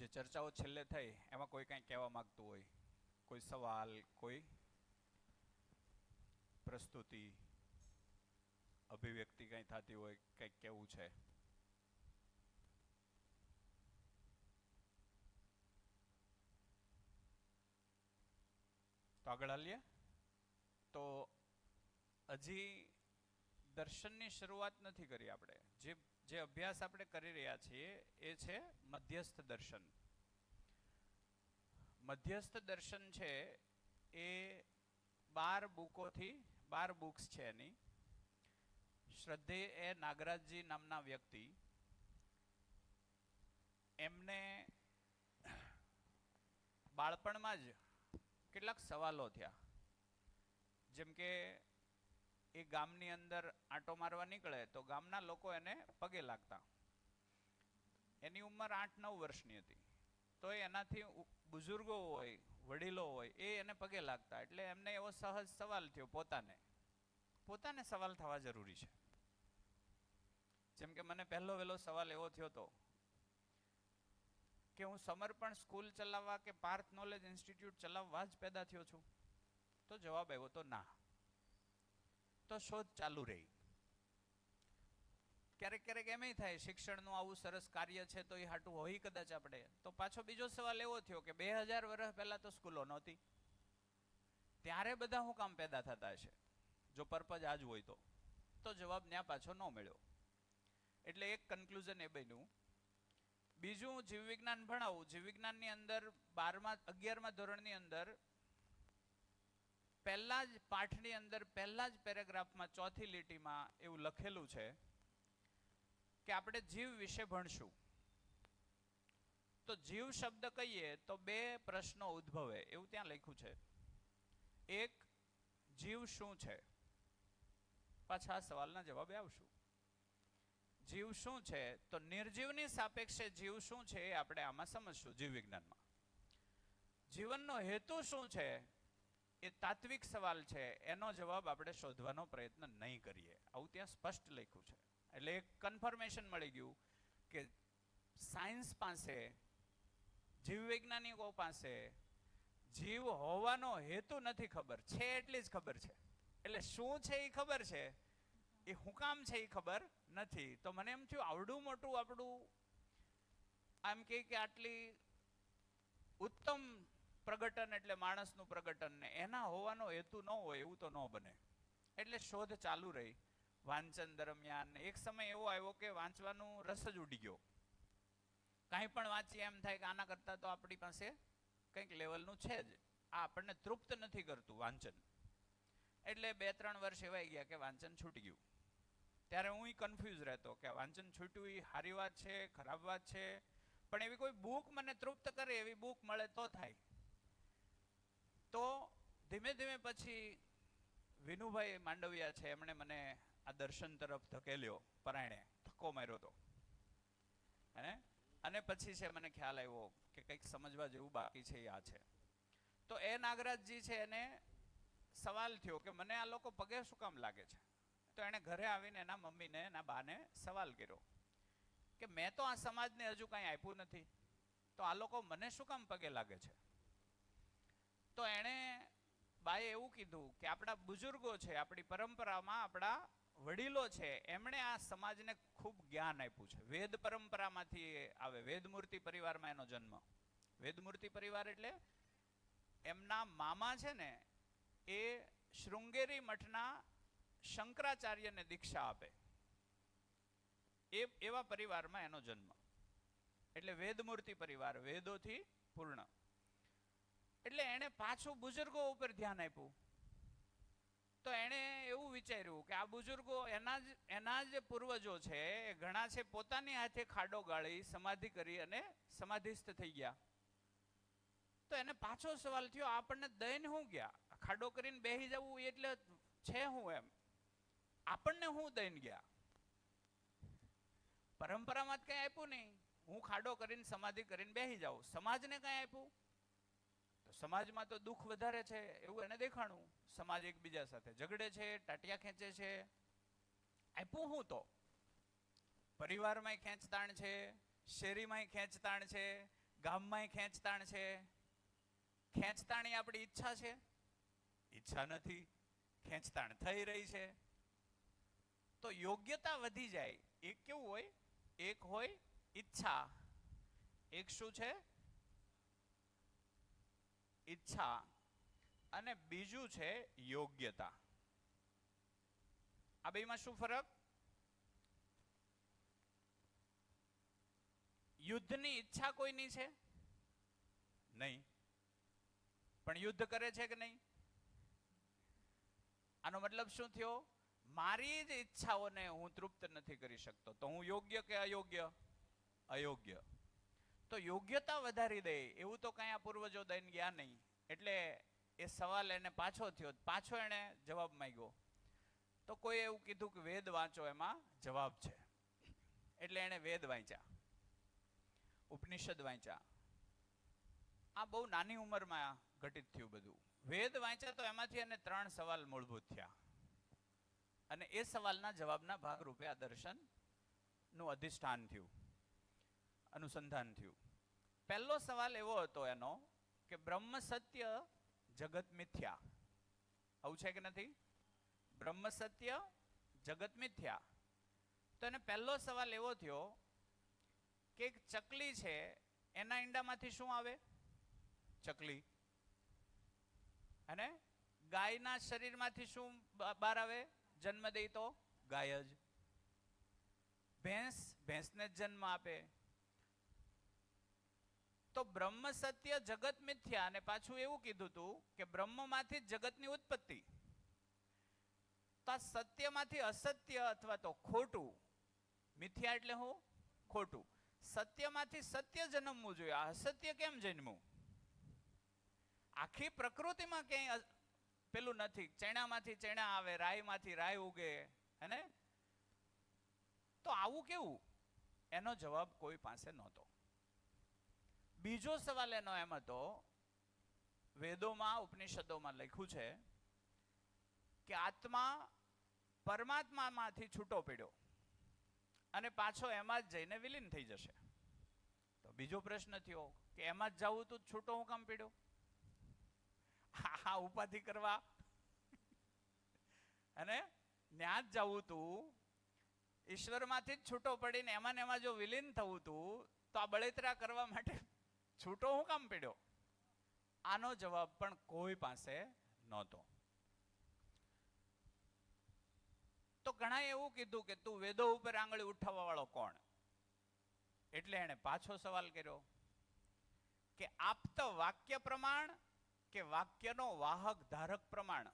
જે ચર્ચાઓ છેલ્લે થઈ એમાં કોઈ કંઈ કહેવા માંગતું હોય, કોઈ સવાલ, કોઈ પ્રસ્તુતિ, અભિવ્યક્તિ કંઈ થતી હોય, કંઈક કેવું છે? તો આગળ હાલીએ. તો હજી દર્શનની શરૂઆત નથી કરી આપણે. જે અભ્યાસ આપણે કરી રહ્યા છીએ એ છે મધ્યસ્થ દર્શન. મધ્યસ્થ દર્શન છે એ 12 બુક્સ છે એની. શ્રદ્ધેય એ નાગરાજજી નામના વ્યક્તિ, એમને બાળપણમાં જ કેટલાક સવાલો થયા. જેમ કે એ ગામની અંદર આંટો મારવા નીકળે તો ગામના લોકો એને પગે લાગતા. એની ઉંમર 8-9 વર્ષની હતી, તો એનાથી બુઝુર્ગો હોય, વડીલો હોય, એ એને પગે લાગતા. એટલે એમને એવો સહજ સવાલ થયો, પોતાને સવાલ થવા જરૂરી છે. જેમ કે મને પહેલો વહેલો સવાલ એવો થયો હતો કે હું સમર્પણ સ્કૂલ ચલાવવા કે પાર્થ નોલેજ ઇન્સ્ટિટ્યૂટ ચલાવવા જ પેદા થયો છું? તો જવાબ આવ્યો તો ના. તો શોધ ચાલુ રહી. ક્યારેક એમ થાય શિક્ષણનું આવું સરસ કાર્ય છે તો એ હાટું હોય કદાચ આપણે. તો પાછો બીજો સવાલ એવો થયો કે 2000 વર્ષ પહેલા તો સ્કૂલો નહોતી, ત્યારે બધા શું કામ પેદા થતા હશે જો પર્પઝ આજ હોય તો જવાબ ન્યા પાછો ન મળ્યો. એટલે એક કન્ક્લુઝન એ બન્યું. બીજું જીવવિજ્ઞાન ભણાવું. જીવવિજ્ઞાનની અંદર 11મા ધોરણની અંદર પહેલા જ પાઠની અંદર પહેલા જ પેરેગ્રાફમાં ચોથી લીટીમાં એવું લખેલું છે કે આપણે જીવ વિશે ભણશું. તો જીવ શબ્દ કહીએ તો 2 પ્રશ્નો ઉદ્ભવે એવું ત્યાં લખ્યું છે. એક, જીવ શું છે? પાછા આ સવાલના જવાબે આવશું. જીવ શું છે? તો નિર્જીવની સાપેક્ષે જીવ શું છે એ આપણે આમાં સમજશું. જીવ વિજ્ઞાનમાં જીવનનો હેતુ શું છે એ તાત્વિક સવાલ છે. એનો જવાબ આપણે શોધવાનો પ્રયત્ન નહીં કરીએ, આવું ત્યાં સ્પષ્ટ લખ્યું છે. એટલે એક કન્ફર્મેશન મળી ગયું કે સાયન્સ પાસે, જીવ વૈજ્ઞાનિકો પાસે જીવ હોવાનો હેતુ નથી ખબર, છે એટલી જ ખબર છે. એટલે શું છે એ ખબર છે, એ હું કામ છે એ ખબર નથી. તો મને એમ થયું આવડું મોટું આપણું આમ કે આટલી ઉત્તમ પ્રગટન એટલે માણસનું પ્રગટન, ને એના હોવાનો હેતુ ન હોય એવું તો ન બને. એટલે શોધ ચાલુ રહી વાંચન દરમિયાન. એક સમય એવો આવ્યો કે વાંચવાનું રસ જ ઉડી ગયો. કાંઈ પણ વાંચીએ એમ થાય કે આના કરતાં તો આપણી પાસે કંઈક લેવલનું છે જ, આ આપણને તૃપ્ત નથી કરતું વાંચન. એટલે 2-3 વર્ષ એવાઈ ગયા કે વાંચન છૂટી ગયું. ત્યારે હું કન્ફ્યુઝ રહેતો કે વાંચન છૂટ્યું એ સારી વાત છે, ખરાબ વાત છે. પણ એવી કોઈ બુક મને તૃપ્ત કરે એવી બુક મળે તો થાય. તો ધીમે ધીમે પછી વિનુભાઈ માંડવિયા છે, એમણે મને આ દર્શન તરફ ધકેલ્યો, પરાયણે ધક્કો માર્યો હતો. અને પછી છે મને ખ્યાલ આવ્યો કે કંઈક સમજવા જેવું બાકી છે, આ છે. તો એ નાગરાજજી છે, એને સવાલ થયો કે મને આ લોકો પગે શું કામ લાગે છે? તો એણે ઘરે આવીને એના મમ્મીને, એના બાને સવાલ કર્યો કે મેં તો આ સમાજને હજુ કાંઈ આપ્યું નથી, તો આ લોકો મને શું કામ પગે લાગે છે? તો એણે બાએ એવું કીધું કે આપણા બુઝુર્ગો છે, આપણી પરંપરામાં આપણા વડીલો છે, એમણે આ સમાજને ખૂબ જ્ઞાન આપ્યું છે. વેદ પરંપરામાંથી આવે. વેદમૂર્તિ પરિવારમાં એનો જન્મ. વેદમૂર્તિ પરિવાર એટલે એમના મામા છે ને એ શૃંગેરી મઠના શંકરાચાર્યને દીક્ષા આપે, એવા પરિવારમાં એનો જન્મ. એટલે વેદમૂર્તિ પરિવાર, વેદોથી પૂર્ણ. એટલે એણે પાછું બુઝુર્ગો ઉપર ધ્યાન આપ્યું. તો એણે એવું વિચાર્યું કે આ બુઝુર્ગો એના જ પૂર્વજો છે, એ ઘણા છે પોતાની હાથે ખાડો ગાળી સમાધિ કરી અને સમાધિસ્થ થઈ ગયા. તો એને પાછો સવાલ થયો, આપણને દઈને શું ગયા? ખાડો કરીને બેસી જવું એટલે છે હું? એમ આપણને હું દઈને ગયા? પરંપરામાં જ કંઈ આપ્યું નહીં. હું ખાડો કરીને સમાધિ કરીને બેસી જાઉં. સમાજને કંઈ આપ્યું? તો સમાજમાં તો દુઃખ વધારે છે એવું એને દેખાણું. સમાજ એકબીજા સાથે ઝઘડે છે, ટાટિયા ખેંચે છે. આપ્યું હું? તો પરિવારમાંય ખેંચતાણ છે, શેરીમાંય ખેંચતાણ છે, ગામમાંય ખેંચતાણ છે. ખેંચતાણી આપણી ઈચ્છા છે? ઈચ્છા નથી, ખેંચતાણ થઈ રહી છે. તો યોગ્યતા વધી જાય. એક કેવું હોય? એક હોય ઈચ્છા, એક શું છે? ઈચ્છા, અને બીજું છે યોગ્યતા. આ બેમાં શું ફરક? યુદ્ધની ઈચ્છા કોઈની છે? નહીં. પણ યુદ્ધ કરે છે કે નહીં? આનો મતલબ શું થયો? મારી જ ઈચ્છાઓને હું તૃપ્ત નથી કરી શકતો, તો હું યોગ્ય કે અયોગ્ય? અયોગ્ય. તો યોગ્યતા વધારી દે એવું તો કઈ આ પૂર્વજો દઈને ગયા નહીં. એટલે એ સવાલ એને પાછો થયો, પાછો એને જવાબ માંગ્યો. તો કોઈ એવું કીધું કે વેદ વાંચો, એમાં જવાબ છે. એટલે એને વેદ વાંચ્યા, ઉપનિષદ વાંચ્યા. આ બહુ નાની ઉંમરમાં ઘટિત થયું બધું. વેદ વાંચ્યા તો એમાંથી એને 3 સવાલ મૂળભૂત થયા, અને એ સવાલના જવાબના ભાગરૂપે આ દર્શનનું અધિષ્ઠાન થયું, અનુસંધાન થયું. પહેલો સવાલ એવો હતો એનો કે બ્રહ્મ સત્ય, જગત મિથ્યા. આવું છે કે નથી? બ્રહ્મ સત્ય, જગત મિથ્યા. તો એને પહેલો સવાલ એવો થયો કે એક ચકલી છે, એના ઈંડામાંથી શું આવે? ચકલી. અને ગાયના શરીરમાંથી શું બહાર આવે? જન્મ દે તો ગાય જ. ભેંસ, ભેંસને જ જન્મ આપે. તો બ્રહ્મ સત્ય, જગત મિથ્યા. અને પાછું એવું કીધું હતું કે બ્રહ્મમાંથી જ જગતની ઉત્પત્તિ. તો સત્યમાંથી અસત્ય અથવા તો ખોટું, મિથ્યા એટલે હું? ખોટું. સત્યમાંથી સત્ય જન્મવું જોઈએ, અસત્ય કેમ જન્મવું? આખી પ્રકૃતિમાં ક્યાંય પેલું નથી. ચણામાંથી ચણા આવે, રાઈમાંથી રાઈ ઉગે, હેને? તો આવું કેવું? એનો જવાબ કોઈ પાસે નહોતો. બીજો સવાલ એનો એમ હતો, વેદોમાં, ઉપનિષદોમાં લખ્યું છે કે આત્મા પરમાત્મામાંથી છૂટો પડ્યો અને પાછો એમાં જ જઈને વિલીન થઈ જશે. તો બીજો પ્રશ્ન થયો કે એમાં જ જવું તું, છૂટો હું કામ પડ્યો? હા, ઉપાધિ કરવા અને ન્યા જ જવું તું, ઈશ્વરમાંથી જ છૂટો પડીને એમાં ને એમાં જો વિલીન થવું તું, તો આ બળેતરા કરવા માટે છૂટો હું કામ પડ્યો? આનો જવાબ પણ કોઈ પાસે નહોતો. તો ઘણા એવું કીધું કે તું વેદો ઉપર આંગળી ઉઠાવવા વાળો કોણ? એટલે એને પાછો સવાલ કર્યો કે આપ્ત વાક્ય પ્રમાણ કે વાક્યનો વાહક ધારક પ્રમાણ.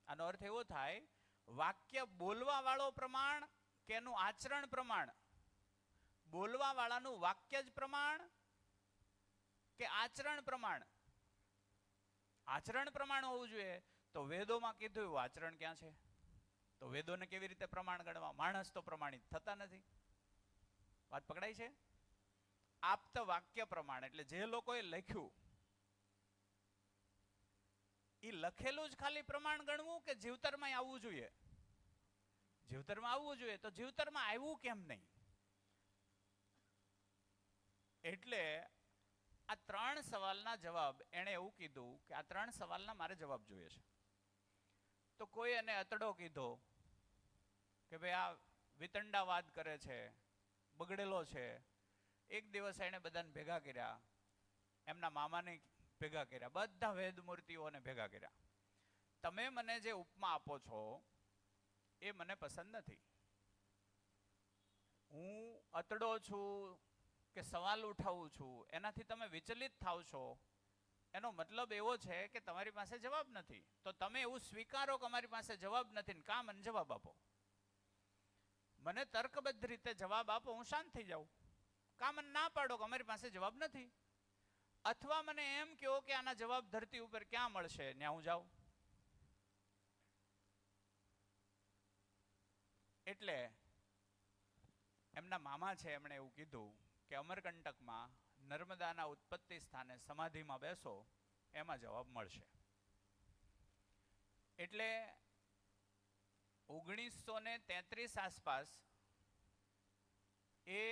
આનો અર્થ એવો થાય, વાક્ય બોલવા વાળો પ્રમાણ કે એનું આચરણ પ્રમાણ? બોલવા વાળાનું વાક્ય જ પ્રમાણ કે આચરણ પ્રમાણ? આચરણ પ્રમાણ હોવું જોઈએ. તો વેદોમાં કીધું એવું આચરણ ક્યાં છે? તો વેદોને કેવી રીતે પ્રમાણ ગણવા? માણસ તો પ્રમાણિત થતા નથી. વાત પકડાય છે? આપ્ત વાક્ય પ્રમાણ એટલે જે લોકોએ લખ્યું એ લખેલું જ ખાલી પ્રમાણ ગણવું કે જીવતરમાં આવવું જોઈએ? જીવતરમાં આવવું જોઈએ. તો જીવતરમાં આવ્યું કેમ નહીં? એટલે આ 3 સવાલના જવાબ એણે એવું કીધું કે આ 3 સવાલના મારે જવાબ જોઈએ છે. તો કોઈ એને અતડો કીધો કે ભાઈ આ વિતંડાવાદ કરે છે, બગડેલો છે. એક દિવસ એને બધાને ભેગા કર્યા, એમના મામાને ભેગા કર્યા, બધા વેદ મૂર્તિઓને ભેગા કર્યા. તમે મને જે ઉપમા આપો છો એ મને પસંદ નથી. હું અતડો છું કે સવાલ ઉઠાવું છું, એનાથી તમે વિચલિત થાવ છો. એનો મતલબ એવો છે કે તમારી પાસે જવાબ નથી. તો તમે એવું સ્વીકારો કે અમારી પાસે જવાબ નથી, ને કામ મને જવાબ આપો. મને તર્કબદ્ધ રીતે જવાબ આપો, હું શાંત થઈ જાઉં. કામ મને ના પાડો કે અમારી પાસે જવાબ નથી. અથવા મને એમ કહો કે આના જવાબ ધરતી ઉપર ક્યાં મળશે, ત્યાં હું જાઉં. એટલે એમના મામા છે, એમણે એવું કીધું કે અમરકંટકમાં નર્મદાના ઉત્પત્તિ સ્થાને સમાધિમાં બેસો, એમાં જવાબ મળશે. એટલે 1933 આસપાસ એ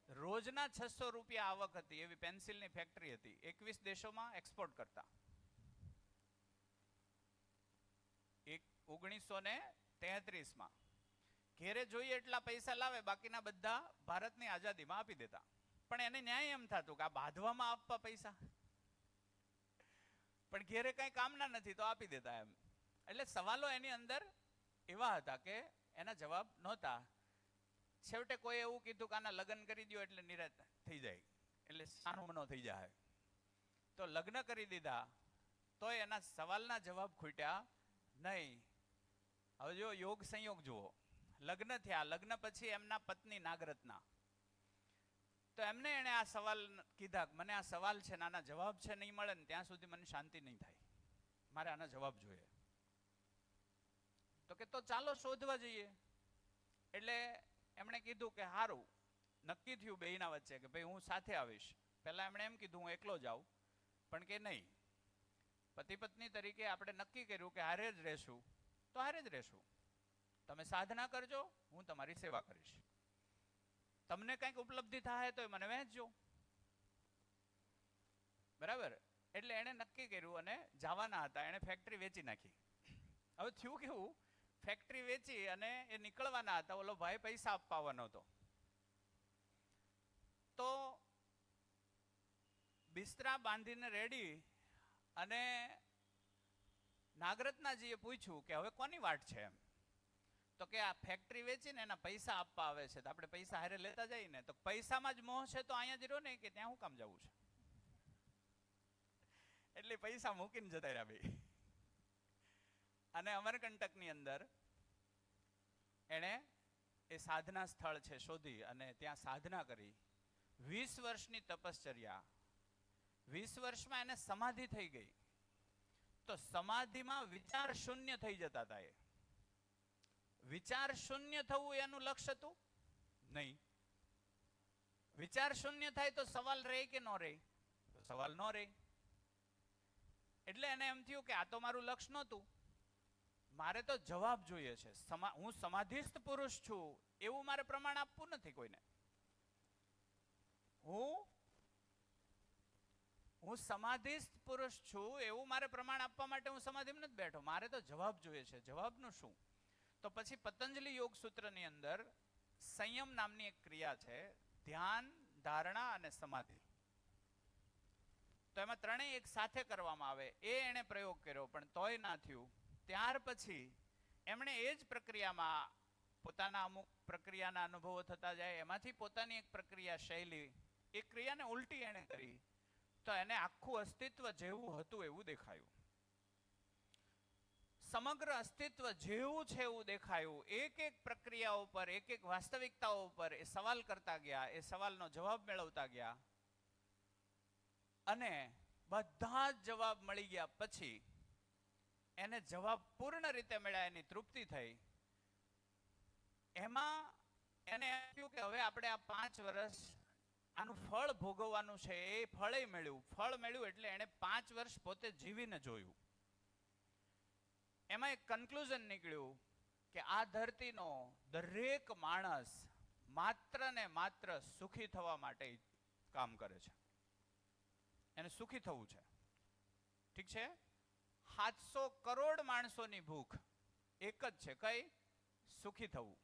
રોજના 600 રૂપિયા આવક હતી એવી પેન્સિલની ફેક્ટરી હતી, 21 દેશોમાં એક્સપોર્ટ કરતા. 1933માં ઘેરે જોઈએ એટલા પૈસા લાવે, બાકીના બધા ભારતની આઝાદીમાં આપી દેતા. પણ એને ન્યાય એમ થતું કે આ બાંધવામાં આપવા પૈસા, પણ ઘેરે કઈ કામના નથી તો આપી દેતા એમ. એટલે સવાલો એની અંદર એવા હતા કે એના જવાબ નહોતા. છેવટે કોઈ એવું કીધું કે આના લગ્ન કરી દો એટલે નિરાત થઈ જાય, એટલે સાનુમનો થઈ જાય. તો લગ્ન કરી દીધા તો એના સવાલના જવાબ ખૂટ્યા નહીં. હવે જો યોગ સંયોગ જુઓ, લગ્ન થયા, લગ્ન પછી એમના પત્ની નાગરત્ના, તો એમને એને આ સવાલ કીધા, મને આ સવાલ છે ને આના જવાબ છે નહીં મળે ને ત્યાં સુધી મને શાંતિ નહીં થાય, મારે આના જવાબ જોઈએ. તો કે તો ચાલો શોધવા જઈએ. એટલે એમણે કીધું કે હારું, નક્કી થયું બેયના વચ્ચે કે ભાઈ હું સાથે આવીશ. પહેલા એમણે એમ કીધું હું એકલો જાઉં, પણ કે નહીં, પતિ પત્ની તરીકે આપણે નક્કી કર્યું કે હારે જ રહેશું તો હારે જ રહેશું. તમે સાધના કરજો, હું તમારી સેવા કરીશ. તમને કંઈક ઉપલબ્ધિ થાય તો મને વહેંચજો, બરાબર. એટલે એણે નક્કી કર્યું અને જવાના હતા. એણે ફેક્ટરી વેચી નાખી. હવે થયું કેવું, ફેક્ટરી વેચી અને એ નીકળવાના હતા, ઓલો ભાઈ પૈસા આપવાનો હતો. તો બિસ્તરા બાંધીને રેડી, અને નાગરત્નાજીએ પૂછ્યું કે હવે કોની વાટ છે એમ. તો કે આ ફેક્ટરી વેચીને એના પૈસા આપવા આવે છે, તો આપણે પૈસા હારે લેતા જઈએ ને. તો પૈસામાં જ મોહ છે તો અહીંયા જ રહ્યો ને, કે ત્યાં હું કામ જવું છે. એટલે પૈસા મૂકીને જતા રહ્યા ભાઈ. અને અમરકંટકની અંદર એણે એ સાધના સ્થળ છે શોધી અને ત્યાં સાધના કરી. 20 વર્ષની તપશ્ચર્યા, 20 વર્ષમાં એને સમાધિ થઈ ગઈ. તો સમાધિમાં વિચાર શૂન્ય થઈ જતા હતા. એ વિચાર શૂન્ય થવું એનું લક્ષ્ય હતું નહીં. વિચાર શૂન્ય થાય તો સવાલ રહે કે ન રહે? સવાલ ન રહે. એટલે એને એમ થયું કે આ તો મારું લક્ષ્ય નહોતું, મારે તો જવાબ જોઈએ છે. હું સમાધિસ્થ પુરુષ છું એવું મારે પ્રમાણ આપવું નથી કોઈને. હું સમાધિસ્થ પુરુષ છું એવું મારે પ્રમાણ આપવા માટે હું સમાધિમાં નથી બેઠો. મારે તો જવાબ જોઈએ છે. જવાબનું શું? તો પછી પતંજલિ યોગ સૂત્રની અંદર સંયમ નામની એક ક્રિયા છે, ધ્યાન, ધારણા અને સમાધિ. તો એમાં ત્રણેય એક સાથે કરવામાં આવે. એ એણે પ્રયોગ કર્યો પણ તોય ના થયું. ત્યાર પછી એમણે એ જ પ્રક્રિયામાં પોતાના અમુક પ્રક્રિયાના અનુભવો થતા જાય, એમાંથી પોતાની એક પ્રક્રિયા શૈલી, એ ક્રિયાને ઉલટી એણે કરી તો એને આખું અસ્તિત્વ જેવું હતું એવું દેખાયું. સમગ્ર અસ્તિત્વ જેવું છે એવું દેખાયું. એક એક પ્રક્રિયાઓ પર, એક એક વાસ્તવિકતાઓ પર એ સવાલ કરતા ગયા, એ સવાલનો જવાબ મેળવતા ગયા, અને બધા જ જવાબ મળી ગયા પછી એને જવાબ પૂર્ણ રીતે મળ્યા, એની તૃપ્તિ થઈ. એમાં એને એમ થયું કે હવે આપણે આ 5 વર્ષ આનું ફળ ભોગવવાનું છે. એ ફળે મળ્યું. ફળ મળ્યું એટલે એને 5 વર્ષ પોતે જીવીને જોયું. એમાં એક કન્ક્લુઝન નીકળ્યું કે આ ધરતીનો દરેક માણસ માત્ર ને માત્ર સુખી થવા માટે કામ કરે છે. એને સુખી થવું છે. ઠીક છે? 700 કરોડ માણસોની ભૂખ એક જ છે, કઈ? સુખી થવું.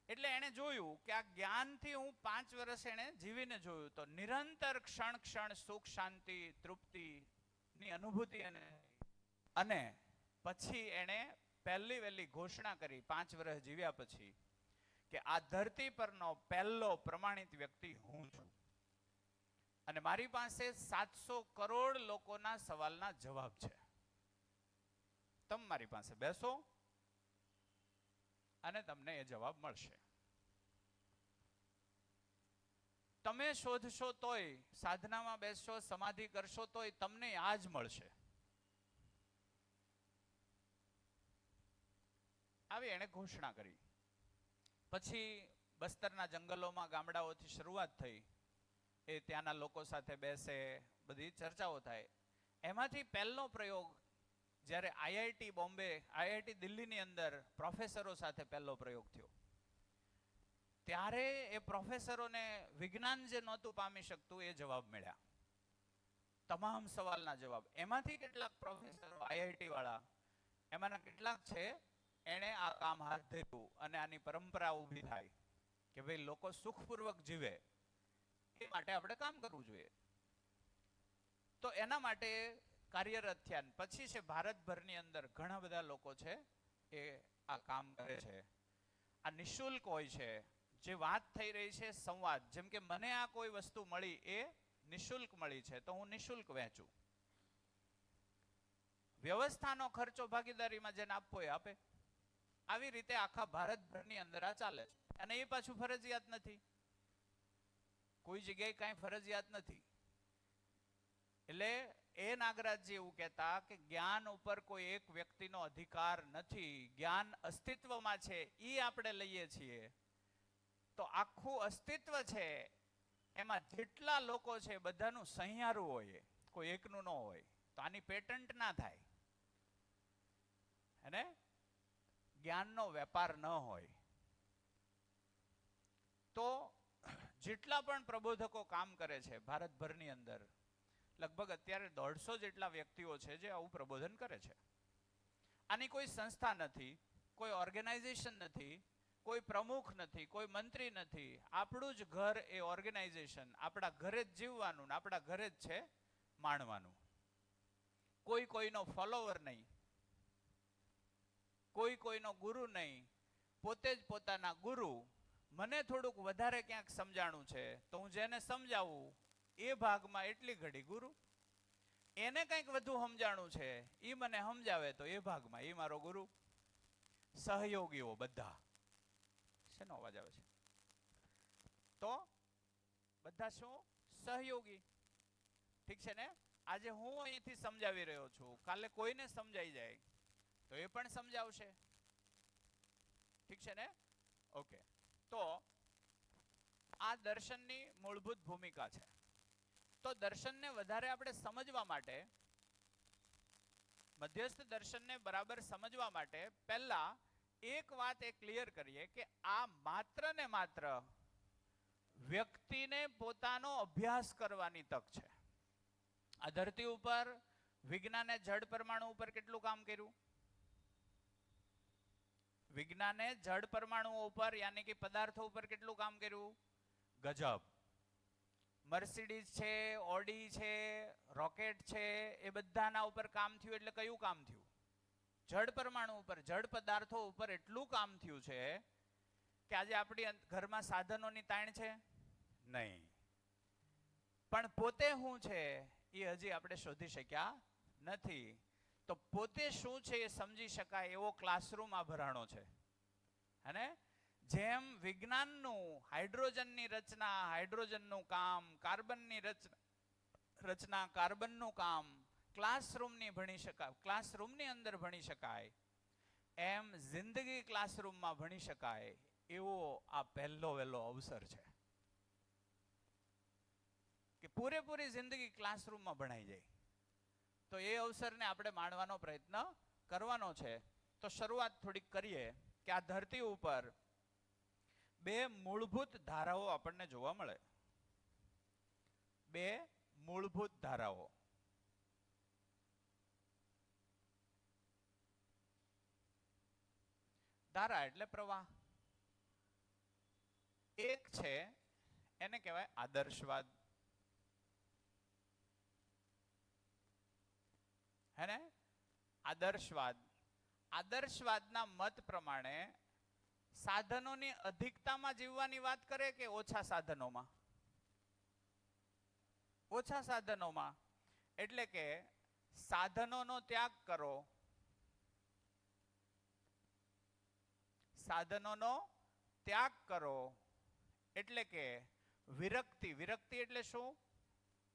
એટલે એને જોયું કે આ જ્ઞાનથી હું 5 વર્ષ એને જીવીને જોયું તો નિરંતર ક્ષણ ક્ષણ સુખ, શાંતિ, તૃપ્તિની અનુભૂતિ. અને પછી એને પહેલી વહેલી ઘોષણા કરી 5 વર્ષ જીવ્યા પછી કે આ ધરતી પરનો પહેલો પ્રમાણિત વ્યક્તિ હું છું, અને મારી પાસે 700 કરોડ લોકોના સવાલના જવાબ છે. તમે મારી પાસે બેસો અને તમને એ જવાબ મળશે. તમે શોધશો તોય, સાધનામાં બેસશો, સમાધિ કરશો તોય તમને આ જ મળશે. આવી એણે ઘોષણા કરી. પછી બસ્તરના જંગલોમાં, ગામડાઓથી શરૂઆત થઈ. એ ત્યાંના લોકો સાથે બેસે, બધી ચર્ચાઓ થાય. એમાંથી પહેલો પ્રયોગ જ્યારે આઈઆઈટી બોમ્બે, આઈઆઈટી દિલ્હીની અંદર પ્રોફેસરો સાથે પહેલો પ્રયોગ થયો, ત્યારે એ પ્રોફેસરોને વિજ્ઞાન જે નહોતું પામી શકતું એ જવાબ મળ્યા, તમામ સવાલના જવાબ. એમાંથી કેટલાક પ્રોફેસરો આઈઆઈટી વાળા, એમાંના કેટલાક છે એણે આ કામ હાથ ધર્યું અને આની પરંપરા ઊભી થાય કે ભાઈ લોકો સુખપૂર્વક જીવે એ માટે આપણે કામ કરવું જોઈએ. તો એના માટે કાર્યરત થયા. પછી છે ભારતભરની અંદર ઘણા બધા લોકો છે એ આ કામ કરે છે. આ નિઃશુલ્ક હોય છે. જે વાત થઈ રહી છે સંવાદ, જેમ કે મને આ કોઈ વસ્તુ મળી એ નિઃશુલ્ક મળી છે તો હું નિઃશુલ્ક વહેંચું. વ્યવસ્થાનો ખર્ચો ભાગીદારીમાં જેને આપવો એ આપે. આવી રીતે આખા ભારતભરની અંદર આ ચાલે છે. અને એ પાછું ફરજિયાત નથી, કોઈ જગ્યાએ કાંઈ ફરજિયાત નથી. એટલે એ નાગરાજજી એવું કહેતા કે જ્ઞાન ઉપર કોઈ એક વ્યક્તિનો અધિકાર નથી, જ્ઞાન અસ્તિત્વમાં છે એ આપણે લઈએ છીએ. તો આખું અસ્તિત્વ છે એમાં જેટલા લોકો છે બધાનું સહિયારું હોય, કોઈ એકનું ન હોય. તો આની પેટન્ટ ના થાય અને જ્ઞાનનો વેપાર ન હોય. તો જેટલા પણ પ્રબોધકો કામ કરે છે ભારતભરની અંદર, લગભગ અત્યારે 150 જેટલા વ્યક્તિઓ છે જે આવું પ્રબોધન કરે છે. આની કોઈ સંસ્થા નથી, કોઈ ઓર્ગેનાઇઝેશન નથી, કોઈ પ્રમુખ નથી, કોઈ મંત્રી નથી. આપણું જ ઘર એ ઓર્ગેનાઇઝેશન. આપણા ઘરે જ જીવવાનું, આપણા ઘરે જ છે માણવાનું. કોઈ કોઈનો ફોલોવર નહીં, કોઈ કોઈનો ગુરુ નહીં, પોતે જ પોતાના ગુરુ. મને થોડુંક વધારે ક્યાંક સમજાણું છે તો હું જેને સમજાવું એ ભાગમાં એટલી ઘડી ગુરુ. એને કંઈક વધુ સમજાણું છે એ મને સમજાવે તો એ ભાગમાં એ મારો ગુરુ. સહયોગીઓ બધા. શેનો અવાજ આવે છે? તો બધા શું? સહયોગી. ઠીક છે ને? આજે હું અહીંથી સમજાવી રહ્યો છું, કાલે કોઈને સમજાઈ જાય તો એ પણ સમજાવશે. ઠીક છે ને? ઓકે. તો આ દર્શનની મૂળભૂત ભૂમિકા છે. તો દર્શનને વધારે આપણે સમજવા માટે, મધ્યસ્થ દર્શનને બરાબર સમજવા માટે પહેલા એક વાત એ ક્લિયર કરીએ કે આ માત્ર ને માત્ર વ્યક્તિને પોતાનો અભ્યાસ કરવાની તક છે. આ ધરતી ઉપર વિજ્ઞાને જડ પરમાણુ ઉપર કેટલું કામ કર્યું? વિજ્ઞાને જડ પરમાણુઓ ઉપર યાની કે પદાર્થો ઉપર કેટલું કામ કર્યું? ગજબ. મર્સિડીઝ છે, ઓડી છે, રોકેટ છે, એ બધાના ઉપર કામ થયું. એટલે કયું કામ થયું? જડ પરમાણુ ઉપર, જડ પદાર્થો ઉપર એટલું કામ થયું છે કે આજે આપણી ઘરમાં સાધનોની તાણ છે નહીં, પણ પોતે શું છે એ હજી આપણે શોધી શક્યા નથી. તો પોતે શું છે એ સમજી શકાય એવો ક્લાસરૂમ આ ભરાણો છે. અને જેમ વિજ્ઞાનનું હાઇડ્રોજનની રચના, હાઇડ્રોજનનું કામ, કાર્બનની રચના, કાર્બનનું કામ ક્લાસરૂમની ભણી શકાય, ક્લાસરૂમની અંદર ભણી શકાય, એમ જિંદગી ક્લાસરૂમમાં ભણી શકાય એવો આ પહેલો વહેલો અવસર છે કે પૂરેપૂરી જિંદગી ક્લાસરૂમમાં ભણાઈ જાય. તો એ અવસરને આપણે માણવાનો પ્રયત્ન કરવાનો છે. તો શરૂઆત થોડીક કરીએ કે આ ધરતી ઉપર બે મૂળભૂત ધારાઓ આપણને જોવા મળે. બે મૂળભૂત ધારાઓ. ધારા એટલે પ્રવાહ. એક છે એને કહેવાય આદર્શવાદ, હે ને? આદર્શવાદ. આદર્શવાદના મત પ્રમાણે સાધનોની અધિકતામાં જીવવાની વાત કરે કે ઓછા સાધનોમાં? ઓછા સાધનોમાં. એટલે કે સાધનોનો ત્યાગ કરો, સાધનોનો ત્યાગ કરો એટલે કે વિરક્તિ. વિરક્તિ એટલે શું?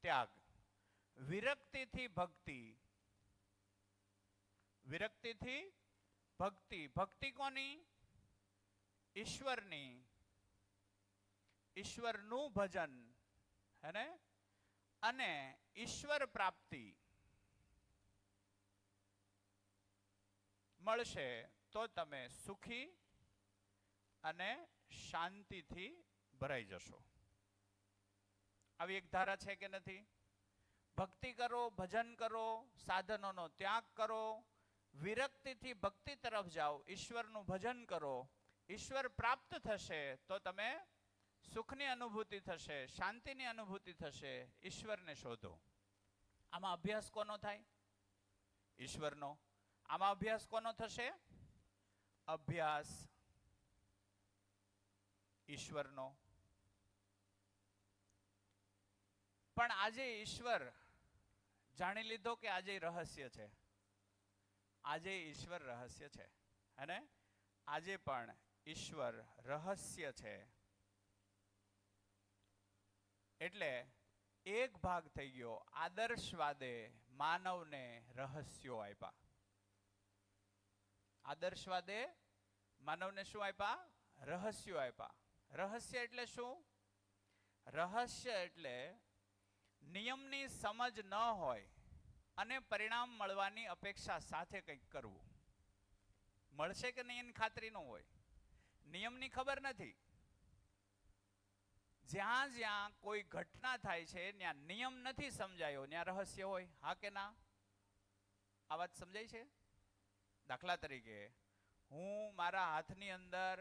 ત્યાગ. વિરક્તિથી ભક્તિ. વિરક્તિથી ભક્તિ. ભક્તિ કોની? ઈશ્વરની. ઈશ્વરનું ભજન, હે ને? અને ઈશ્વર પ્રાપ્તિ મળશે તો તમે સુખી અને શાંતિથી ભરાઈ જશો. આવી એક ધારા છે કે નથી? ભક્તિ કરો, ભજન કરો, સાધનોનો ત્યાગ કરો, વિરક્તિથી ભક્તિ તરફ જાઓ, ઈશ્વરનું ભજન કરો, ઈશ્વર પ્રાપ્ત થશે તો તમે સુખની અનુભૂતિ થશે, શાંતિની અનુભૂતિ થશે. ઈશ્વરને શોધો. આમાં અભ્યાસ કોનો થાય? ઈશ્વરનો. આમાં અભ્યાસ કોનો થશે? અભ્યાસ ઈશ્વરનો. પણ આજે ઈશ્વર જાણી લીધો કે આજે રહસ્ય છે. આજે ઈશ્વર રહસ્ય છે. અને આજે પણ ઈશ્વર રહસ્ય છે. એટલે એક ભાગ થઈ ગયો. આદર્શવાદે માનવને રહસ્યો આપ્યા. આદર્શવાદે માનવને શું આપ્યા? રહસ્યો આપ્યા. રહસ્ય એટલે શું? રહસ્ય એટલે નિયમની સમજ ન હોય અને પરિણામ મળવાની અપેક્ષા સાથે કંઈક કરવું. મળશે કે નહીં એની ખાતરી ન હોય. નિયમની ખબર નથી. જ્યાં જ્યાં કોઈ ઘટના થાય છે ત્યાં નિયમ નથી સમજાયો, ત્યાં રહસ્ય હોય. હા કે ના? આ વાત સમજાય છે? દાખલા તરીકે હું મારા હાથની અંદર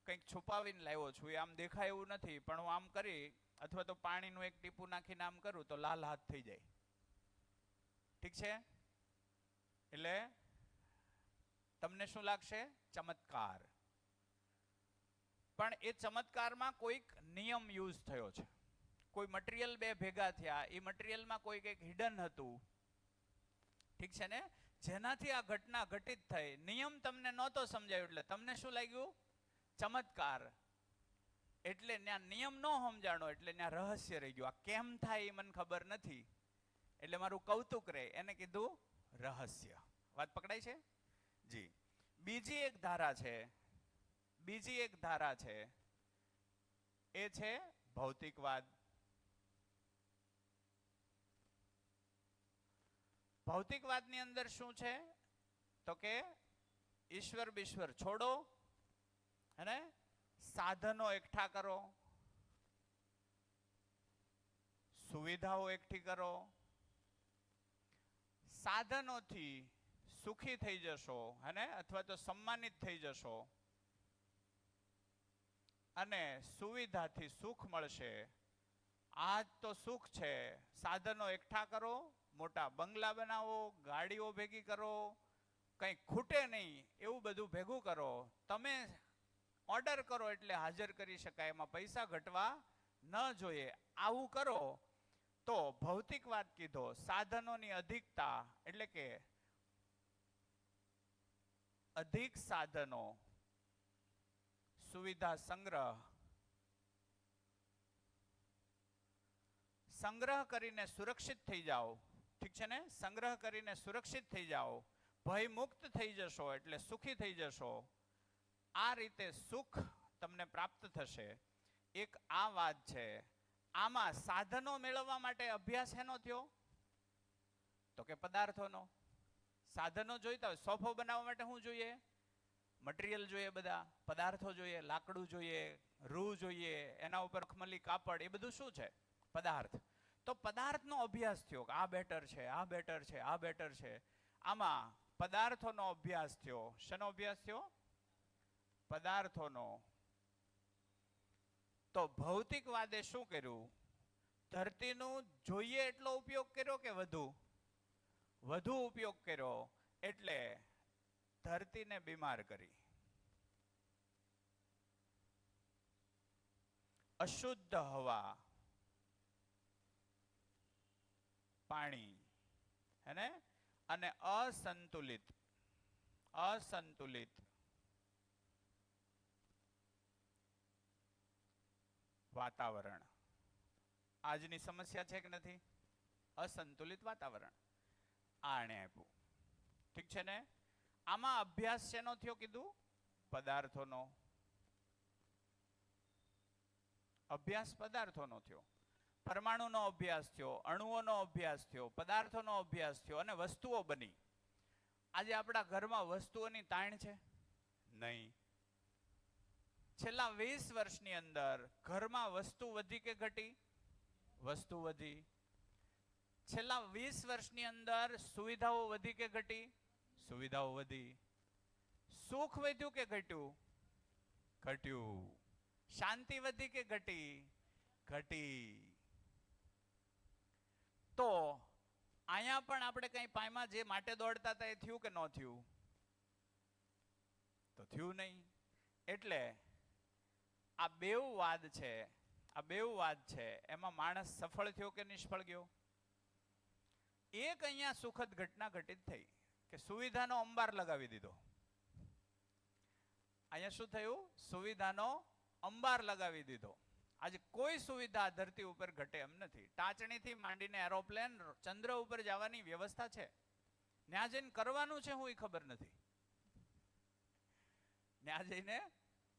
કંઈક છુપાવીને લાવ્યો છું, એ આમ દેખાય એવું નથી, પણ હું આમ કરી અથવા તો પાણીનું એક ટીપું નાખીને આમ કરું તો લાલ હાથ થઈ જાય. ઠીક છે? એટલે તમને શું લાગશે? ચમત્કાર. પણ એ ચમત્કારમાં કોઈક નિયમ યુઝ થયો છે. કોઈ મટીરિયલ બે ભેગા થયા, એ મટીરિયલમાં કોઈ કંઈક હિડન હતું. ઠીક છે ને? જેનાથી આ ઘટના ઘટિત થઈ. નિયમ તમને નહોતો સમજાયો એટલે તમને શું લાગ્યું? ચમત્કાર. એટલે ત્યાં નિયમ ન સમજાણો એટલે ત્યાં રહસ્ય રહી ગયું. આ કેમ થાય એ મને ખબર નથી, એટલે મારું કૌતુક રહે, એને કીધું રહસ્ય. વાત પકડાય છે? જી. બીજી એક ધારા છે. બીજી એક ધારા છે, એ છે ભૌતિકવાદ. ભૌતિકવાદની અંદર શું છે? તો કે ઈશ્વર બીશ્વર છોડો અને સાધનો એકઠા કરો, સુવિધાઓ એકઠી કરો, સાધનોથી સુખી થઈ જશો અને અથવા તો સન્માનિત થઈ જશો અને સુવિધાથી સુખ મળશે. આ તો સુખ છે. સાધનો એકઠા કરો, મોટા બંગલા બનાવો, ગાડીઓ ભેગી કરો, કંઈ ખૂટે નહીં એવું બધું ભેગું કરો. તમે ઓર્ડર કરો એટલે હાજર કરી શકાય, એમાં પૈસા ઘટવા ન જોઈએ. આવું કરો તો ભૌતિકવાદ કીધો. સાધનોની અધિકતા એટલે કે અધિક સાધનો, સુવિધા સંગ્રહ કરીને સુરક્ષિત થઈ જાઓ. ઠીક છે ને? સંગ્રહ કરીને સુરક્ષિત થઈ જાઓ, ભય મુક્ત થઈ જશો એટલે સુખી થઈ જશો. આ રીતે સુખ તમને પ્રાપ્ત થશે. એક આ વાત છે. આમાં સાધનો મેળવવા માટે અભ્યાસ એનો થયો તો કે પદાર્થોનો. સાધનો જોઈતા હોય, સોફો બનાવવા માટે શું જોઈએ? મટીરિયલ જોઈએ, બધા પદાર્થો જોઈએ, લાકડું જોઈએ, રૂ જોઈએ, એના ઉપર મખમલી કાપડ, એ બધું શું છે? પદાર્થ. તો પદાર્થનો અભ્યાસ થયો કે આ બેટર છે, આ બેટર છે, આ બેટર છે. આમાં પદાર્થોનો અભ્યાસ થયો. શેનો અભ્યાસ થયો? પદાર્થોનો. તો ભૌતિકવાદે શું કર્યું? ધરતીનું જોઈએ એટલો ઉપયોગ કર્યો કે વધુ ઉપયોગ કર્યો, એટલે ધરતીને બીમાર કરી. અશુદ્ધ હવા, પાણી, હેને? અને અસંતુલિત વાતાવરણ. આજની સમસ્યા છે કે નથી? અસંતુલિત વાતાવરણ. આણે આપ્યું. ઠીક છે ને? આમાં અભ્યાસ શેનો થયો કીધું? પદાર્થોનો. અભ્યાસ પદાર્થોનો થયો. પરમાણુનો અભ્યાસ થયો, અણુઓનો અભ્યાસ થયો, પદાર્થોનો અભ્યાસ થયો અને વસ્તુઓ બની. આજે આપણા ઘરમાં વસ્તુઓની તાણ છે? નહીં. છેલ્લા 20 વર્ષની અંદર ઘરમાં વસ્તુ વધી કે ઘટી? વસ્તુ વધી. છેલ્લા 20 વર્ષની અંદર સુવિધાઓ વધી કે ઘટી? સુવિધાઓ વધી. સુખ વધ્યું કે ઘટ્યું? ઘટ્યું. શાંતિ વધી કે ઘટી? ઘટી. તો અહીંયા પણ આપણે કઈ પાયમાં જે માટે દોડતા હતા એ થયું કે ન થયું? તો થયું નહીં. એટલે આ બેવ વાદ છે, એમાં માણસ સફળ થયો કે નિષ્ફળ ગયો? એક અહીંયા સુખદ ઘટના ઘટિત થઈ કે સુવિધાનો અંબાર લગાવી દીધો. અહીંયા શું થયું? સુવિધાનો અંબાર લગાવી દીધો. આજે કોઈ સુવિધા ધરતી ઉપર ઘટે એમ નથી. ટાંચણીથી માંડીને એરોપ્લેન, ચંદ્ર ઉપર જવાની વ્યવસ્થા છે. ત્યાં જઈને કરવાનું છે હું એ ખબર નથી. ત્યાં જઈને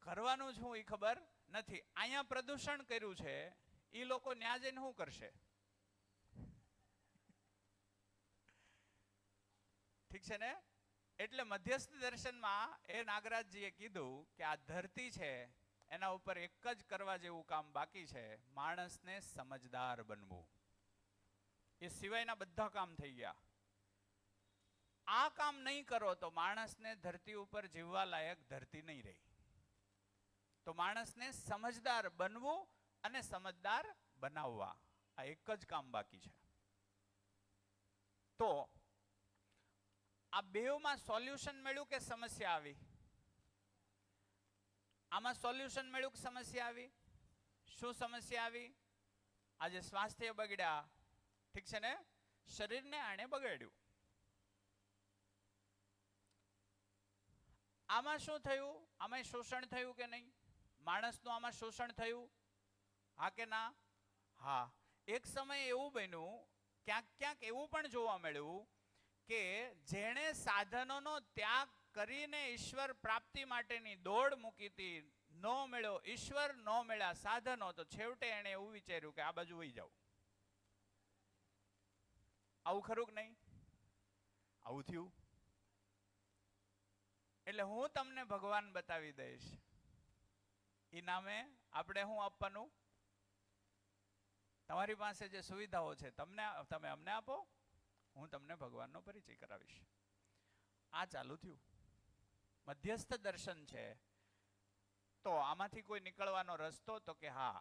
કરવાનું છે હું એ ખબર નથી. અહીંયા પ્રદૂષણ કર્યું છે, એ લોકો ત્યાં જઈને શું કરશે? ઠીક છે ને? એટલે મધ્યસ્થ દર્શનમાં એ નાગરાજજીએ કીધું કે આ ધરતી છે એના ઉપર એક જ કરવા જેવું કામ બાકી છે, માણસને સમજદાર બનવું. એ સિવાયના બધા કામ થઈ ગયા. આ કામ નહીં કરો તો માણસને ધરતી ઉપર જીવવા લાયક ધરતી નહીં રહી. તો માણસને સમજદાર બનવું અને સમજદાર બનાવવા, આ એક જ કામ બાકી છે. તો આ બેવમાં સોલ્યુશન મળ્યું કે સમસ્યા આવી? આમાં સોલ્યુશન મળ્યું કે સમસ્યા આવી? શું સમસ્યા આવી? આજે સ્વાસ્થ્ય બગડ્યા, ઠીક છે ને? શરીરને આણે બગાડ્યું. આમાં શું થયું? આમાં શોષણ થયું કે નહીં? માણસનું આમાં શોષણ થયું? હા કે ના? હા. એક સમય એવું બન્યું, ક્યાંક ક્યાંક એવું પણ જોવા મળ્યું કે જેણે સાધનોનો ત્યાગ કરીને ઈશ્વર પ્રાપ્તિ માટેની દોડ મૂકી હતી, ન મળ્યો ઈશ્વર, ન મળ્યા સાધનો, તો છેવટે એણે એવું વિચાર્યું કે આ બાજુ વહી જાવ. આવું ખરું કે નહીં? આવું થયું. એટલે હું તમને ભગવાન બતાવી દઈશ. એ નામે આપણે શું આપવાનું? તમારી પાસે જે સુવિધાઓ છે તમે અમને આપો, હું તમને ભગવાનનો પરિચય કરાવીશ. આ ચાલુ થયું. મધ્યસ્થ દર્શન છે. તો આમાંથી કોઈ નીકળવાનો રસ્તો? તો કે હા,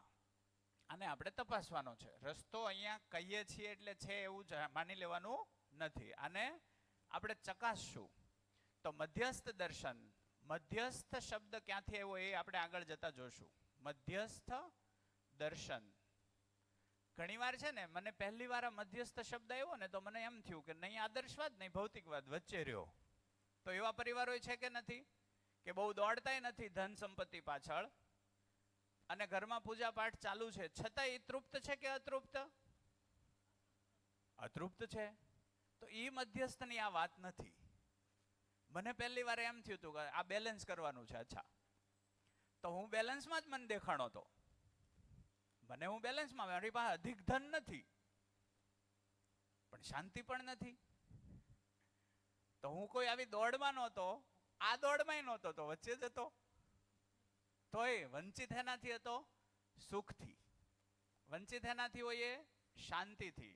આને આપણે તપાસવાનો છે. રસ્તો અહીંયા કહીએ છીએ એટલે છે એવું માની લેવાનું નથી. આને આપણે ચકાસશું. તો મધ્યસ્થ દર્શન, મધ્યસ્થ શબ્દ ક્યાંથી આવ્યો એ આપણે આગળ જતા જોશું. મધ્યસ્થ દર્શન. ઘણી વાર છે ને, મને પહેલી વાર મધ્યસ્થ શબ્દ આવ્યો ને તો મને એમ થયું કે નહીં આદર્શવાદ નહીં ભૌતિકવાદ, વચ્ચે રહ્યો. તો એવા પરિવારો છે કે નથી કે બહુ દોડતાય નથી ધન સંપત્તિ પાછળ, અને ઘરમાં પૂજા પાઠ ચાલુ છે, છતાં એ તૃપ્ત છે કે અતૃપ્ત? અતૃપ્ત છે. તો એ મધ્યસ્થની આ વાત નથી. મને પહેલી વાર એમ થયું હતું કે આ બેલેન્સ કરવાનું છે. અચ્છા, તો હું બેલેન્સમાં જ મને દેખાણો હતો. હું બેલેન્સમાં, મારી પાસે અધિક ધન નથી પણ શાંતિ પણ નથી. તો હું કોઈ આવી દોડમાં નહોતો, આ દોડમાં નહોતો, તો વચ્ચે જ હતો. તોય વંચિત એનાથી હતો? સુખથી. વંચિત એનાથી હોઈએ? શાંતિથી.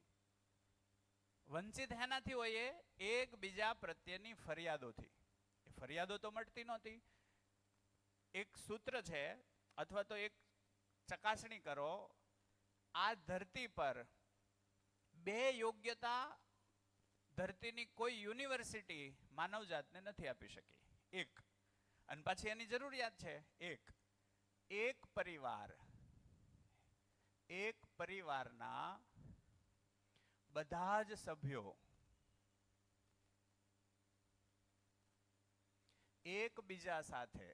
વંચિત એનાથી હોઈએ? એકબીજા પ્રત્યેની ફરિયાદોથી. એ ફરિયાદો તો મળતી નહોતી. એક સૂત્ર છે, અથવા તો એક ચકાસણી કરો, આ ધરતી પર બે યોગ્યતા ધરતીની કોઈ યુનિવર્સિટી માનવજાતને નથી આપી શકી. એક, અને પાછી એની જરૂરિયાત છે એક પરિવારના બધા જ સભ્યો એકબીજા સાથે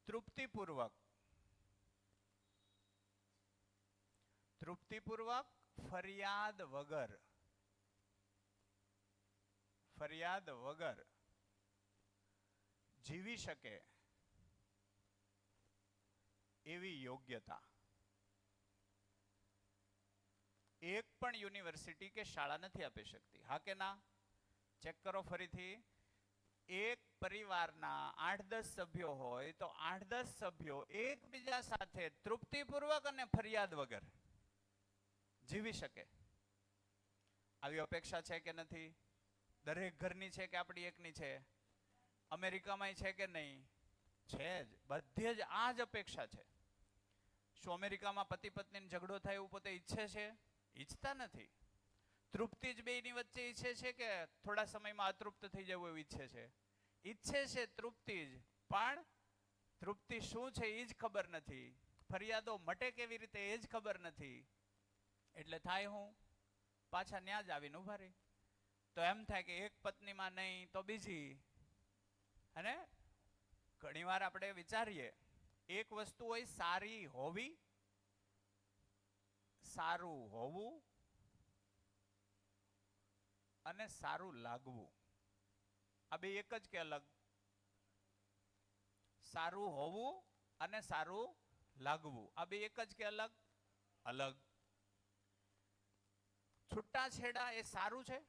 તૃપ્તિપૂર્વક ફરિયાદ વગર જીવી શકે એવી યોગ્યતા એક પણ યુનિવર્સિટી કે શાળા નથી આપી શકતી. હા કે ના? ચેક કરો ફરીથી. એક પરિવારના 8-10 સભ્યો હોય તો 8-10 સભ્યો એકબીજા સાથે તૃપ્તિપૂર્વક અને ફરિયાદ વગર જીવી શકે, આવી અપેક્ષા છે કે નથી? દરેક ઘરની છે કે આપણી એકની છે? અમેરિકામાં છે કે નહીં? છે જ, બધે જ આ જ અપેક્ષા છે. શું અમેરિકામાં પતિ પત્નીને ઝઘડો થાય એવું પોતે ઈચ્છે છે? ઈચ્છતા નથી. તૃપ્તિ જ બેયની વચ્ચે ઈચ્છે છે કે થોડા સમયમાં અતૃપ્ત થઈ જવું એવું ઈચ્છે છે? ઈચ્છે છે તૃપ્તિ જ, પણ તૃપ્તિ શું છે એ જ ખબર નથી, ફરિયાદો મટે કેવી રીતે એ જ ખબર નથી. એટલે થાય હું પાછા ન્યા જ આવીને ઉભા રહી. તો એમ થાય કે એક પત્નીમાં નહીં તો બીજી. અને ઘણીવાર આપણે વિચારીએ, એક વસ્તુ હોય સારી હોવી, સારું હોવું અને સારું લાગવું. આ બે એક જ કે અલગ? સારું હોવું અને સારું લાગવું, આ બે એક જ કે અલગ? અલગ. છૂટાછેડા એ સારું છે?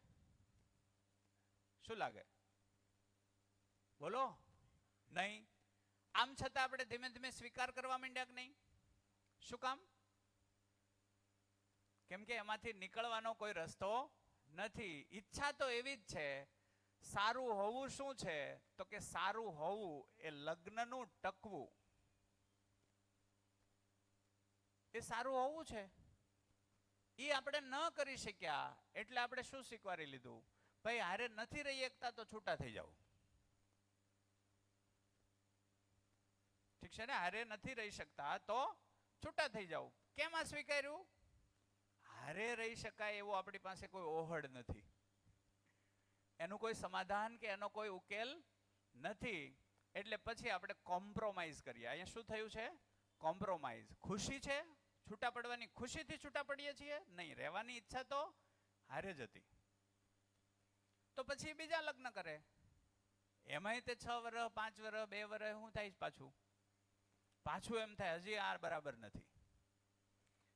શું લાગે? બોલો. નહીં. આમ છતાં આપણે ધીમે ધીમે સ્વીકાર કરવા માંડ્યા કે નહીં? શું કામ? કેમ કે એમાંથી નીકળવાનો કોઈ રસ્તો નથી. ઈચ્છા તો એવી જ છે. સારું હોવું શું છે? તો કે સારું હોવું એ લગ્નનું ટકવું, એ સારું હોવું છે. એ આપણે ન કરી શક્યા એટલે આપણે શું સ્વીકારી લીધું? ભાઈ હારે નથી રહી એકતા તો છૂટા થઈ જાવ. ઠીક છે ને? હારે નથી રહી શકતા તો છૂટા થઈ જાવ. કેમ આ સ્વીકાર્યું? હારે રહી શકાય એવો આપણી પાસે કોઈ ઓહડ નથી, એનું કોઈ સમાધાન કે એનો કોઈ ઉકેલ નથી. એટલે પછી આપણે કોમ્પ્રોમાઇઝ કરીએ. અહીંયા શું થયું છે? કોમ્પ્રોમાઇઝ. ખુશી છે છૂટા પડવાની, ખુશીથી છૂટા પડીએ છીએ? નહીં, રહેવાની ઈચ્છા તો હારે જ હતી. તો પછી બીજા લગ્ન કરે, એમાંય તે 6 વર્ષ 5 વર્ષ 2 વર્ષ શું થાય? પાછું એમ થાય હજી આ બરાબર નથી.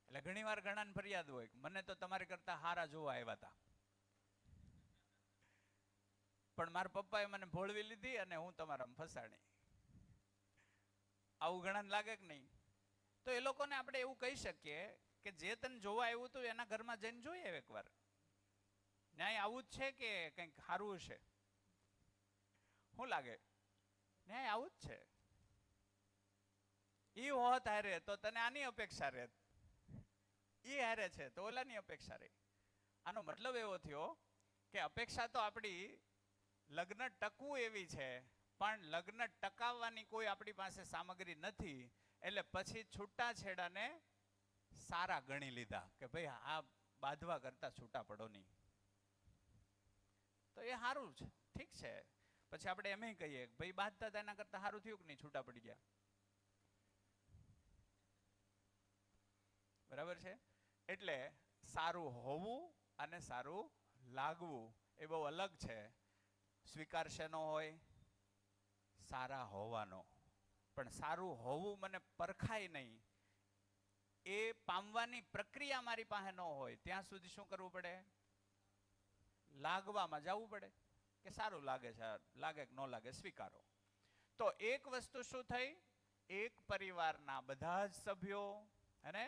એટલે ઘણી વાર ઘણાને ફરિયાદ હોય, મને તો તમારી કરતા હારા જોવા આવ્યા હતા, પણ મારા પપ્પાએ મને ભોળવી લીધી અને હું તમારામાં ફસાણી. આવું ઘણાને લાગે કે નહીં? તો એ લોકોને આપણે એવું કહી શકીએ કે જે તને જોવા આવ્યું હતું એના ઘરમાં જઈને જોઈએ એકવાર. ન્યાય આવું જ છે કે કંઈક સારું છે? શું લાગે? ન્યાય આવું જ છે. ઈ હોત હારે તો તને આની અપેક્ષા રહે, ઈ હારે છે તો ઓલાની અપેક્ષા રહે. આનો મતલબ એવો થયો કે અપેક્ષા તો આપણી લગ્ન ટકવું એવી છે, પણ લગ્ન ટકાવવાની કોઈ આપણી પાસે સામગ્રી નથી. એટલે પછી છૂટાછેડાને સારા ગણી લીધા કે ભાઈ આ બાંધવા કરતા છૂટા પડો નહીં. તો એ સારું છે, ઠીક છે. પછી આપણે એમ કહીએ કે ભાઈ બાંધતા હતા એના કરતા સારું થયું કે નહીં, છૂટા પડી ગયા. બરાબર છે? એટલે સારું હોવું અને સારું લાગવું એ બહુ અલગ છે. સ્વીકાર શેનો હોય? સારા હોવાનો. પણ સારું હોવું મને પરખાય નહીં, એ પામવાની પ્રક્રિયા મારી પાસે ન હોય ત્યાં સુધી શું કરવું પડે? લાગવામાં જવું પડે કે સારું લાગે છે, લાગે કે ન લાગે સ્વીકારો. તો એક વસ્તુ શું થઈ? એક પરિવારના બધા જ સભ્યો અને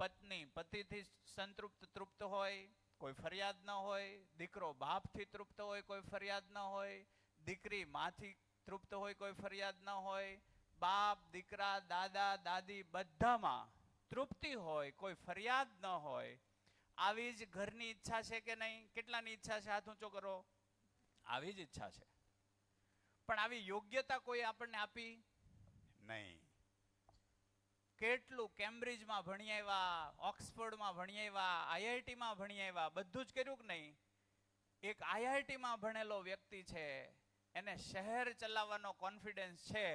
પત્ની પતિથી સંતૃપ્ત તૃપ્ત હોય, કોઈ ફરિયાદ ન હોય. દીકરો બાપથી તૃપ્ત હોય, કોઈ ફરિયાદ ન હોય. દીકરી માથી તૃપ્ત હોય, કોઈ ફરિયાદ ન હોય. બાપ દીકરા દાદા દાદી બધામાં તૃપ્તિ હોય, કોઈ ફરિયાદ ન હોય. આવી જ ઘરની ઈચ્છા છે કે નહીં? કેટલાની ઈચ્છા છે? હાથ ઊંચો કરો. આવી જ ઈચ્છા છે. પણ આવી યોગ્યતા કોઈ આપણને આપી નહીં. કેટલું કેમ્બ્રિજમાં ભણી આવ્યા, ઓક્સફોર્ડમાં ભણી આવ્યા, આઈઆઈટીમાં ભણી આવ્યા, બધું જ કર્યું કે નહીં? એક આઈઆઈટીમાં ભણેલો વ્યક્તિ છે, એને શહેર ચલાવવાનો કોન્ફિડન્સ છે,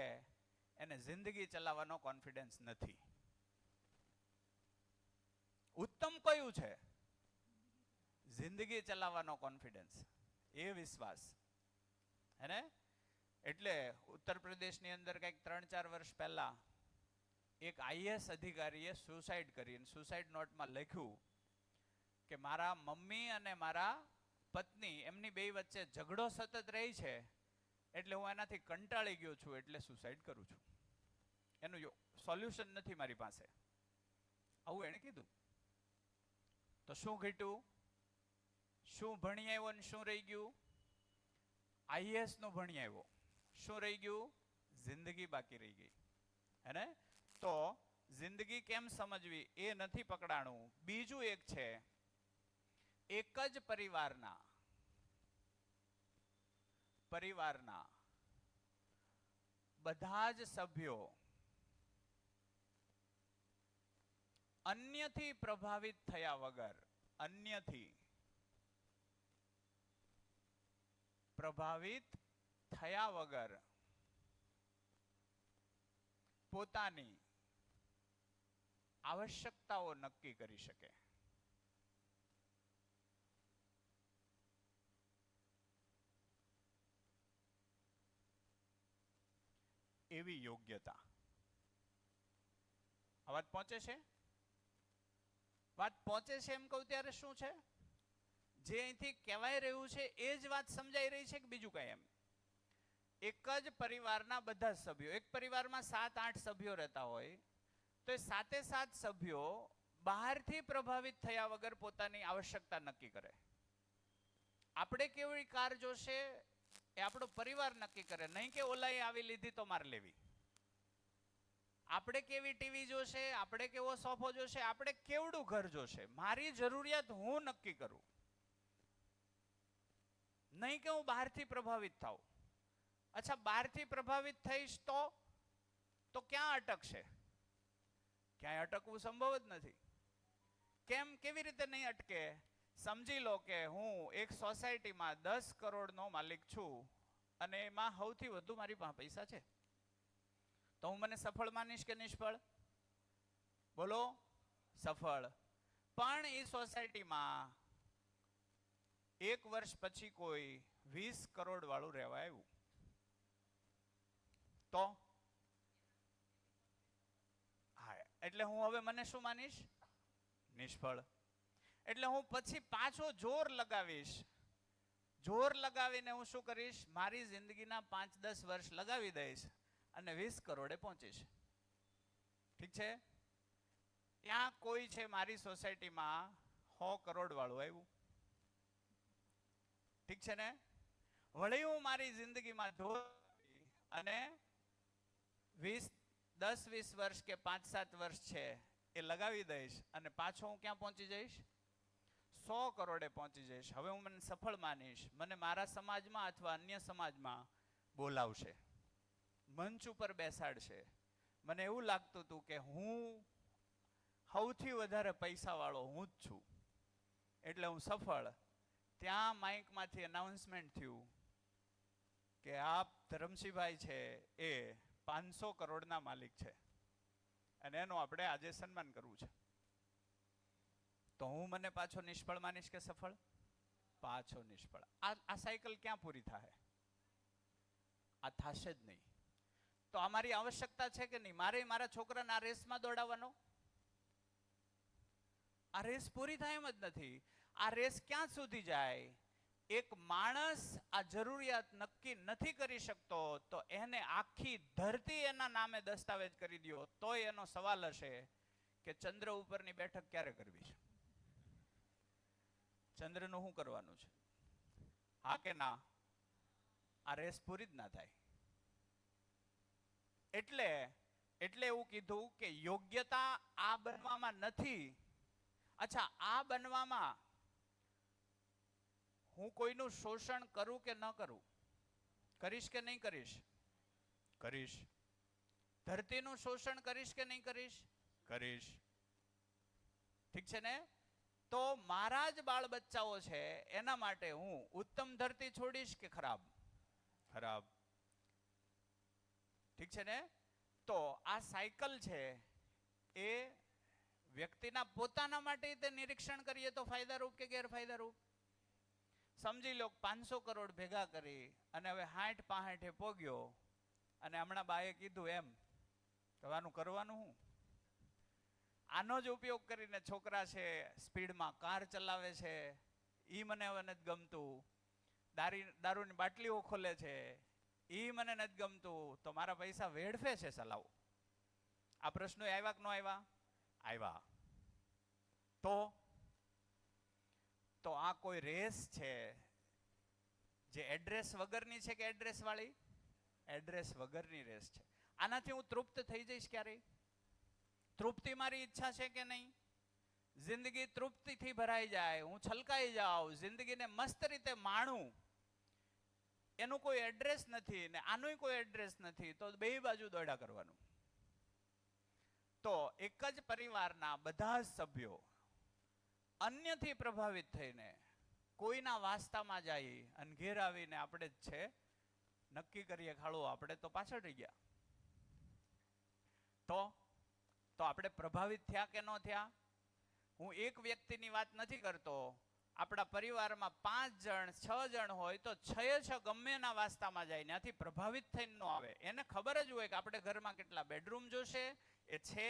એને જિંદગી ચલાવવાનો કોન્ફિડન્સ નથી. ઉત્તમ કયું છે? જિંદગી ચલાવવાનો કોન્ફિડન્સ, એ વિશ્વાસ. હે ને? એટલે ઉત્તર પ્રદેશની અંદર કંઈક 3-4 વર્ષ પહેલા એક આઈએએસ અધિકારીએ સુસાઇડ કરી અને સુસાઇડ નોટમાં લખ્યું કે મારા મમ્મી અને મારા પત્ની એમની બે વચ્ચે ઝઘડો સતત રહી છે, એટલે હું એનાથી કંટાળી ગયો છું એટલે સુસાઇડ કરું છું. એનું સોલ્યુશન નથી મારી પાસે. આવું એણે કીધું. તો શું ઘટ્યું? શું ભણી આવ્યો ને શું રહી ગયું? આઈએએસ નું ભણી આવ્યો. શું રહી ગયું? જિંદગી બાકી રહી ગઈ. હે? તો જિંદગી કેમ સમજવી એ નથી પકડાણું. બીજું એક છે, એક જ પરિવારના બધા જ સભ્યો અન્યથી પ્રભાવિત થયા વગર પોતાની આવશ્યકતાઓ નક્કી કરી શકે. એવી યોગ્યતા. આ વાત પહોંચે છે? વાત પહોંચે છે એમ કહું ત્યારે શું છે? જે અહીંથી કહેવાય રહ્યું છે એ જ વાત સમજાઈ રહી છે કે બીજું કઈ? એમ એક જ પરિવારના બધા સભ્યો, એક પરિવારમાં 7-8 સભ્યો રહેતા હોય તો એ 7 સભ્યો બહારથી પ્રભાવિત થયા વગર પોતાની આવશ્યકતા નક્કી કરે. આપણે કેવી કાર જોશે એ આપણો પરિવાર નક્કી કરે, નહીં કે ઓલાએ આવી લીધી તો મારે લેવી. આપણે કેવી ટીવી જોશે, આપણે કેવો સોફો જોશે, આપણે કેવડું ઘર જોશે, મારી જરૂરિયાત હું નક્કી કરું, નહીં કે હું બહારથી પ્રભાવિત થાઉં. અચ્છા, બહારથી પ્રભાવિત થઈશ તો ક્યાં અટકશે? ક્યાંય અટકવું સંભવ જ નથી. કેમ? કેવી રીતે નહીં અટકે? સમજી લો કે હું એક સોસાયટીમાં 10 કરોડનો માલિક છું અને એમાં સૌથી વધુ મારી પાસે પૈસા છે, તો હું મને સફળ માનીશ કે નિષ્ફળ? બોલો, સફળ. પણ એ સોસાયટીમાં 1 વર્ષ પછી કોઈ 20 કરોડ વાળું રહેવા આવ્યું તો હા, એટલે હું હવે મને શું માનીશ? નિષ્ફળ. એટલે હું પછી પાછો જોર લગાવીશ. જોર લગાવીને હું શું કરીશ? મારી જિંદગીના 5-10 વર્ષ લગાવી દઈશ અને 20 કરોડે પહોંચીશ. ઠીક છે? ત્યાં કોઈ છે મારી સોસાયટીમાં 100 કરોડ વાળું આવ્યું. ઠીક છે ને? વળી હું મારી જિંદગીમાં જોર અને 10-20 વર્ષ કે 5-7 વર્ષ છે એ લગાવી દઈશ અને પાછો હું ક્યાં પહોંચી જઈશ? 100 કરોડે પહોંચી જઈશ. હવે હું મને સફળ માનીશ. મને મારા સમાજમાં અથવા અન્ય સમાજમાં બોલાવશે, મંચ ઉપર બેસાડશે. મને એવું લાગતું હતું કે હું સૌથી વધારે પૈસા વાળો હું જ છું, એટલે હું સફળ. ત્યાં માઇકમાંથી અનાઉન્સમેન્ટ થયું કે આપ ધરમસિંહભાઈ છે એ 500 કરોડના માલિક છે અને એનું આપણે આજે સન્માન કરવું છે. તો હું મને પાછો નિષ્ફળ માનીશ કે સફળ? પાછો નિષ્ફળ. આ સાયકલ ક્યાં પૂરી થાય? આ થશે જ નહીં. તો આ મારી આવશ્યકતા છે કે નહીં? મારે મારા છોકરાને આ રેસમાં દોડાવવાનો? આ રેસ પૂરી થાય એમ જ નથી. આ રેસ ક્યાં સુધી જાય? એક માણસ આ જરૂરિયાત નક્કી નથી કરી શકતો તો એને આખી ધરતી એના નામે દસ્તાવેજ કરી દો, તોય એનો સવાલ હશે કે ચંદ્ર ઉપરની બેઠક ક્યારે કરવી છે? ચંદ્રનું શું કરવાનું છે? હા કે ના? આ રેસ પૂરી જ ના થાય. એટલે એવું કીધું કે યોગ્યતા આ બનવામાં નથી. અચ્છા, આ બનવામાં હું કોઈનું શોષણ કરું કે ન કરું? કરીશ કે નહીં કરીશ? કરીશ. ધરતીનું શોષણ કરીશ કે નહીં કરીશ? કરીશ. ઠીક છે ને? તો મારા જ બાળ બચ્ચાઓ છે એના માટે હું ઉત્તમ ધરતી છોડીશ કે ખરાબ? ખરાબ. ઠીક છે ને? તો આ સાયકલ છે એ વ્યક્તિના પોતાના માટે તે નિરીક્ષણ કરીએ તો ફાયદારૂપ કે ગેરફાયદારૂપ? સમજી લો 500 કરોડ ભેગા કરી અને હવે 60-65 પોગ્યો અને હમણાં બાએ કીધું એમ આનું કરવાનું હું? આનો જ ઉપયોગ કરીને છોકરા છે સ્પીડમાં કાર ચલાવે છે, એ મને હવે નથી ગમતું. દારૂની બાટલીઓ ખોલે છે, ઈ મને નથી ગમતું, તો મારા પૈસા વેડફે છે સલાવ. આ પ્રશ્નો આવ્યા કે ન આવ્યા? આવ્યા. તો આ કોઈ રેસ છે જે એડ્રેસ વગરની છે કે એડ્રેસ વાળી? એડ્રેસ વગરની રેસ છે. આનાથી હું તૃપ્ત થઈ જઈશ ક્યારેય? તૃપ્તિ મારી ઈચ્છા છે કે નહીં? જિંદગી તૃપ્તિથી ભરાઈ જાય, હું છલકાઈ જાઉં, જિંદગીને મસ્ત રીતે માણું, એનું કોઈ એડ્રેસ નથી ને આનું કોઈ એડ્રેસ નથી, તો બે બાજુ દોડા કરવાનું. તો એક જ પરિવારના બધા જ સભ્યો અન્યથી પ્રભાવિત થઈને કોઈના વાસ્તામાં જાય અને ઘેર આવીને આપણે જ છે નક્કી કરીએ ખાડો આપણે તો પાછળ રહી ગયા. તો આપણે પ્રભાવિત થયા કે ન થયા? હું એક વ્યક્તિની વાત નથી કરતો. આપણા પરિવારમાં 5 જણ 6 જણ હોય તો 6 ગમે એના વાસ્તામાં જાય, ત્યાંથી પ્રભાવિત થઈને ન આવે. એને ખબર જ હોય કે આપણે ઘરમાં કેટલા બેડરૂમ જોશે, એ છે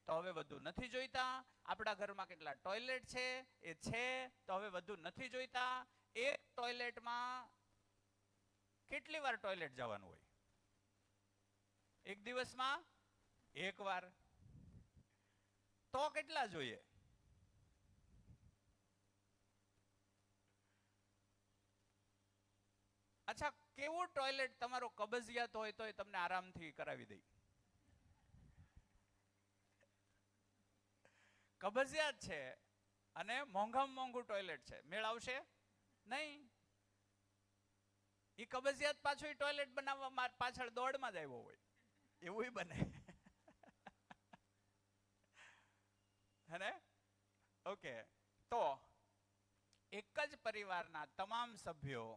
તો હવે વધુ નથી જોઈતા. આપણા ઘરમાં કેટલા ટોયલેટ છે, એ છે તો હવે વધુ નથી જોઈતા. એક ટોયલેટમાં કેટલી વાર ટોયલેટ જવાનું હોય? એક દિવસમાં 1 વાર. તો કેટલા જોઈએ? અચ્છા, કેવું ટોયલેટ તમારો કબજિયાત હોય તો તમને આરામથી કરાવી દે? કબજિયાત છે અને મોંઘામાં મોંઘું ટોયલેટ છે, મેળ આવશે નહીં. એ કબજિયાત પાછું ટોયલેટ બનાવવા પાછળ દોડમાં જ આવ્યો હોય એવું બને. હે? ઓકે. તો એક જ પરિવારના તમામ સભ્યો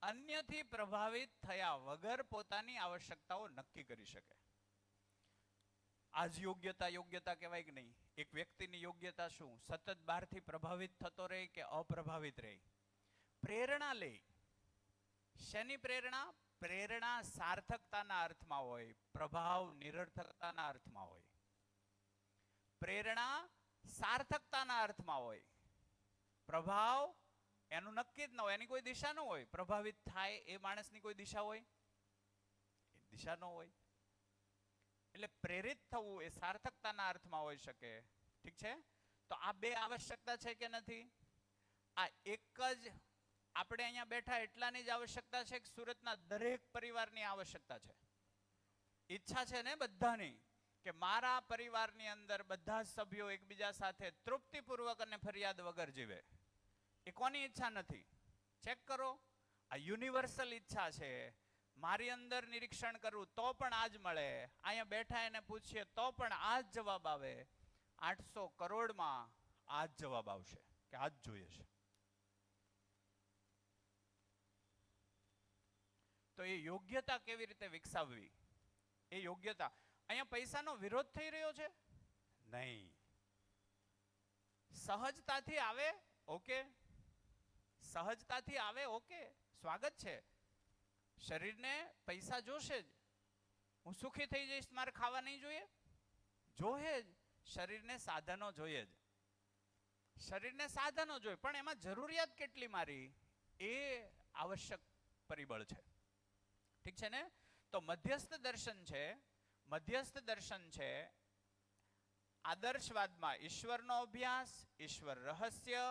અન્યથી પ્રભાવિત થયા વગર પોતાની આવશ્યકતાઓ નક્કી કરી શકે. આજ યોગ્યતા કહેવાય કે નહીં? એક વ્યક્તિની યોગ્યતા શું? સતત બહારથી પ્રભાવિત થતો રહે કે અપ્રભાવિત રહે? પ્રેરણા લે. શેની પ્રેરણા? પ્રેરણા સાર્થકતાના અર્થમાં હોય, પ્રભાવ નિરર્થકતાના અર્થમાં હોય. પ્રેરણા સાર્થકતાના અર્થમાં હોય, પ્રભાવ એનું નક્કી જ ન હોય, એની કોઈ દિશા ન હોય. પ્રભાવિત થાય એ માણસની કોઈ દિશા હોય? એ દિશા ન હોય. એટલે પ્રેરિત થવું એ સાર્થકતાના અર્થમાં હોઈ શકે. ઠીક છે? તો આ બે આવશ્યકતા છે કે નથી? આ એક જ આપણે અહીંયા બેઠા એટલાની જ આવશ્યકતા છે કે સુરતના દરેક પરિવારની આવશ્યકતા છે? ઈચ્છા છે ને બધાની કે મારા પરિવારની અંદર બધા જ સભ્યો એકબીજા સાથે તૃપ્તિપૂર્વક અને ફરિયાદ વગર જીવે. એ કોની ઈચ્છા નથી? ચેક કરો. આ યુનિવર્સલ ઈચ્છા છે. મારી અંદર નિરીક્ષણ કરવું તો પણ આ જ મળે. અહીંયા બેઠા એને પૂછીએ તો પણ આ જ જવાબ આવે. 800 કરોડમાં આ જ જવાબ આવશે કે આ જ જોઈએ છે. તો એ યોગ્યતા કેવી રીતે વિકસાવવી? એ યોગ્યતા અહીંયા પૈસાનો વિરોધ થઈ રહ્યો છે? નહીં. સહજતાથી આવે, ઓકે. સહજતાથી આવે, ઓકે, સ્વાગત છે. શરીરને પૈસા જોશે જ. હું સુખી થઈ જઈશ, મારે ખાવા નહીં જોઈએ? જોઈએ જ. શરીરને સાધનો જોઈએ જ. શરીરને સાધનો જોઈએ, પણ એમાં જરૂરિયાત કેટલી મારી, એ આવશ્યક પરિબળ છે. ઠીક છે ને? તો મધ્યસ્થ દર્શન છે. મધ્યસ્થ દર્શન છે આદર્શવાદમાં ઈશ્વરનો અભ્યાસ, ઈશ્વર રહસ્ય.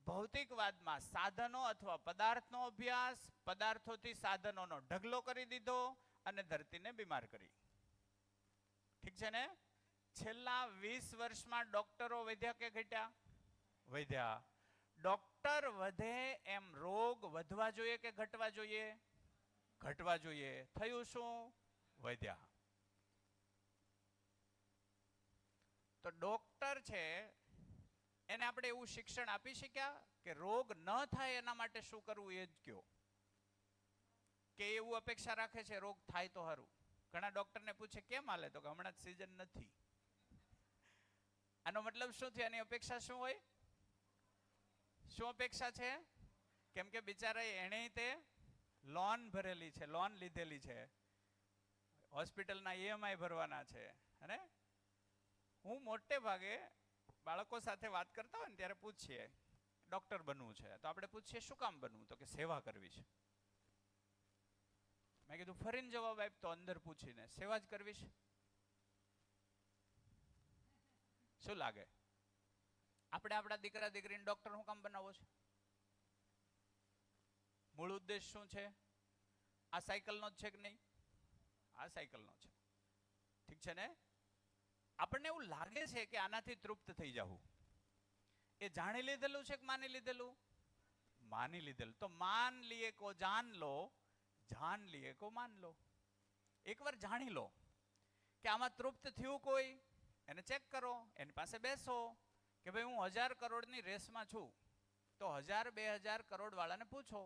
ભૌતિકવાદમાં સાધનો અથવા પદાર્થનો અભ્યાસ, પદાર્થોથી સાધનોનો ઢગલો કરી દીધો અને ધરતીને બીમાર કરી. ઠીક છે ને? છેલ્લા 20 વર્ષમાં ડોક્ટરો વધ્યા કે ઘટ્યા? વધ્યા. ડોક્ટર વધે એમ રોગ વધવા જોઈએ કે ઘટવા જોઈએ? ઘટવા જોઈએ. થયું શું? વધ્યા. તો ડોક્ટર છે એને આપણે એવું શિક્ષણ આપી શક્યા કે રોગ ન થાય એના માટે શું કરવું એ જ કયો? કે એવું અપેક્ષા રાખે છે રોગ થાય તો સારું? ઘણા ડોક્ટરને પૂછે કેમ હાલે, તો કે હમણાં જ સિઝન નથી. આનો મતલબ શું થયો? એની અપેક્ષા શું હોય? શું અપેક્ષા છે? કેમ કે બિચારા એને તે લોન ભરેલી છે, લોન લીધેલી છે, હોસ્પિટલના EMI ભરવાના છે. અને હું મોટે ભાગે બાળકો સાથે વાત કરતા હોય ને ત્યારે પૂછીએ ડોક્ટર બનવું છે તો આપણે પૂછીએ શું કામ બનવું? તો કે સેવા કરવી છે. મેં કીધું ફરીને જવાબ આપ્યો અંદર પૂછીને, સેવા જ કરવી છે. શું લાગે? આપણે આપણા દીકરા દીકરીને ડોક્ટર શું કામ બનાવવો છે? મૂળ ઉદ્દેશ શું છે? આ સાયકલનો જ છે કે નહીં? આ સાયકલનો છે. ઠીક છે ને? આપણને એવું લાગે છે કે આનાથી તૃપ્ત થઈ જવું. એ જાણી લીધેલું છે કે માની લીધેલું? માની લીધેલું. તો માન લીએ કો જાન લો, જાન લીએ કો માન લો. એકવાર જાણી લો કે આમાં તૃપ્ત થયું કોઈ, એને ચેક કરો, એની પાસે બેસો કે ભાઈ હું 1000 કરોડની રેસમાં છું, તો 1000-2000 કરોડ વાળાને પૂછો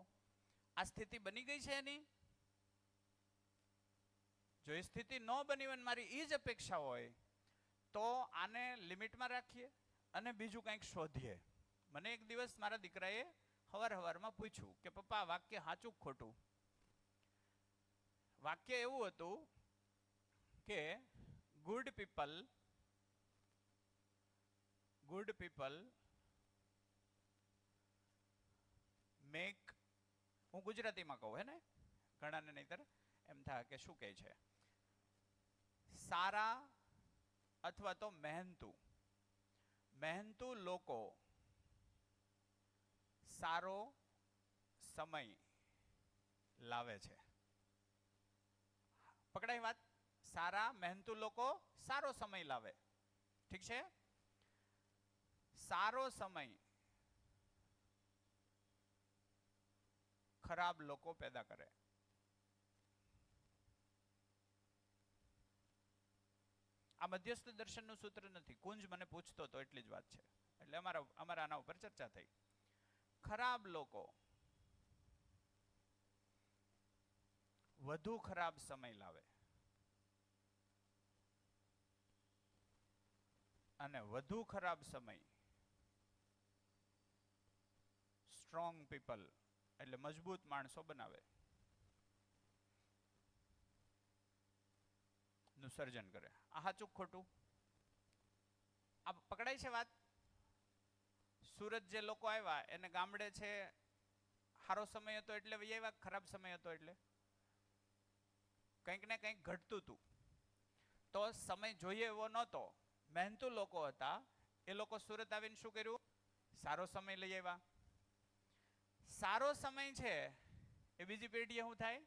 આ સ્થિતિ બની ગઈ છે એની? જો એ સ્થિતિ ન બની હોય, મારી એ જ અપેક્ષા હોય, તો આને લિમિટમાં રાખીએ અને બીજું કંઈક શોધીએ. મને એક દિવસ મારા દીકરાએ હવારમાં પૂછ્યું કે પપ્પા વાક્ય સાચું ખોટું? વાક્ય એવું હતું કે ગુડ પીપલ મેક, હું ગુજરાતીમાં કહું હે ને, ઘણાને નહીતર એમ થાય કે શું કહે છે, સારા અથવા તો મહેનતુ લોકો સારો સમય લાવે છે. પકડાઈ વાત? સારા મહેનતુ લોકો સારો સમય લાવે. ઠીક છે? સારો સમય ખરાબ લોકો પેદા કરે. આ મધ્યસ્થ દર્શનનું સૂત્ર નથી, કુંજ મને પૂછતો હતો એટલી જ વાત છે, એટલે અમારા આના ઉપર ચર્ચા થઈ. ખરાબ લોકો વધુ ખરાબ સમય લાવે અને વધુ ખરાબ સમય સ્ટ્રોંગ પીપલ એટલે મજબૂત માણસો બનાવે, નું સર્જન કરે. આ સાચું ખોટું? આ પકડાય છે વાત? સુરત જે લોકો આવ્યા એને ગામડે છે સારો સમય હતો એટલે આવ્યા, ખરાબ સમય હતો એટલે કંઈક ને કંઈક ઘટતું હતું, તો સમય જોઈએ એવો નહોતો, મહેનતુ લોકો હતા, એ લોકો સુરત આવીને શું કર્યું? સારો સમય લઈ આવ્યા. સારો સમય છે એ બીજી પેઢીએ શું થાય?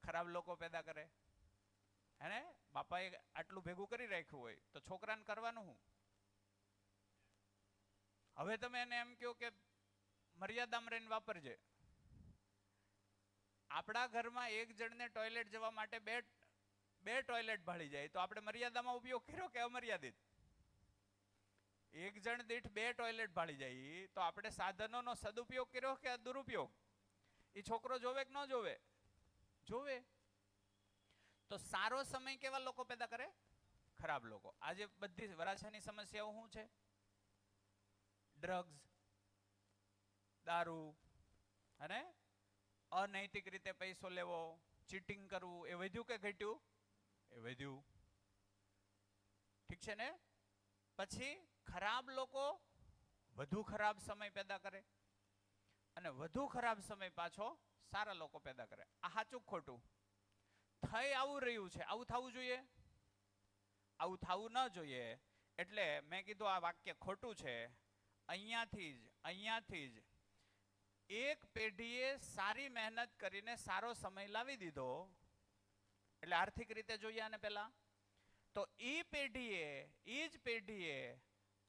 ખરાબ લોકો પેદા કરે. હે, બાપાએ આટલું ભેગું કરી રાખ્યું હોય તો છોકરાને કરવાનું શું? હવે તમે એને એમ કહો કે મર્યાદામાં રહીને વાપરજે. આપણા ઘરમાં એક જણને ટોયલેટ જવા માટે બે ટોયલેટ ભાળી જાય, તો આપણે મર્યાદામાં ઉપયોગ કર્યો કે અમર્યાદિત? એક જણ દીઠ 2 ટોયલેટ ભાળી જાય તો આપણે સાધનોનો સદુપયોગ કર્યો કે દુરુપયોગ? એ છોકરો જોવે કે ન જોવે? જોવે. તો સારો સમય કેવા લોકો પેદા કરે? ખરાબ લોકો. આજે બધી વરાછાની સમસ્યાઓ શું છે? ડ્રગ્સ, દારૂ, અને અનૈતિક રીતે પૈસો લેવો, ચીટિંગ કરવું, એ વધ્યું કે ઘટ્યું? એ વધ્યું. ઠીક છે ને? પછી ખરાબ લોકો વધુ ખરાબ સમય પેદા કરે અને વધુ ખરાબ સમય પાછો સારા લોકો પેદા કરે. આ સાચું ખોટું? થઈ આવું રહ્યું છે, આવું થવું જોઈએ? આવું થવું ન જોઈએ. એટલે મેં કીધું આ વાક્ય ખોટું છે. અહીંયાથી જ એક પેઢીએ સારી મહેનત કરીને સારો સમય લાવી દીધો, એટલે આર્થિક રીતે જોઈએ આને પહેલા, તો એ જ પેઢીએ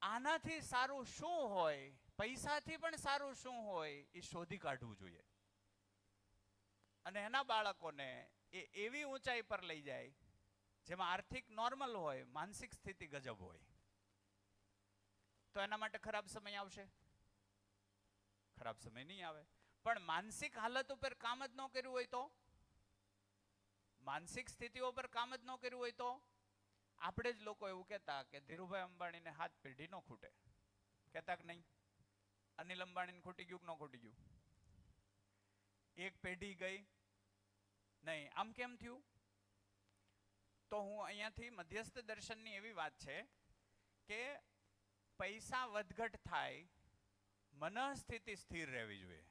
આનાથી સારું શું હોય, પૈસાથી પણ સારું શું હોય, એ શોધી કાઢવું જોઈએ અને એના બાળકોને એ એવી ઊંચાઈ પર લઈ જાય જેમાં આર્થિક નોર્મલ હોય, માનસિક સ્થિતિ ગજબ હોય. તો એના માટે ખરાબ સમય આવશે? ખરાબ સમય નહીં આવે. પણ માનસિક હાલત ઉપર કામ જ ન કર્યું હોય તો, માનસિક સ્થિતિઓ પર કામ જ ન કર્યું હોય તો, આપણે જ લોકો એવું કહેતા કે ધીરુભાઈ અંબાણીને 7 પેઢી ન ખૂટે. કહેતા કે નહીં? અનિલ અંબાણીને ખૂટી ગયું કે ન ખૂટી ગયું? એક પેઢી ગઈ નહીં. આમ કેમ થયું? તો હું અહીંયાથી મધ્યસ્થ દર્શનની એવી વાત છે કે પૈસા વધઘટ થાય, મનઃસ્થિતિ સ્થિર રહેવી જોઈએ.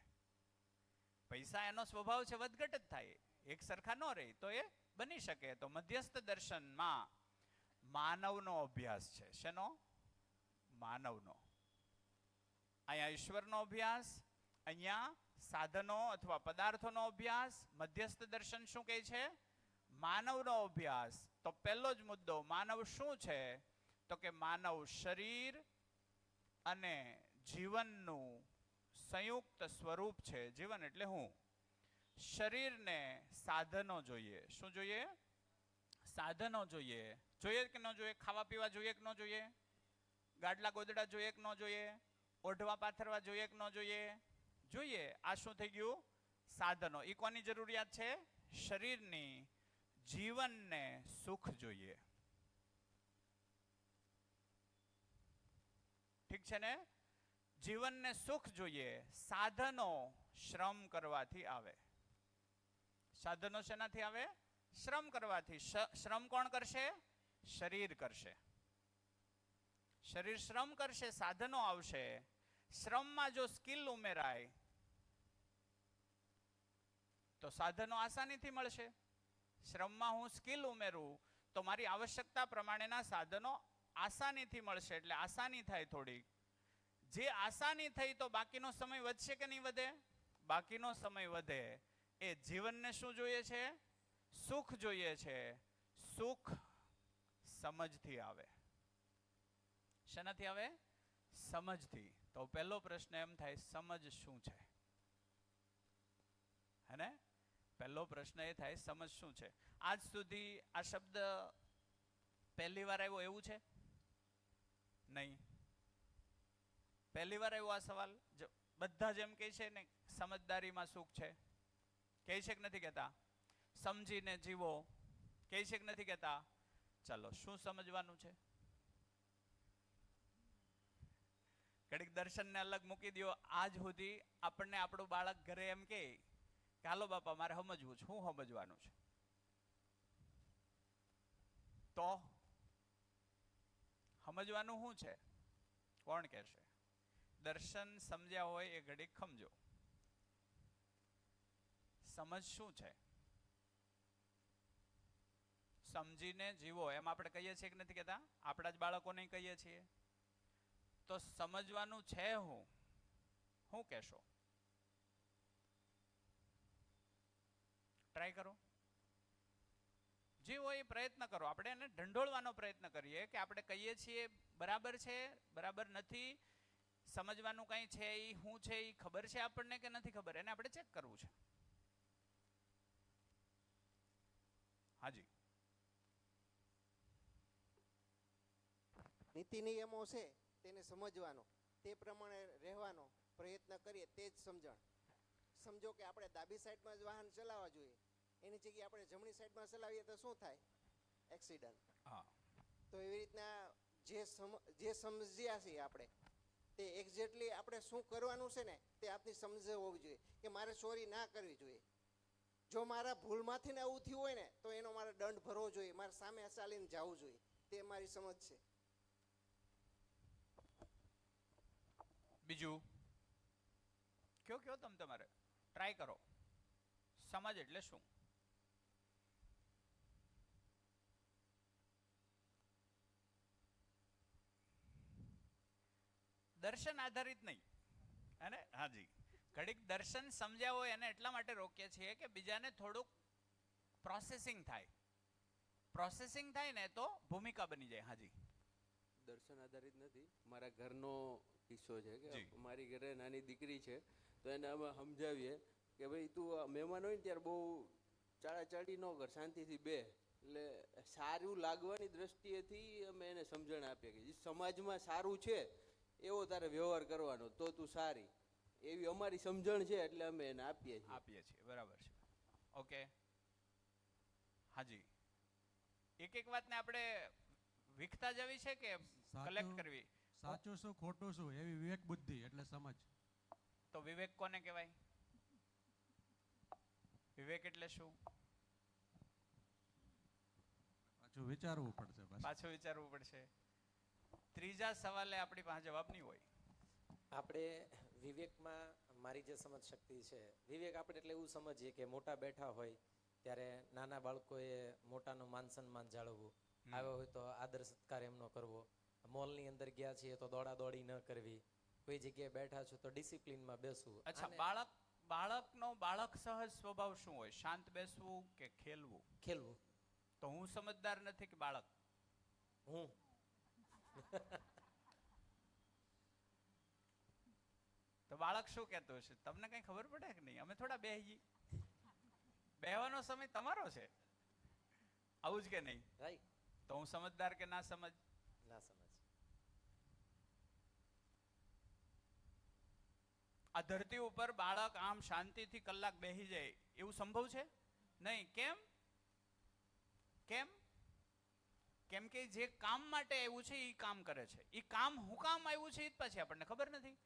પૈસા એનો સ્વભાવ છે વધઘટ જ થાય, એક સરખા ન રહે તો એ બની શકે. તો મધ્યસ્થ દર્શનમાં માનવનો અભ્યાસ છે. શેનો? માનવનો. અહીંયા ઈશ્વરનો અભ્યાસ, અહીંયા સાધનો અથવા પદાર્થોનો અભ્યાસ. મધ્યસ્થ દર્શન શું કહે છે? માનવનો અભ્યાસ. તો પહેલો જ મુદ્દો, માનવ શું છે? તો કે માનવ શરીર અને જીવનનું સંયુક્ત સ્વરૂપ છે. જીવન એટલે હું. શરીરને સાધનો જોઈએ. શું જોઈએ? સાધનો જોઈએ. જોઈએ કે ન જોઈએ? ખાવા પીવા જોઈએ કે ન જોઈએ? ગાડલા ગોદડા જોઈએ કે ન જોઈએ? ઓઢવા પાથરવા જોઈએ કે ન જોઈએ? જોઈએ. આ શું થઈ ગયું? સાધનો. એ કોની જરૂરિયાત છે? શરીરની. જીવનને સુખ જોઈએ. ઠીક છે ને? જીવનને સુખ જોઈએ. સાધનો શ્રમ કરવાથી આવે. સાધનો શેનાથી આવે? શ્રમ કરવાથી. શ્રમ કોણ કરશે? શરીર કરશે. શરીર શ્રમ કરશે, સાધનો આવશે. શ્રમમાં જો સ્કિલ ઉમેરાય તો સાધનો આસાનીથી મળશે. શ્રમમાં હું સ્કિલ ઉમેરું તો મારી આવશ્યકતા પ્રમાણેના સાધનો આસાનીથી મળશે. એટલે આસાની થાય થોડીક. જે આસાની થઈ તો બાકીનો સમય વધશે કે નહીં વધે? બાકીનો સમય વધે. એ જીવનને શું જોઈએ છે? સુખ જોઈએ છે. સુખ સમજથી આવે. શેનાથી આવે? સમજથી. તો પહેલો પ્રશ્ન એમ થાય, સમજ શું છે? હે ને? પહેલો પ્રશ્ન એ થાય, સમજ શું છે? આજ સુધી આ શબ્દ પહેલી વાર આવ્યો એવું છે? નહીં. પહેલી વાર આવ્યો આ સવાલ? બધા જ એમ કહે છે ને સમજદારીમાં સુખ છે. કહે છે કે નથી કહેતા? સમજીને જીવો. કહે છે કે નથી કહેતા? ચાલો, શું સમજવાનું છે? ઘડીક દર્શનને અલગ મૂકી દો. આજ સુધી આપણને આપણું બાળક ઘરે એમ કે હાલો બાપા મારે સમજવું છે. શું સમજવાનું છે? તો સમજવાનું શું છે? કોણ કહેશે? દર્શન સમજ્યા હોય એ ઘડીક સમજો. સમજ શું છે? સમજીને જીવો એમ આપણે કહીએ છીએ કે નથી કહેતા? આપણા જ બાળકોને કહીએ છીએ. તો સમજવાનું છે હું કહેશો? ટ્રાય કરો. જે હોય એ પ્રયત્ન કરો. આપણે એને ઢંઢોળવાનો પ્રયત્ન કરીએ કે આપણે કહીએ છીએ બરાબર છે, બરાબર નથી. સમજવાનું કંઈ છે એ શું છે એ ખબર છે આપણને કે નથી ખબર? એને આપણે ચેક કરવું છે. હાજી. નીતિ નિયમો છે તેને સમજવાનો, તે પ્રમાણે રહેવાનો પ્રયત્ન કરીએ તે જ સમજણ. સમજો કે આપણે ડાબી સાઈડમાં જ વાહન ચલાવવા જોઈએ, એની જગ્યાએ આપણે જમણી સાઈડમાં ચલાવીએ તો શું થાય? એક્સિડન્ટ. તો એવી રીતના જે સમજ્યા છીએ આપણે તે એક્ઝેક્ટલી આપણે શું કરવાનું છે ને તે આપની સમજ હોવી જોઈએ કે મારે ચોરી ના કરવી જોઈએ. જો મારા ભૂલમાંથી ને આવું થયું હોય ને તો એનો મારે દંડ ભરવો જોઈએ, મારે સામે ચાલીને જવું જોઈએ. તે મારી સમજ છે. બીજું કયો તમે તમારે ટ્રાય કરો. સમજ એટલે શું? દર્શન આધારિત નહીં. હે? હાજી. ઘડીક દર્શન સમજ્યા હોય એને એટલા માટે રોકીએ છીએ કે બીજાને થોડુંક પ્રોસેસિંગ થાય. પ્રોસેસિંગ થાય ને તો ભૂમિકા બની જાય. હાજી. દર્શન આધારિત નથી. મારા ઘરનો કિસ્સો છે કે મારી ઘરે નાની દીકરી છે, તો એને અમે સમજાવીએ કે ભાઈ તું મહેમાન હોય ને ત્યારે બહુ ચાળાચાળી ન કર, શાંતિથી બે. એટલે સારું લાગવાની દ્રષ્ટિએથી અમે એને સમજણ આપીએ કે સમાજમાં સારું છે એવો તારે વ્યવહાર કરવાનો તો તું સારી. એવી અમારી સમજણ છે એટલે અમે એને આપીએ છીએ. બરાબર છે. ઓકે. હાજી. એક વાતને આપણે વિકતા જવી છે કે કલેક્ટ કરવી? સાચું શું ખોટું શું એવી વિવેક બુદ્ધિ એટલે સમજ. તો વિવેક કોને કહેવાય? વિવેક એટલે શું? પાછું વિચારવું પડશે. પાછું વિચારવું પડશે. ત્રીજા સવાલે આપણી પાસે જવાબ નહીં હોય. આપણે વિવેકમાં મારી જે સમજ શક્તિ છે, વિવેક આપણે એટલે એવું સમજીએ કે મોટા બેઠા હોય ત્યારે નાના બાળકોએ મોટાનું માન સન્માન જાળવવું, આવ્યો હોય તો આદર સત્કાર એમનો કરવો, મોલની અંદર ગયા છીએ તો દોડા દોડી ન કરવી, કોઈ જગ્યાએ બેઠા છો તો ડિસિપ્લિનમાં બેસવું. અચ્છા, બાળકનો બાળક સહજ સ્વભાવ શું હોય? શાંત બેસવું કે ખેલવું? ખેલવું. તો હું સમજદાર નથી કે બાળક? હું તો બાળક શું કહેતું હશે? તમને કઈ ખબર પડે કે નહીં? અમે થોડા બેહી, બેહવાનો સમય તમારો છે, આવું જ કે નહીં? રાઈટ. તો હું સમજદાર કે ના સમજ? ના સમજ. આ ધરતી ઉપર બાળક આમ શાંતિથી કલાક બેહી જાય એવું સંભવ છે નહીં. કેમ? કેમ? કેમ કે જે કામ માટે આવ્યું છે એ કામ કરે છે. એ કામ હું કામ આવ્યું છે એ જ પાછી આપણને ખબર નથી.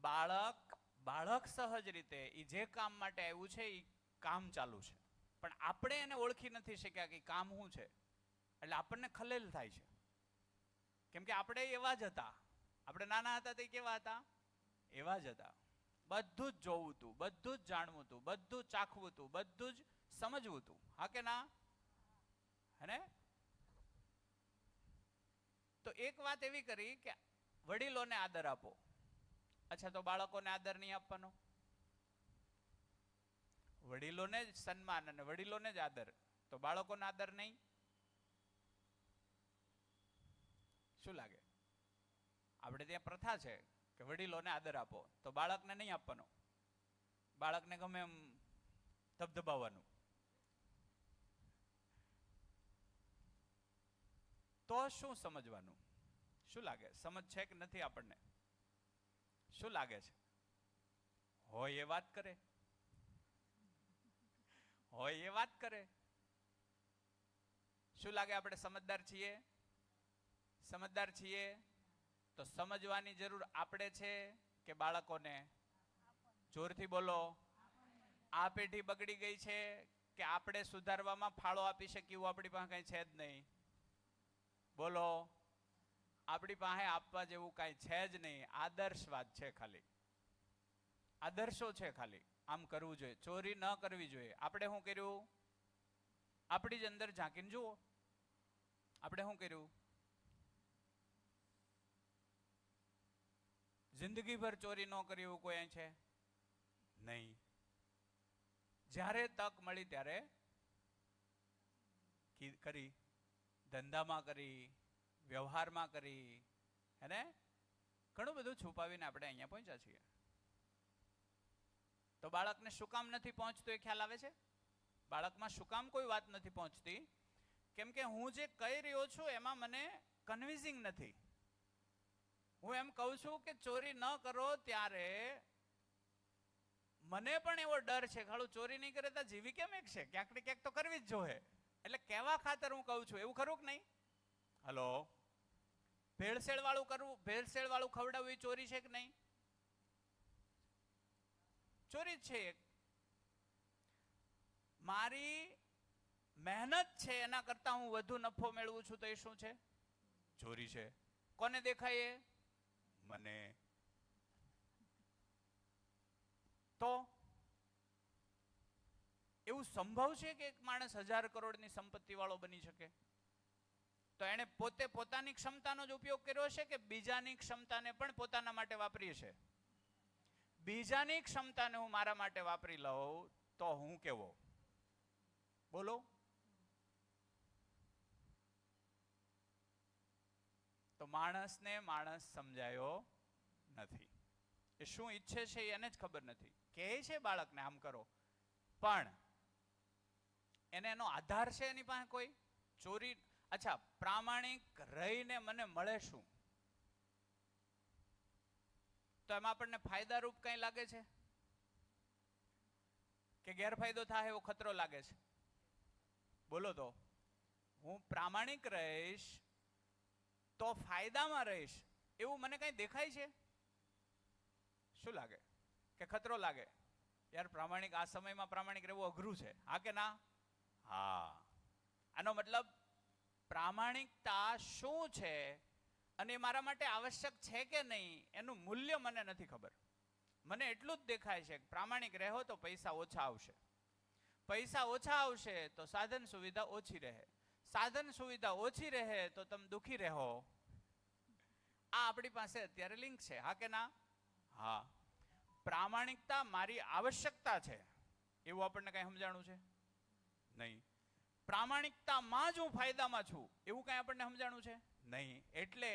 બાળક સહજ રીતે એ જે કામ માટે આવ્યું છે એ કામ ચાલુ છે, પણ આપણે એને ઓળખી નથી શક્યા કે કામ શું છે, એટલે આપણને ખલેલ થાય છે. કેમ કે આપણે એવા જ હતા, આપણે નાના હતા તે કેવા હતા? એવા જ હતા. બધું જ જોવું હતું, બધું જ જાણવું હતું, બધું જ ચાખવું હતું, બધું જ સમજવું હતું. હા કે ના? હે? તો એક વાત એવી કરી કે વડીલોને આદર આપો. અચ્છા, તો બાળકોને આદર નહીં આપવાનો? વડીલોને જ સન્માન અને વડીલોને જ આદર, તો બાળકોને આદર નહીં? શું લાગે? આપણે ત્યાં પ્રથા છે કે વડીલોને આદર આપો, તો બાળકને નહીં આપવાનો. બાળકને ગમે એમ ધબધબાવવાનું. તો શું સમજવાનું? શું લાગે? સમજ છે કે નથી આપણને? શું લાગે છે? હોય એ વાત કરે, હોય એ વાત કરે. શું લાગે? આપણે સમજદાર છીએ? સમજદાર છીએ તો સમજવાની જરૂર આપણે છે કે બાળકોને? જોરથી બોલો. આ પેઢી બગડી ગઈ છે કે આપણે સુધારવામાં ફાળો આપી શકીએ એવું આપણી પાસે કઈ છે જ નહીં? બોલો. આપણી પાસે આપવા જેવું કઈ છે જ નહીં. આદર્શવાદ છે ખાલી, આદર્શો છે ખાલી. આમ કરવું જોઈએ, ચોરી ન કરવી જોઈએ. આપણે શું કર્યું? આપણી જ અંદર ઝાંકીને જુઓ. આપણે શું કર્યું? જિંદગીભર ચોરી ન કરી એવું કોઈ છે નહીં. જ્યારે તક મળી ત્યારે કરી, ધંધામાં કરી, વ્યવહારમાં કરી, હે? ઘણું બધું છુપાવીને આપણે અહીંયા પહોંચ્યા છીએ. તો બાળકને શું કામ નથી પહોંચતું એ ખ્યાલ આવે છે? બાળકમાં શું કામ કોઈ વાત નથી પહોંચતી? કેમ કે હું જે કહી રહ્યો છું એમાં મને કન્વિન્સિંગ નથી. હું એમ કહું છું કે ચોરી ન કરો, ત્યારે મને પણ એવો ડર છે ખાલું ચોરી નહીં કરે તો જીવી કેમ એક છે, ક્યાંક ને ક્યાંક તો કરવી જ જોઈએ. એટલે કેવા ખાતર હું કહું છું, એવું ખરું કે નહીં? હલો, ભેળસેળ વાળું કરવું, ભેળસેળ વાળું ખવડાવવું એ ચોરી છે કે નહીં? ચોરી જ છે. મારી મહેનત છે એના કરતા હું વધુ નફો મેળવું છું તો એ શું છે? ચોરી છે. કોને દેખાય? મને. તો એવું સંભવ છે કે એક માણસ 1000 કરોડની સંપત્તિ વાળો બની શકે? તો એને પોતે પોતાની ક્ષમતાનો જ ઉપયોગ કર્યો છે કે બીજાની ક્ષમતાને પણ પોતાના માટે વાપરી છે? બીજાની ક્ષમતાને હું મારા માટે વાપરી લઉં તો હું કેવો? બોલો. તો માણસને માણસ સમજાયો નથી. એ શું ઈચ્છે છે એને જ ખબર નથી. કહે છે બાળકને આમ કરો, પણ એને એનો આધાર છે એની પાસે કોઈ? ચોરી. અચ્છા, પ્રામાણિક રહીને મને મળે શું? તો એમાં આપણને ફાયદારૂપ કઈ લાગે છે કે ગેરફાયદો થાય એવો ખતરો લાગે છે? બોલો. તો હું પ્રામાણિક રહીશ તો ફાયદામાં રહીશ એવું મને કઈ દેખાય છે? શું લાગે? કે ખતરો લાગે? યાર પ્રામાણિક, આ સમયમાં પ્રામાણિક રહેવું અઘરું છે. હા કે ના? હા. આનો મતલબ પ્રામાણિકતા શું છે અને મારા માટે આવશ્યક છે કે નહીં એનું મૂલ્ય મને નથી ખબર. મને એટલું જ દેખાય છે કે પ્રામાણિક રહો તો પૈસા ઓછા આવશે, પૈસા ઓછા આવશે તો સાધન સુવિધા ઓછી રહે, સાધન સુવિધા ઓછી રહે તો તમે દુખી રહો. આ આપણી પાસે અત્યારે લિંક છે, હા કે ના? હા. પ્રામાણિકતા મારી આવશ્યકતા છે એવું આપણને કઈ સમજાણું છે નહીં. પ્રામાણિકતામાં જ હું ફાયદામાં છું એવું કઈ આપણને સમજાણું છે નહીં. એટલે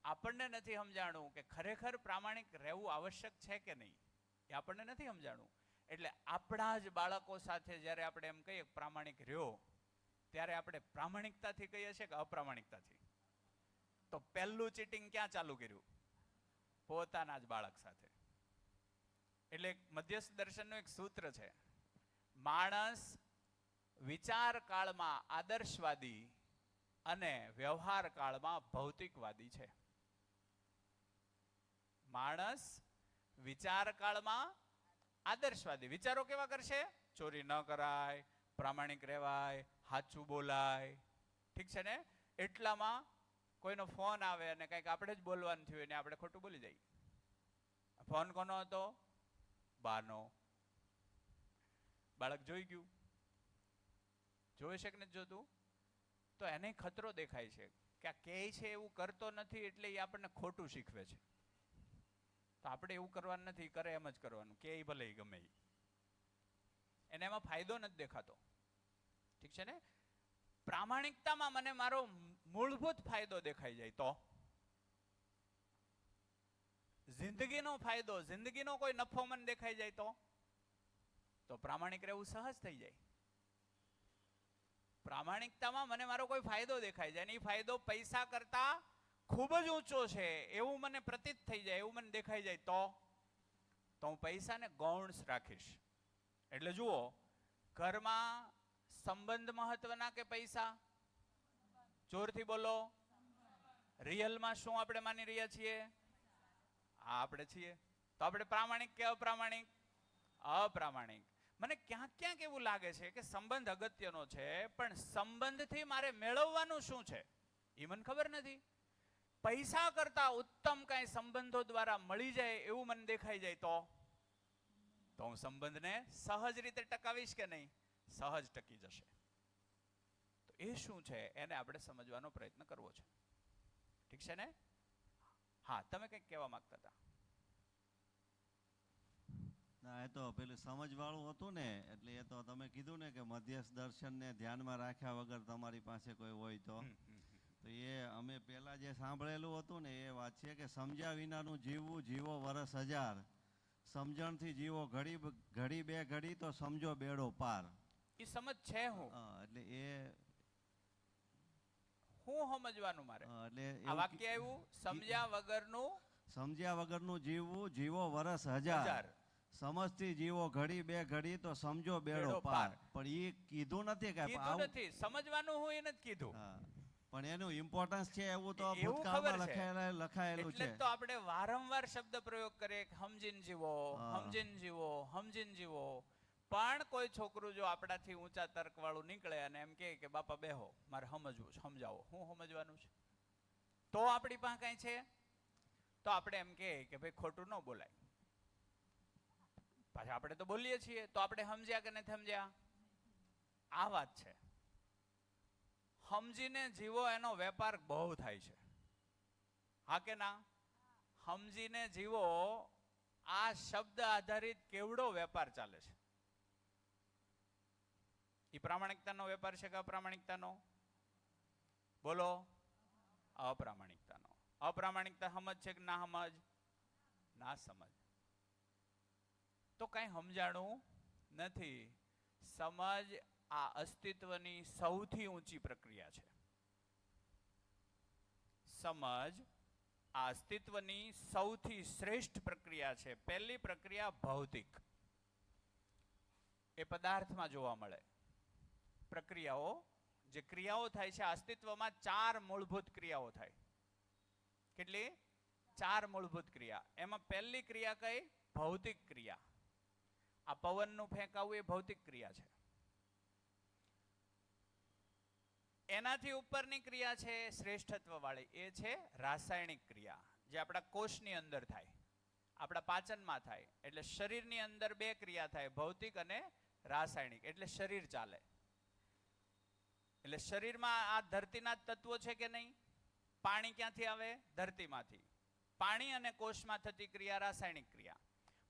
આપણને નથી સમજાણું કે ખરેખર પ્રામાણિક રહેવું આવશ્યક છે કે નહીં, એ આપણને નથી સમજાણું. એટલે આપણા જ બાળકો સાથે જ્યારે આપણે એમ કહીએ પ્રામાણિક રહ્યો, ત્યારે આપણે પ્રામાણિકતાથી કહીએ છીએ કે અપ્રામાણિકતાથી? તો પહેલું ચીટિંગ ક્યાં ચાલુ કર્યું? પોતાના જ બાળક સાથે. એટલે મધ્યસ્થ દર્શનનું એક સૂત્ર છે, માણસ વિચાર કાળમાં આદર્શવાદી અને વ્યવહાર કાળમાં ભૌતિકવાદી છે. માણસ વિચાર કાળમાં આદર્શવાદી, વિચારો કેવા કરશે? ચોરી ન કરાય, પ્રામાણિક રહેવાય, સાચું બોલાય, ઠીક છે ને? એટલામાં કોઈનો ફોન આવે અને કંઈક આપણે જ બોલવાનું થયું ને આપણે ખોટું બોલી જઈએ. ફોન કોનો હતો? બાનો. બાળક જોઈ ગયું, જોઈ છે કે નથી જોતું? તો એને ખતરો દેખાય છે કે આ કહે છે એવું કરતો નથી એટલે એ આપણને ખોટું શીખવે છે. તો આપણે એવું કરવાનું નથી, કરે એમ જ કરવાનું, કે એ ભલે ગમે એને એમાં ફાયદો નથી દેખાતો, ઠીક છે ને? પ્રામાણિકતામાં મને મારો મૂળભૂત ફાયદો દેખાઈ જાય તો, જિંદગીનો ફાયદો, જિંદગીનો કોઈ નફો મને દેખાઈ જાય તો પ્રામાણિક રહેવું સહજ થઈ જાય. પ્રામાણિકતામાં મને મારો કોઈ ફાયદો દેખાઈ જાય ને એ ફાયદો પૈસા કરતા ખૂબ જ ઊંચો છે એવું મને પ્રતીત થઈ જાય, એવું મને દેખાઈ જાય તો હું પૈસાને ગૌણ રાખીશ. એટલે જુઓ, ઘરમાં સંબંધ મહત્વના કે પૈસા? જોરથી બોલો. રિયલમાં શું આપણે માની રહ્યા છીએ? આપણે છીએ. તો આપણે પ્રામાણિક કે અપ્રામાણિક? અપ્રામાણિક. મને ક્યાંક ક્યાંક એવું લાગે છે કે સંબંધ અગત્યનો છે, પણ સંબંધથી મારે મેળવવાનું શું છે એ મને ખબર નથી. પૈસા કરતા ઉત્તમ કઈ સંબંધો દ્વારા મળી જાય એવું મને દેખાઈ જાય તો હું સંબંધને સહજ રીતે ટકાવીશ કે નહીં? સહજ ટકી જશે. તો એ શું છે એને આપણે સમજવાનો પ્રયત્ન કરવો છે, ઠીક છે ને? હા, તમે કંઈક કહેવા માંગતા હતા. ના, એ તો પેલું સમજવાળું હતું ને, એટલે એ તો તમે કીધું ને કે મધ્યસ્થ દર્શનને ધ્યાનમાં રાખ્યા વગર તમારી પાસે કોઈ હોય તો એ અમે પહેલા જે સાંભળેલું હતું ને એ વાત છે કે સમજ્યા વિનાનું જીવવું, જીવો વરસ હજાર, સમજણથી જીવો ઘડી બે ઘડી તો સમજો બેડો પાર. એ સમજ છે હું એટલે એ હું સમજવાનું મારે? એટલે આ વાક્ય આવ્યું, સમજ્યા વગરનું જીવવું, જીવો વરસ હજાર, સમજથી જીવો ઘડી બે ઘડી તો સમજો બેડો પાર. પણ એ કીધું નથી કે સમજવાનું હું એ નથી કીધું, પણ એનું ઇમ્પોર્ટન્સ છે એવું તો ભૂતકાળમાં લખાયેલું છે. એટલે તો આપણે વારંવાર શબ્દ પ્રયોગ કરીએ કે સમજીને જીવો, સમજીને જીવો, સમજીને જીવો. પણ કોઈ છોકરું જો આપણાથી ઊંચા તર્ક વાળું નીકળે અને એમ કે બાપા બેહો, મારે સમજવું, સમજાવો, હું સમજવાનું છે? તો આપણી પાસે કઈ છે? તો આપણે એમ કે ભાઈ ખોટું ન બોલાય. પાછા આપણે તો બોલીએ છીએ, તો આપણે સમજ્યા કે નથી સમજ્યા? આ વાત છે. સમજીને જીવો એનો વેપાર બહુ થાય છે, હા કે ના? સમજીને જીવો આ શબ્દ આધારિત કેવડો વેપાર ચાલે છે. એ પ્રામાણિકતાનો વેપાર છે કે અપ્રામાણિકતાનો? બોલો. અપ્રામાણિકતાનો. અપ્રામાણિકતા સમજ છે કે ના સમજ? ના સમજ. તો કઈ સમજાણું નથી. સમજ આ અસ્તિત્વની સૌથી ઊંચી પ્રક્રિયા છે. સમજ આ અસ્તિત્વની સૌથી શ્રેષ્ઠ પ્રક્રિયા છે. પહેલી પ્રક્રિયા ભૌતિક, એ પદાર્થમાં જોવા મળે. પ્રક્રિયાઓ, જે ક્રિયાઓ થાય છે અસ્તિત્વમાં, 4 મૂળભૂત ક્રિયાઓ થાય. કેટલી? 4 મૂળભૂત ક્રિયા. એમાં પહેલી ક્રિયા કઈ? ભૌતિક ક્રિયા. આ પવનનું ફેંકાવું એ ભૌતિક ક્રિયા છે. એનાથી ઉપરની ક્રિયા છે શ્રેષ્ઠત્વ વાળી, એ છે રાસાયણિક ક્રિયા, જે આપણા કોષની અંદર થાય, આપણા પાચનમાં થાય. એટલે શરીરની અંદર 2 ક્રિયા થાય, ભૌતિક અને રાસાયણિક એટલે શરીર ચાલે. એટલે શરીરમાં આ ધરતીના જ તત્વો છે કે નહીં? પાણી ક્યાંથી આવે? ધરતીમાંથી. પાણી અને કોષમાં થતી ક્રિયા રાસાયણિક ક્રિયા.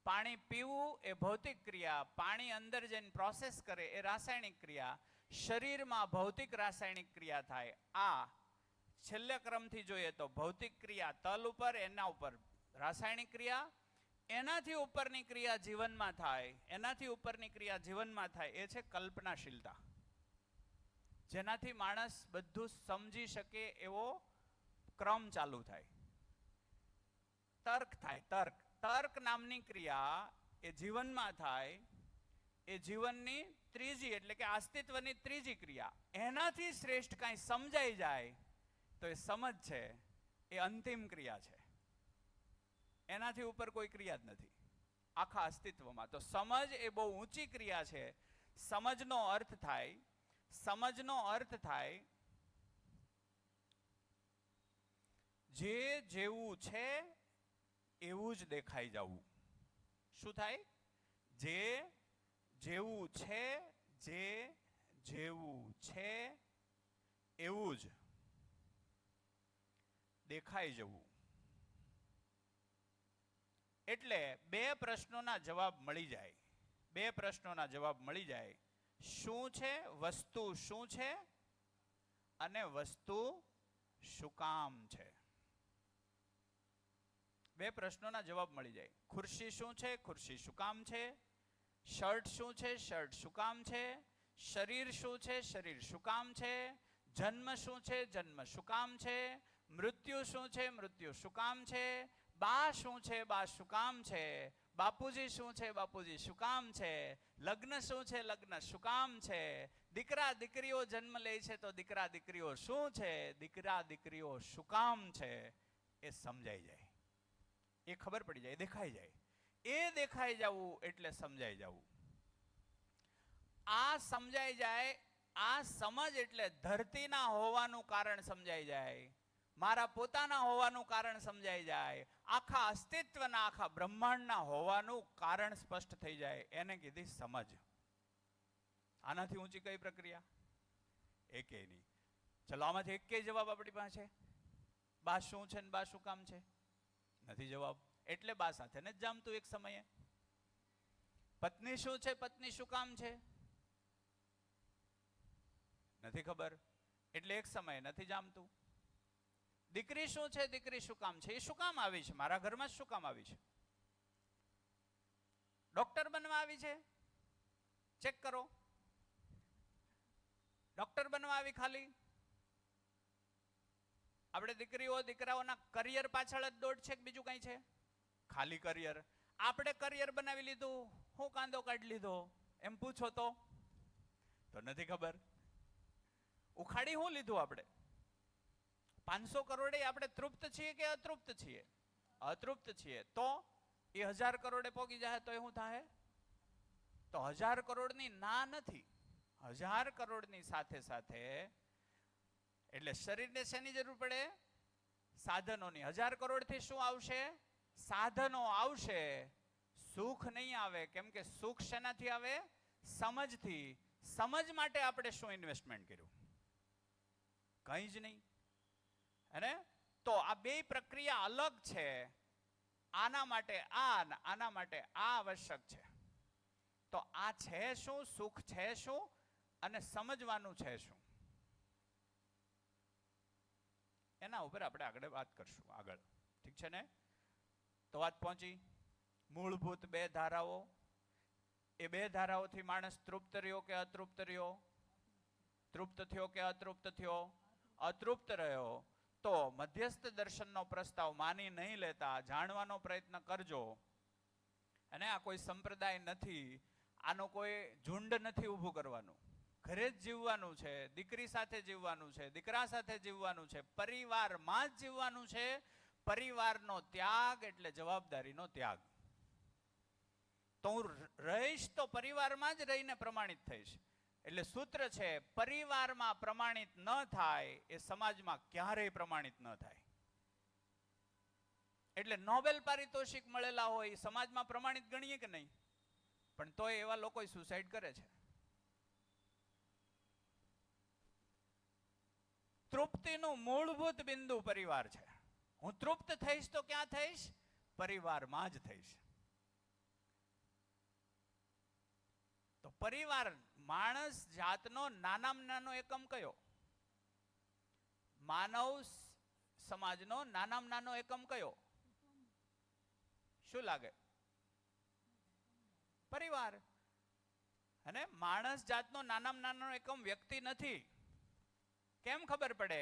પાણી પીવું એ ભૌતિક ક્રિયા, પાણી અંદર જઈને પ્રોસેસ કરે એ રાસાયણિક ક્રિયા. શરીરમાં ભૌતિક રાસાયણિક ક્રિયા થાય. આ છેલ્લે ક્રમથી જોઈએ તો ભૌતિક ક્રિયા તલ ઉપર, એના ઉપર રાસાયણિક ક્રિયા, એનાથી ઉપરની ક્રિયા જીવનમાં થાય. એનાથી ઉપરની ક્રિયા જીવનમાં થાય એ છે કલ્પનાશીલતા, જેનાથી માણસ બધું સમજી શકે એવો ક્રમ ચાલુ થાય. તર્ક થાય. તર્ક નામની ક્રિયા એ જીવનમાં થાય. એ જીવનની ત્રીજી એટલે કે અસ્તિત્વની ત્રીજી ક્રિયા. એનાથી શ્રેષ્ઠ કાંઈ સમજાઈ જાય તો એ સમજ છે, એ અંતિમ ક્રિયા છે. એનાથી ઉપર કોઈ ક્રિયા જ નથી આખા અસ્તિત્વમાં. તો સમજ એ બહુ ઊંચી ક્રિયા છે. સમજનો અર્થ થાય જે જેવું છે એવું જ દેખાઈ જવું. શું થાય? જે જેવું છે, જે જેવું છે એવું જ દેખાઈ જવું. એટલે બે પ્રશ્નોના જવાબ મળી જાય. બે પ્રશ્નોના જવાબ મળી જાય. શું છે? વસ્તુ શું છે અને વસ્તુ શું કામ છે? બે પ્રશ્નોના જવાબ મળી જાય. ખુરશી શું છે? ખુરશી શું કામ છે? શર્ટ શું છે? શર્ટ શું કામ છે? શરીર શું છે? શરીર શું કામ છે? જન્મ શું છે? જન્મ શું કામ છે? મૃત્યુ શું છે? મૃત્યુ શું કામ છે? બા શું છે? બા શું કામ છે? બાપુજી શું છે? બાપુજી શું કામ છે? લગ્ન શું છે? લગ્ન શું કામ છે? દીકરા દીકરીઓ જન્મ લે છે તો દીકરા દીકરીઓ શું છે? દીકરા દીકરીઓ શું કામ છે? એ સમજાઈ જાય, એ ખબર પડી જાય, દેખાઈ જાય. એ દેખાઈ જવું એટલે સમજાઈ જવું. આ સમજાઈ જાય, આ સમજ એટલે ધરતીના હોવાનું કારણ સમજાઈ જાય, મારા પોતાના હોવાનું કારણ સમજાઈ જાય, આખા અસ્તિત્વના, આખા બ્રહ્માંડના હોવાનું કારણ સ્પષ્ટ થઈ જાય. એને કીધી સમજ. આનાથી ઊંચી કઈ પ્રક્રિયા? એકેય નહીં. ચલો આમાંથી એકેય જવાબ આપણી પાસે? બા શું છે ને બા શું કામ છે? નથી જવાબ. એટલે બા સાથે ને જ જામતું એક સમયે. પત્ની શું છે? પત્ની શું કામ છે? નથી ખબર. એટલે એક સમયે નથી જામતું. દીકરી શું છે? દીકરી શું કામ છે? એ શું કામ આવી છે? મારા ઘરમાં શું કામ આવી છે? ડોક્ટર બનવા આવી છે? ચેક કરો. ડોક્ટર બનવા આવી ખાલી? આપણે દીકરીઓ દીકરાઓના કરિયર પાછળ જ દોડ છે કે બીજું કઈ છે? ખાલી કરિયર. આપણે કરિયર બનાવી લીધું, હું કાંદો કાઢી લીધો એમ પૂછો તો નથી ખબર. ઉખાડી હું લીધું આપણે? 500 કરોડે આપણે તૃપ્ત છીએ કે અતૃપ્ત છીએ? અતૃપ્ત છીએ. તો એ 1000 કરોડે પોગી જાય તો એ શું થાય? તો 1000 કરોડની ના નથી. 1000 કરોડની સાથે સાથે એટલે શરીરને શેની જરૂર પડે? સાધનોની. 1000 કરોડથી શું આવશે? સાધનો આવશે. સુખ નહીં આવે. કેમ કે સુખ શેનાથી આવે? સમજથી. સમજ માટે આપણે શું ઇન્વેસ્ટમેન્ટ કર્યું? કંઈ જ નહીં. અને તો આ બે પ્રક્રિયા અલગ છે. આના માટે આના માટે આ આવશ્યક છે. તો આ છે શું? સુખ છે શું? અને સમજવાનું છે શું? એના ઉપર આપણે આગળ વાત કરશું. આગળ ઠીક છે ને? તો વાત પહોંચી. મૂળભૂત બે ધારાઓ. એ બે ધારાઓથી માણસ તૃપ્ત રહ્યો કે અતૃપ્ત રહ્યો? તૃપ્ત થયો કે અતૃપ્ત થયો? અતૃપ્ત રહ્યો. તો મધ્યસ્થ દર્શનનો પ્રસ્તાવ માની નહીં લેતા જાણવાનો પ્રયત્ન કરજો. અને આ કોઈ સંપ્રદાય નથી, આનો કોઈ ઝુંડ નથી ઊભું કરવાનું. ઘરે જ જીવવાનું છે, દીકરી સાથે જીવવાનું છે, દીકરા સાથે જીવવાનું છે, પરિવારમાં જ જીવવાનું છે. પરિવારનો ત્યાગ એટલે જવાબદારીનો ત્યાગ. તો હું રહીશ તો પરિવારમાં જ રહીને પ્રમાણિત થઈશ. એટલે સૂત્ર છે, પરિવારમાં પ્રમાણિત ન થાય એ સમાજમાં ક્યારેય પ્રમાણિત ન થાય. એટલે નોબેલ પારિતોષિક મળેલા હોય સમાજમાં પ્રમાણિત ગણીએ કે નહીં? પણ તોય એવા લોકો સુસાઇડ કરે છે. તૃપ્તિનું મૂળભૂત બિંદુ પરિવાર છે. હું તૃપ્ત થઈશ તો ક્યાં થઈશ? પરિવારમાં જ થઈશ. તો પરિવાર માણસ જાતનો નાનામાં નાનો એકમ કયો? માનવ સમાજનો નાનામાં નાનો એકમ કયો? શું લાગે? પરિવાર. અને માણસ જાતનો નાનામાં નાનો એકમ વ્યક્તિ નથી. કેમ ખબર પડે?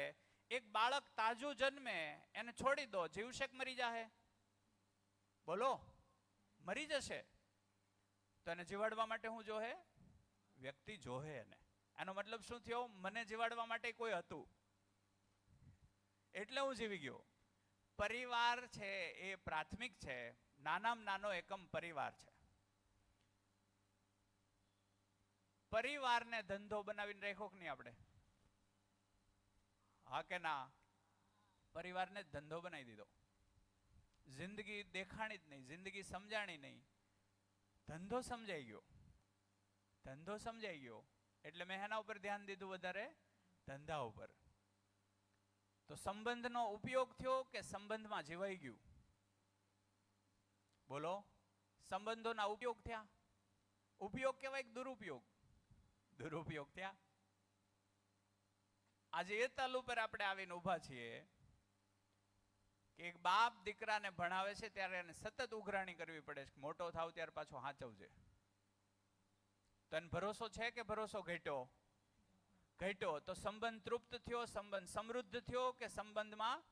એક બાળક તાજું જન્મે એને છોડી દો, જીવશે કે મરી જાહે? બોલો, મરી જશે. તો એને જીવાડવા માટે શું જોહે? વ્યક્તિ જોહે. એને એનો મતલબ શું થયો? મને જીવાડવા માટે કોઈ હતું એટલે હું જીવી ગયો. પરિવાર છે એ પ્રાથમિક છે. નાનામાં નાનો એકમ પરિવાર છે. પરિવારને ધંધો બનાવીને રાખ્યો કે નહીં આપણે? હા કે ના? પરિવારને ધંધો બનાવી દીધો. જિંદગી દેખાણી જ નહીં, જિંદગી સમજાણી નહીં, ધંધો સમજાઈ ગયો. ધંધો સમજાઈ ગયો એટલે મેં એના ઉપર ધ્યાન દીધું વધારે? ધંધા ઉપર. તો સંબંધનો ઉપયોગ થયો કે સંબંધમાં જીવાઈ ગયું? બોલો, સંબંધોના ઉપયોગ થયા. ઉપયોગ કહેવાય કે દુરુપયોગ? દુરુપયોગ થયા. આજે એ તલ ઉપર આપણે આવીને ઊભા છીએ કે એક બાપ દીકરાને ભણાવે છે ત્યારે એને સતત ઉઘરાણી કરવી પડે છે. મોટો થાવ ત્યારે પાછો હાચવજે. તો એને ભરોસો છે કે ભરોસો ઘટ્યો? ઘટ્યો. તો સંબંધ તૃપ્ત થયો, સંબંધ સમૃદ્ધ થયો કે સંબંધમાં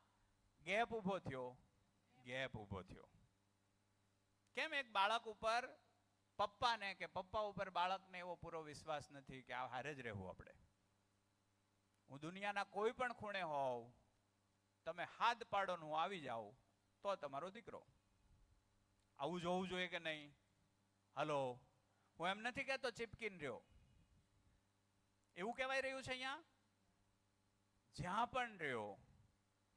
ગેપ ઉભો થયો? ગેપ ઉભો થયો. કેમ? એક બાળક ઉપર પપ્પાને કે પપ્પા ઉપર બાળકને એવો પૂરો વિશ્વાસ નથી કે આ હારે જ રહેવું આપણે. હું દુનિયાના કોઈ પણ ખૂણે હોઉં, તમે હાથ પાડો ને હું આવી જાઉં તો તમારો દીકરો. આવું જોવું જોઈએ કે નહીં? હલો, હું એમ નથી કહેતો ચીપકીને રહ્યો, એવું કહેવાય રહ્યું છે અહીંયા. જ્યાં પણ રહ્યો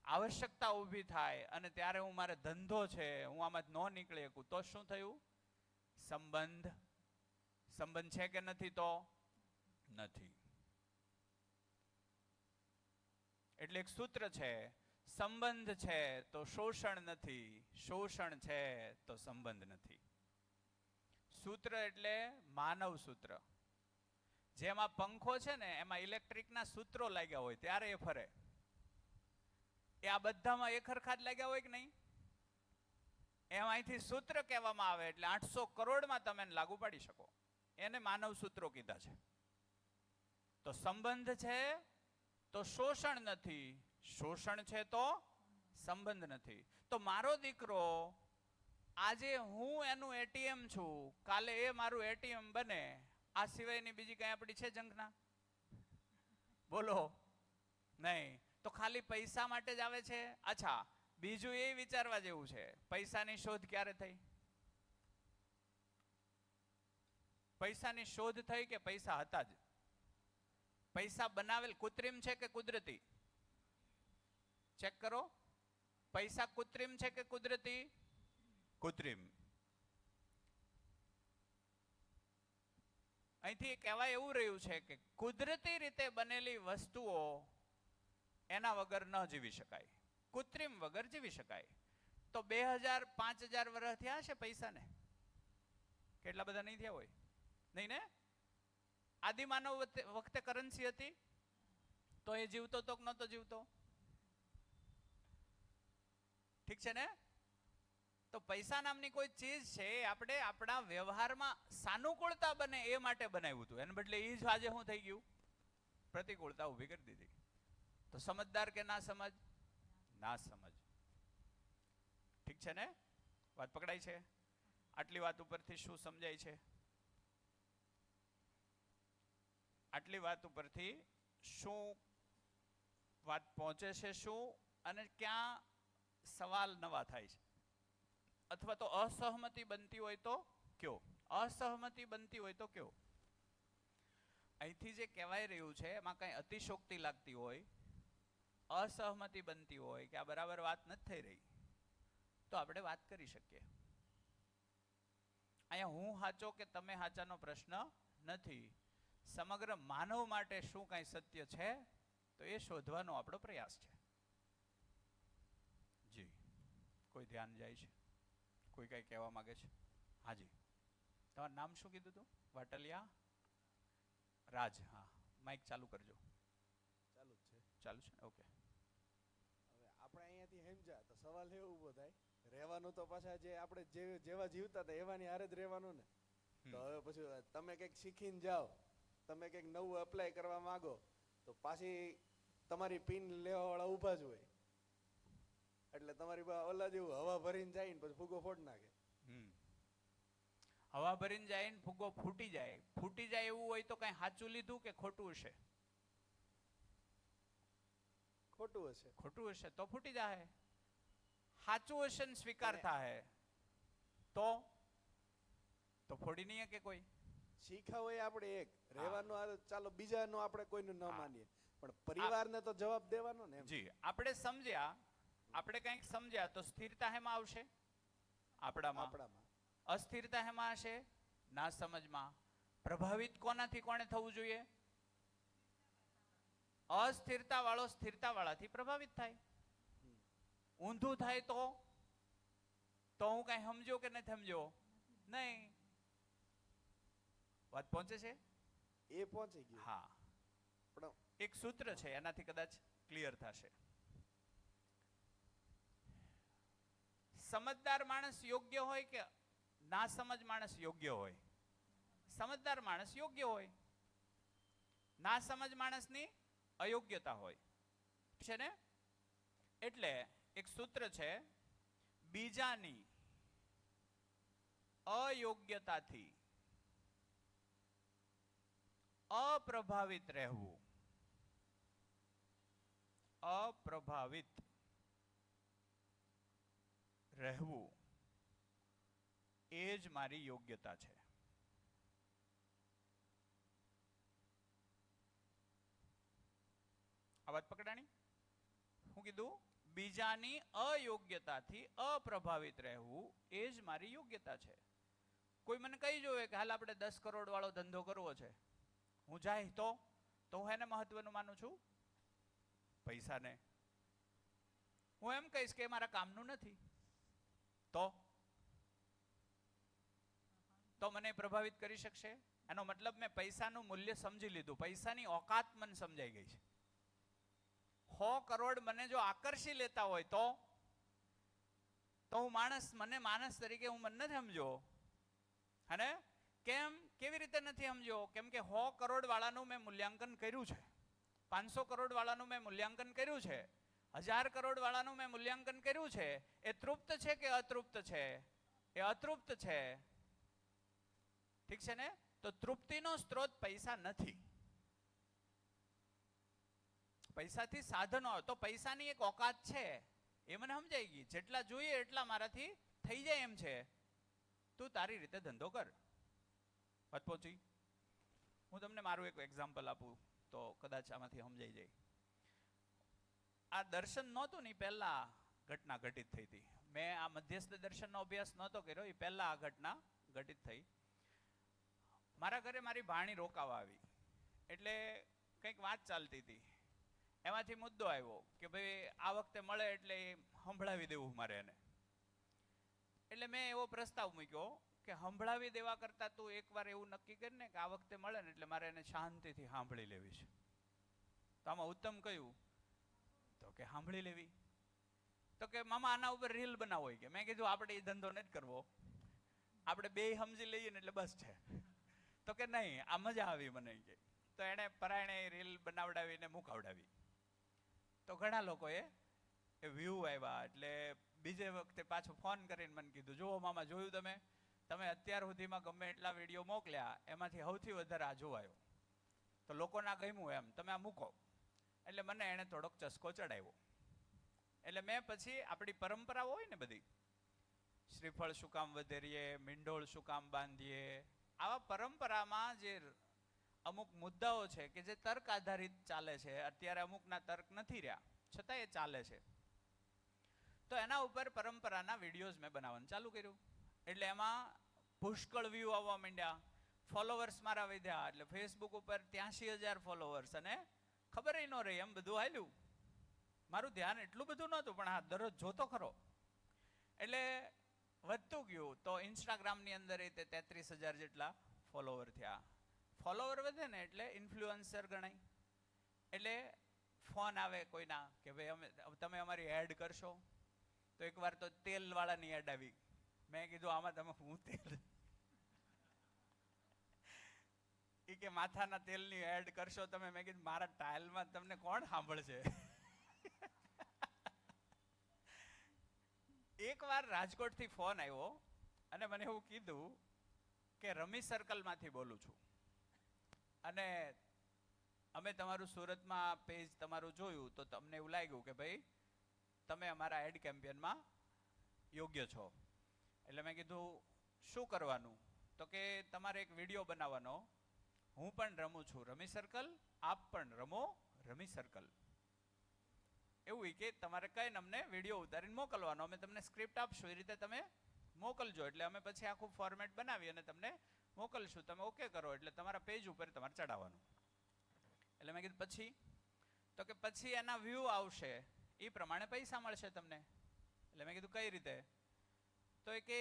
આવશ્યકતા ઊભી થાય અને ત્યારે હું મારે ધંધો છે, હું આમાં ન નીકળી શકું તો શું થયું? સંબંધ. સંબંધ છે કે નથી? તો નથી. એટલે એક સૂત્ર છે, સંબંધ છે તો શોષણ નથી, શોષણ છે તો સંબંધ નથી. સૂત્ર એટલે માનવ સૂત્ર. જેમાં પંખો છે ને એમાં ઇલેક્ટ્રિકના સૂત્રો લાગ્યા હોય ત્યારે એ ફરે. એ આ બધામાં એક હરખા જ લાગ્યા હોય કે નહીં? એમ અહીંથી સૂત્ર કહેવામાં આવે એટલે 800 કરોડમાં તમે લાગુ પાડી શકો. એને માનવ સૂત્રો કીધા છે. તો સંબંધ છે તો શોષણ નથી, શોષણ છે તો સંબંધ નથી. તો મારો દીકરો આજે હું એનું એટીએમ છું, કાલે એ મારું એટીએમ બને. આ સિવાયની બીજી કઈ આપણી છે ઝંખના? બોલો, નહીં. તો ખાલી પૈસા માટે જ આવે છે? અચ્છા, બીજું એ વિચારવા જેવું છે, પૈસાની શોધ ક્યારે થઈ? પૈસાની શોધ થઈ કે પૈસા હતા જ? પૈસા બનાવેલ કૃત્રિમ છે કે કુદરતી? ચેક કરો. પૈસા કૃત્રિમ છે કે કુદરતી? કૃત્રિમ. અહીંથી કહેવાય એવું રહ્યું છે કે કુદરતી રીતે બનેલી વસ્તુઓ એના વગર ન જીવી શકાય, કૃત્રિમ વગર જીવી શકાય. તો 2000 5000 વર્ષ થયા છે પૈસાને? કેટલા બધા નહીં થયા હોય? નહીં ને? આદિમાનવ વખતે કરન્સી હતી તો એ જીવતો તો કે નહોતો જીવતો? ઠીક છે ને? તો પૈસા નામની કોઈ ચીજ છે આપણે આપણા વ્યવહારમાં સાનુકૂળતા બને એ માટે બનાવ્યું હતું, એને બદલે એ જ આજે શું થઈ ગયું? પ્રતિકૂળતા ઊભી કરી દીધી. તો સમજદાર કે ના સમજ? ના સમજ. ઠીક છે ને? વાત પકડાય છે? આટલી વાત ઉપરથી શું સમજાય છે? આટલી વાત ઉપરથી શું વાત પહોંચે છે? શું અને ક્યાં સવાલ નવા થાય છે? અથવા તો અસહમતિ બનતી હોય તો કયો? અસહમતિ બનતી હોય તો કયો? અહીંથી જે કહેવાય રહ્યું છે એમાં કઈ અતિશોક્તિ લાગતી હોય, અસહમતિ બનતી હોય કે આ બરાબર વાત નથી થઈ રહી, તો આપણે વાત કરી શકીએ. અહીંયા હું સાચો કે તમે સાચાનો પ્રશ્ન નથી. સમગ્ર માનવ માટે શું કાંઈ સત્ય છે તો એ શોધવાનો આપણો પ્રયાસ છે. જી, કોઈ ધ્યાન જાય છે? કોઈ કઈ કહેવા માંગે છે? હાજી, તમારું નામ શું કીધું હતું? વાટલિયા રાજ. હા, માઇક ચાલુ કરજો. ચાલુ જ છે. ચાલુ છે, ઓકે. હવે આપણે અહીંયાથી સમજ્યા તો સવાલ એ ઊભો થાય, રહેવાનું તો પાછા જે આપણે જેવા જીવતા હતા એવાની હારે જ રહેવાનું ને. તો હવે પછી તમે કંઈક શીખીને જાઓ, તમે કંઈક નવું એપ્લાય કરવા માંગો તો પાછી તમારી પિન લેવા વાળા ઊભા જ હોય. એટલે તમારી ઓલા જેવું હવા ભરીને જાય ને પછી ફૂગો ફોડ નાખે. હવા ભરીને જાય ને ફૂગો ફૂટી જાય. ફૂટી જાય એવું હોય તો કઈ સાચું લીધું કે ખોટું હશે? ખોટું હશે. ખોટું હશે તો ફૂટી જાય. સાચું હશે ને સ્વીકાર થાય તો ફોડી નહીં કે કોઈ. શીખા હોય આપણે એક રહેવાનું, ચાલો બીજાનું આપણે કોઈનું ન માનીએ, પણ પરિવારને તો જવાબ દેવાનો ને. જી, આપણે સમજ્યા, આપણે કંઈક સમજ્યા તો સ્થિરતા હેમાં આવશે? આપણામાં. અસ્થિરતા હેમાં હશે? ના સમજમાં. પ્રભાવિત કોનાથી કોણે થવું જોઈએ? અસ્થિરતા વાળો સ્થિરતા વાળાથી પ્રભાવિત થાય. ઊંધું થાય તો હું કઈ સમજો કે નથી સમજો? નહીં. વાત પહોંચે છે? એ પહોંચી ગયું. હા, પણ એક સૂત્ર છે એનાથી કદાચ ક્લિયર થશે. સમજદાર માણસ યોગ્ય હોય કે ના સમજ માણસ યોગ્ય હોય? સમજદાર માણસ યોગ્ય હોય, ના સમજ માણસની અયોગ્યતા હોય છે ને. એટલે એક સૂત્ર છે, બીજાની અયોગ્યતાથી અપ્રભાવિત રહેવું. અપ્રભાવિત રહેવું એ જ મારી યોગ્યતા છે. આ વાત પકડાણી? હું કીધું? બીજાની અયોગ્યતાથી અપ્રભાવિત રહેવું એ જ મારી યોગ્યતા છે. કોઈ મને કહી જોવે કે હાલ આપણે 10 કરોડ વાળો ધંધો કરવો છે, હું જાય તો હું એને મહત્વનું માનું છું? પૈસાને? હું એમ કહીશ કે મારા કામનું નથી તો મને પ્રભાવિત કરી શકશે? એનો મતલબ મેં પૈસાનું મૂલ્ય સમજી લીધું, પૈસાની ઓકાત મને સમજાઈ ગઈ છે. 100 કરોડ મને જો આકર્ષી લેતા હોય તો હું માણસ તરીકે હું મને નથી સમજો. અને કેવી રીતે નથી સમજો? કેમ કે 100 કરોડ વાળાનું મેં મૂલ્યાંકન કર્યું છે, 500 કરોડ વાળાનું મેં મૂલ્યાંકન કર્યું છે, 1000 કરોડ વાળાનું મેં મૂલ્યાંકન કર્યું છે. એ તૃપ્ત છે કે અતૃપ્ત છે? એ અતૃપ્ત છે. ઠીક છે ને? તો તૃપ્તિનો સ્ત્રોત પૈસા નથી. પૈસાથી સાધનો, તો પૈસાની એક ઓકાત છે એ મને સમજાઈ ગઈ. જેટલા જોઈએ એટલા મારાથી થઈ જાય એમ છે. તું તારી રીતે ધંધો કર. વાત પહોંચી? હું તમને મારું એક એક્ઝામ્પલ આપું તો કદાચ આમાંથી સમજાઈ જાય. આ દર્શન નહોતું ને પહેલા ઘટના ઘટિત થઈ હતી. મેં આ મધ્યસ્થ દર્શનનો અભ્યાસ નહોતો કર્યો, એ પહેલા આ ઘટના ઘટિત થઈ. મારા ઘરે મારી ભાણી રોકાવા આવી, એટલે કંઈક વાત ચાલતી હતી. એમાંથી મુદ્દો આવ્યો કે ભાઈ આ વખતે મળે એટલે સંભળાવી દેવું મારે એને. એટલે મેં એવો પ્રસ્તાવ મૂક્યો કે સંભળાવી દેવા કરતા તું એકવાર એવું નક્કી કરીને કે આ વખતે મળે ને એટલે મારે એને શાંતિથી સાંભળી લેવી છે. તો આમાં ઉત્તમ કયું? તો કે સાંભળી લેવી. તો કે મામા આના ઉપર રીલ બનાવો. કે મેં કીધું આપણે એ ધંધો નથી કરવો, આપણે બે સમજી લઈએ ને એટલે બસ છે. તો કે નહીં, આ મજા આવી મને કે. તો એને પરાયણે રીલ બનાવડાવીને મુકાવડાવી. તો ઘણા લોકોએ વ્યૂ આવ્યા, એટલે બીજે વખતે પાછો ફોન કરીને મને કીધું, જુઓ મામા, જોયું તમે અત્યાર સુધીમાં ગમે એટલા વિડીયો મોકલ્યા એમાંથી સૌથી વધારે આ જોવાયો, તો લોકોના ગમ્યું એમ, તમે આ મૂકો. એટલે મને એને થોડોક ચસ્કો ચડાવ્યો. એટલે મેં પછી આપણી પરંપરાઓ હોય ને બધી, શ્રીફળ શું કામ વધેરીએ, મીંડોળ શું કામ બાંધીએ, આવા પરંપરામાં જે અમુક મુદ્દાઓ છે કે જે તર્ક આધારિત ચાલે છે, અત્યારે અમુકના તર્ક નથી રહ્યા છતાં એ ચાલે છે, તો એના ઉપર પરંપરાના વિડીયોઝ મેં બનાવવાનું ચાલુ કર્યું. એટલે એમાં પુષ્કળ વ્યૂ આવવા માંડ્યા, ફોલોવર્સ મારા વધ્યા, એટલે ફેસબુક ઉપર 83,000 ફોલોવર્સ, અને ખબર ન રહી એમ બધું હાલ્યું. મારું ધ્યાન એટલું બધું નહોતું, પણ હા દરરોજ જોતો ખરો. એટલે વધતું ગયું, તો ઇન્સ્ટાગ્રામની અંદર એ 33,000 જેટલા ફોલોવર થયા. ફોલોવર વધે ને એટલે ઇન્ફ્લુએન્સર ગણાય. એટલે ફોન આવે કોઈના કે ભાઈ તમે અમારી એડ કરશો. તો એકવાર તો તેલવાળાની એડ આવી. મેં કીધું આમાં તમે હું તેલ, એ કે માથાના તેલની એડ કરશો તમે. મેં કીધું મારા ટાઇલમાં તમને કોણ સાંભળશે. એકવાર રાજકોટથી ફોન આવ્યો અને મને એવું કીધું કે રમી સર્કલમાંથી બોલું છું, અને અમે તમારું સુરતમાં પેજ તમારું જોયું, તો તમને એવું લાગ્યું કે ભાઈ તમે અમારા એડ કેમ્પેનમાં યોગ્ય છો. એટલે મેં કીધું શું કરવાનું? તો કે તમારે એક વિડીયો બનાવવાનો, હું પણ રમું છું રમી સર્કલ, આપ પણ રમો રમી સર્કલ. એવું કે તમારે કહીને અમને વિડીયો ઉતારીને મોકલવાનો, અમે તમને સ્ક્રિપ્ટ આપશું, એ રીતે તમે મોકલજો. એટલે અમે પછી આખું ફોર્મેટ બનાવી અને તમને મોકલશું. તમે ઓકે કરો એટલે તમારા પેજ ઉપર તમારે ચડાવવાનું. એટલે મેં કીધું પછી? તો કે પછી એના વ્યૂ આવશે, એ પ્રમાણે પૈસા મળશે તમને. એટલે મેં કીધું કઈ રીતે? તો એ કે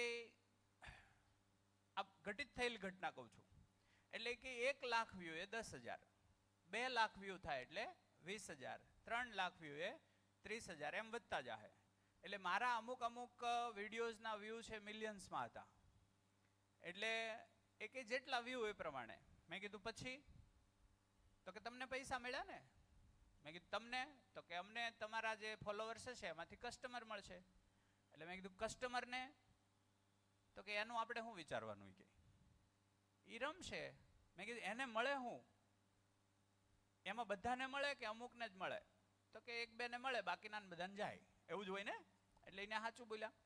આ ઘટિત થયેલ ઘટના કહું છું. એટલે કે 1 લાખ વ્યૂ એ 10,000, 2 લાખ વ્યૂ થાય એટલે 20,000, 3 લાખ વ્યૂ એ 30,000, એમ વધતા જાય. એટલે મારા અમુક વિડીયોઝના વ્યૂ છે મિલિયન્સમાં હતા. એટલે એ કે જેટલા વ્યૂ એ પ્રમાણે. મેં કીધું પછી? તો કે તમને પૈસા મળ્યા ને. મેં કીધું તમને? તો કે અમને તમારા જે ફોલોવર્સ છે એમાંથી કસ્ટમર મળશે. એટલે મેં કીધું કસ્ટમરને? તો કે એનું આપણે શું વિચારવાનું? કે ઈ રમશે. મેં કીધું એને મળે શું? એમાં બધાને મળે કે અમુકને જ મળે? તો કે 1-2 ને મળે, બાકીના બધાને જાય, એવું જ હોય ને. એટલે એને સાચું બોલ્યા.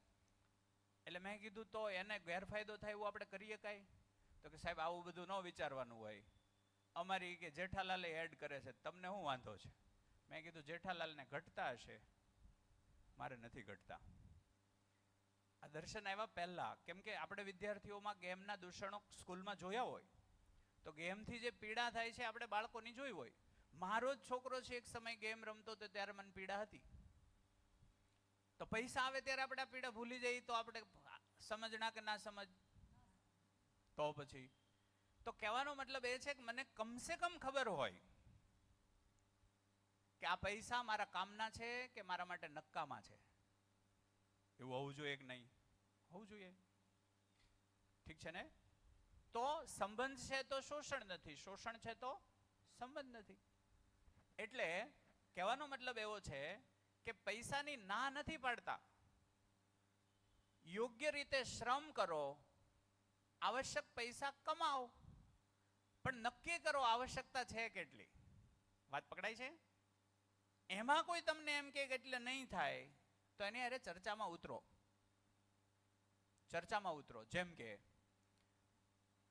એટલે મેં કીધું તો એને ગેરફાયદો થાય એવું આપણે કરીએ કાંઈ? તો કે સાહેબ આવું બધું ન વિચારવાનું હોય. અમારી કે જેઠાલાલે એડ કરે છે, તમને શું વાંધો છે? મેં કીધું જેઠાલાલને ઘટતા હશે, મારે નથી ઘટતા. આ દર્શન આવ્યા પહેલા, કેમ કે આપણે વિદ્યાર્થીઓમાં ગેમના દૂષણો સ્કૂલમાં જોયા હોય, તો ગેમથી જે પીડા થાય છે આપણે બાળકોની જોઈ હોય. મારો જ છોકરો છે એક સમય ગેમ રમતો હતો, ત્યારે મને પીડા હતી. તો પૈસા આવે ત્યારે આપણે આ પીડા ભૂલી જઈએ, તો આપણે સમજણા કે ના સમજ? તો પછી તો કહેવાનો મતલબ એ છે કે મને કમસે કમ ખબર હોય કે આ પૈસા મારા કામના છે કે મારા માટે નકામા છે. એવું હોવું જોઈએ કે નહીં? હોવું જોઈએ. ઠીક છે ને? તો સંબંધ છે તો શોષણ નથી, શોષણ છે તો સંબંધ નથી. એટલે કહેવાનો મતલબ એવો છે કે પૈસાની ના નથી પાડતા. યોગ્ય રીતે શ્રમ કરો, આવશ્યક પૈસા કમાઓ, પણ નક્કી કરો આવશ્યકતા છે કેટલી. વાત પકડાય છે? એમાં કોઈ તમને એમ કે એટલે નહીં થાય, તો એની અરે ચર્ચામાં ઉતરો. ચર્ચામાં ઉતરો. જેમ કે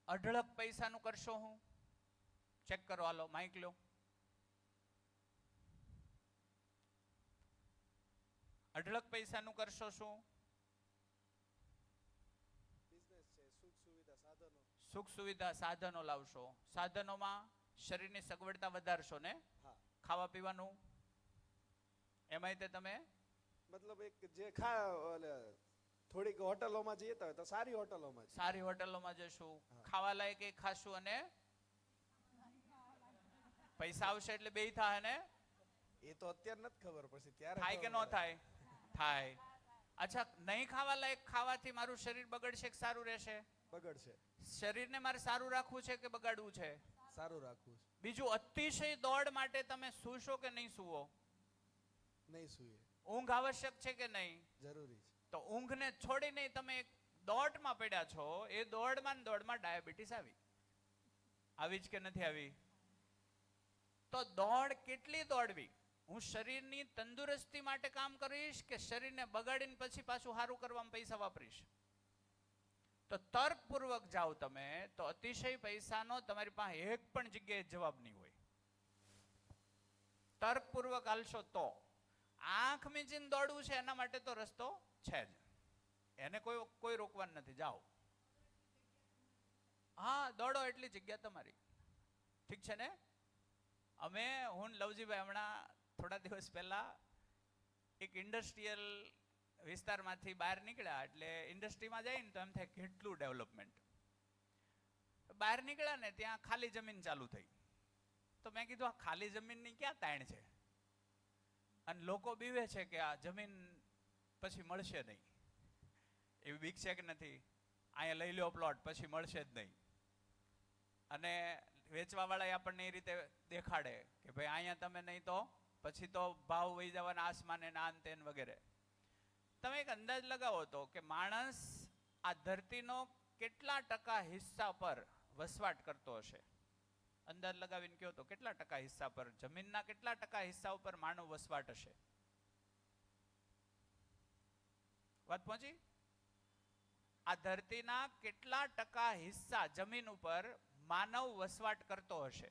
અઢળક પૈસાનું કરશો હું? ચેક કરો, હાલો માઇક લો. અઢળક પૈસાનું કરશો શું? બિઝનેસ છે, સુખ સુવિધા, સાધનો. સુખ સુવિધા, સાધનો લાવશો. સાધનોમાં શરીરની સગવડતા વધારશો ને? હા. ખાવા પીવાનું એમાંય તે તમે મતલબ એક જે થોડીક હોટલોમાં જઈએ તો સારી હોટલોમાં જ. સારી હોટલોમાં જશું, ખાવા લાયક એ ખાશું, અને પૈસા આવશે એટલે બેય થાય ને? એ તો અત્યારે નથી ખબર, પછી ત્યારે થાય કે ન થાય? થાય. અચ્છા, નહીં ખાવા લાયક ખાવાથી મારું શરીર બગડશે કે સારું રહેશે? બગડશે. શરીરને મારે સારું રાખવું છે કે બગાડવું છે? સારું રાખવું છે. બીજું, અતિશય દોડ માટે તમે સૂશો કે નહીં સૂવો? નહીં સૂઈએ. ઊંઘ આવશ્યક છે કે નહીં? જરૂરી છે. તો ઊંઘને છોડીને તમે દોડમાં પડ્યા છો, એ દોડમાં ડાયાબિટીસ આવી જ કે નથી આવી? તો દોડ કેટલી દોડવી? હું શરીરની તંદુરસ્તી માટે કામ કરીશ કે શરીરને બગાડીને પછી પાછું સારું કરવામાં પૈસા વાપરીશ? તો તર્કપૂર્વક જાઓ તમે, તો અતિશય પૈસાનો તમારી પાસે એક પણ જગ્યાએ જવાબ નહીં હોય. તર્કપૂર્વક હાલશો તો. આંખ મીચીને દોડવું છે એના માટે તો રસ્તો છે જ, એને કોઈ રોકવાનું નથી. જાઓ. હા, દોડો એટલી જગ્યા તમારી. ઠીક છે ને? હું લવજીભાઈ હમણાં થોડા દિવસ પહેલા એક ઇન્ડસ્ટ્રીયલ વિસ્તારમાંથી બહાર નીકળ્યા. એટલે ઇન્ડસ્ટ્રીમાં જઈને તો એમ થાય કેટલું ડેવલપમેન્ટ. બહાર નીકળ્યા ને ત્યાં ખાલી જમીન ચાલુ થઈ. તો મેં કીધું આ ખાલી જમીનની ક્યાં તાણ છે? અને લોકો બીવે છે કે આ જમીન પછી મળશે નહીં. એવી બીક છે કે નથી? અહીંયા લઈ લો પ્લોટ, પછી મળશે જ નહીં. અને વેચવા વાળા આપણને એ રીતે દેખાડે કે ભાઈ અહીંયા તમે નહીં તો પછી તો ભાવ વહી જવાના આસમાને નાન તેન વગેરે. તમે એક અંદાજ લગાવો તો કે માણસ આ ધરતીનો કેટલા ટકા હિસ્સા પર વસવાટ કરતો હશે? અંદાજ લગાવીને કહો તો કેટલા ટકા હિસ્સા પર, જમીનના કેટલા ટકા હિસ્સા ઉપર માનવ વસવાટ હશે? વાત પહોંચી? આ ધરતીના કેટલા ટકા હિસ્સા જમીન ઉપર માનવ વસવાટ કરતો હશે?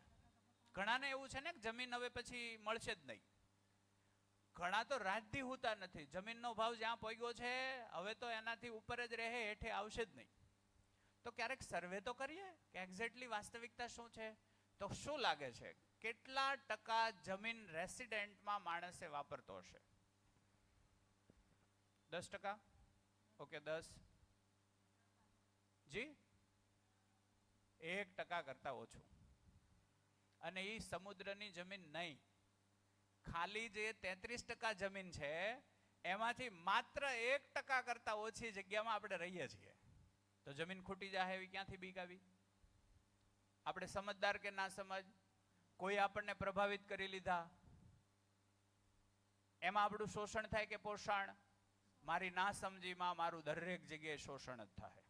ઘણાને એવું છે ને કે જમીન હવે પછી મળશે જ નહીં. ઘણા તો રાજથી હોતા નથી. જમીનનો ભાવ જ્યાં પહોંચ્યો છે હવે તો એનાથી ઉપર જ રહે, હેઠે આવશે જ નહીં. તો ક્યારેક સર્વે તો કરીએ કે એક્ઝેક્ટલી વાસ્તવિકતા શું છે? તો શું લાગે છે કેટલા ટકા જમીન રેસિડેન્ટમાં માણસે વાપરતો હશે? 10%? ઓકે, 10. જી, 1% કરતા ઓછું. અને એ સમુદ્રની જમીન નહીં, ખાલી જે 33% જમીન છે એમાંથી માત્ર 1% કરતા ઓછી જગ્યામાં આપણે રહીએ છીએ. તો જમીન ખૂટી જાય એવી ક્યાંથી બીક આવી? આપણે સમજદાર કે ના સમજ, કોઈ આપણને પ્રભાવિત કરી લીધા, એમાં આપણું શોષણ થાય કે પોષણ? મારી ના સમજીમાં મારું દરેક જગ્યાએ શોષણ જ થાય.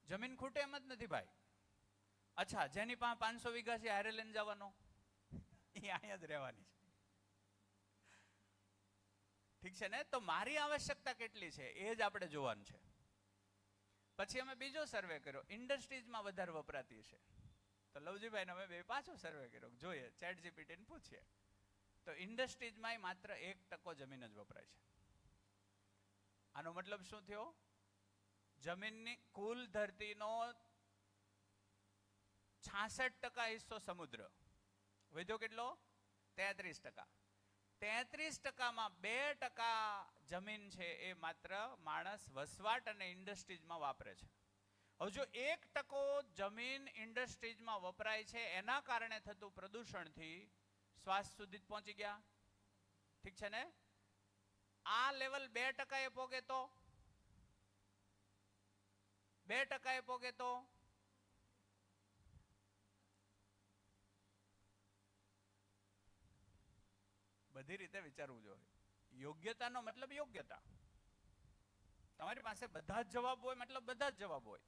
જમીન ખૂટે એમ જ નથી ભાઈ. અચ્છા, જેની પાસે 500 વીઘા છે હારે લઈને જવાનો, એ અહીંયા જ રહેવાની છે. ઠીક છે ને? તો મારી આવશ્યકતા કેટલી છે એ જ આપણે જોવાનું છે. પછી અમે બીજો સર્વે કર્યો, ઇન્ડસ્ટ્રીઝમાં વધારે વપરાતી છે. તો લવજીભાઈને અમે બે પાછો સર્વે કર્યો, જોઈએ ચેટ જીપીટીને પૂછીએ. તો ઇન્ડસ્ટ્રીઝમાં માત્ર 1% જમીન જ વપરાય છે. આનો મતલબ શું થયો? જમીનની કુલ ધરતીનો 66% હિસ્સો સમુદ્ર, વધ્યો કેટલો? 33%. 33%માં 2% જમીન છે એ માત્ર માણસ વસવાટ અને ઇન્ડસ્ટ્રીઝમાં વાપરે છે. હવે જો 1% જમીન ઇન્ડસ્ટ્રીઝમાં વપરાય છે, એના કારણે થતું પ્રદૂષણથી શ્વાસ સુધી જ પહોંચી ગયા. ઠીક છે ને? આ લેવલ 2% પોગે તો 2% પોગે તો બધી રીતે વિચારવું જોઈએ. યોગ્યતાનો મતલબ યોગ્યતા. તમારી પાસે બધા જ જવાબ હોય મતલબ બધા જ જવાબ હોય,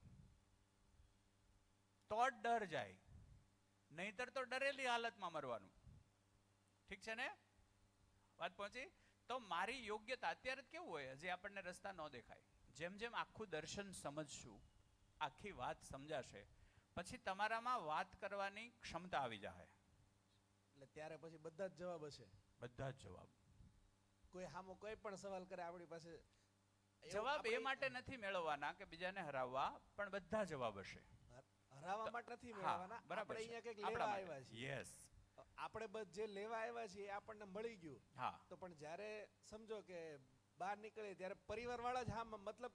તો જ ડર જાય. નહીતર તો ડરેલી હાલતમાં મરવાનું. ઠીક છે ને? વાત પહોંચી? તો મારી યોગ્યતા અત્યારે કેવું હોય, હજી આપણને રસ્તા ન દેખાય. જેમ જેમ આખું દર્શન સમજશું, આખી વાત સમજાશે, પછી તમારામાં વાત કરવાની ક્ષમતા આવી જાય. એટલે ત્યારે પછી બધા જ જવાબ હશે. બધા જ જવાબ. કોઈ સામો કોઈ પણ સવાલ કરે આપણી પાસે જવાબ એ માટે નથી મેળવવાના કે બીજાને હરાવવા, પણ બધા જવાબ હશે. હરાવવા માટે નથી મેળવવાના. આપણે અહીંયા કંઈક લેવા આવ્યા છીએ. યસ, આપણે જે લેવા આવ્યા છીએ એ આપણને મળી ગયું. હા. તો પણ જ્યારે સમજો કે બહાર નીકળે ત્યારે પરિવાર વાળા જ, હા, મતલબ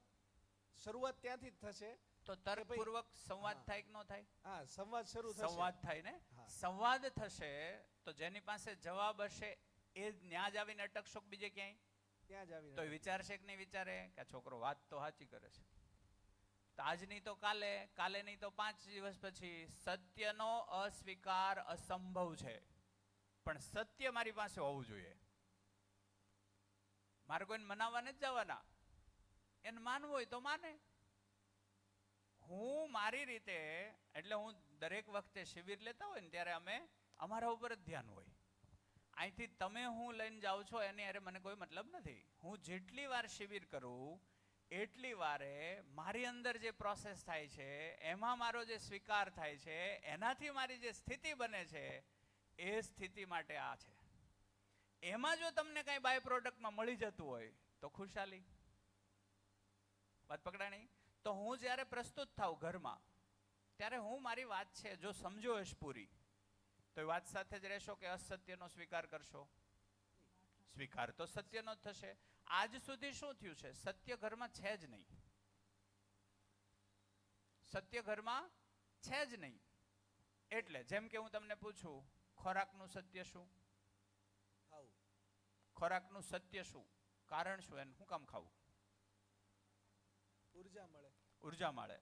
શરૂઆત ત્યાંથી જ થશે. તો તર્કપૂર્વક સંવાદ થાય કે ન થાય? હા, સંવાદ શરૂ થશે. સંવાદ થાય ને? સંવાદ થશે તો જેની પાસે જવાબ હશે એ ન્યા જ આવીને અટકશો કે બીજે ક્યાંય? ત્યાં જ આવીને તો વિચારશે કે નહીં વિચારે કે આ છોકરો વાત તો સાચી કરે છે. તો આજ નહીં તો કાલે, કાલે નહીં તો 5 દિવસ પછી. સત્યનો અસ્વીકાર અસંભવ છે, પણ સત્ય મારી પાસે હોવું જોઈએ. મારે કોઈને મનાવવા નથી જવાના, એને માનવું હોય તો માને. હું મારી રીતે, એટલે હું દરેક વખતે શિબિર લેતા હોય ને ત્યારે અમે અમારા ઉપર જ ધ્યાન હોય. અહીંથી તમે હું લઈને જાઉં છો એની અરે મને કોઈ મતલબ નથી. હું જેટલી વાર શિબિર કરું એટલી વારે મારી અંદર જે પ્રોસેસ થાય છે, એમાં મારો જે સ્વીકાર થાય છે, એનાથી મારી જે સ્થિતિ બને છે, એ સ્થિતિ માટે આ છે. એમાં જો તમને કઈ બાય પ્રોડક્ટમાં મળી જતું હોય તો ખુશાલી. વાત પકડાણી? તો હું જ્યારે પ્રસ્તુત થાઉં ઘરમાં, ત્યારે હું મારી વાત છે જો સમજો હશ પૂરી, તો એ વાત સાથે જ રહેશો કે અસત્યનો સ્વીકાર કરશો? સ્વીકાર તો સત્યનો જ થશે. આજ સુધી શું થયું છે? સત્ય ઘરમાં છે જ નહીં. સત્ય ઘરમાં છે જ નહીં. એટલે જેમ કે હું તમને પૂછું, ખોરાકનું સત્ય શું? ખાવું. ખોરાકનું સત્ય શું? કારણ શું? એને શું કામ ખાવું? ઉર્જા મળે. ઉર્જા મળે.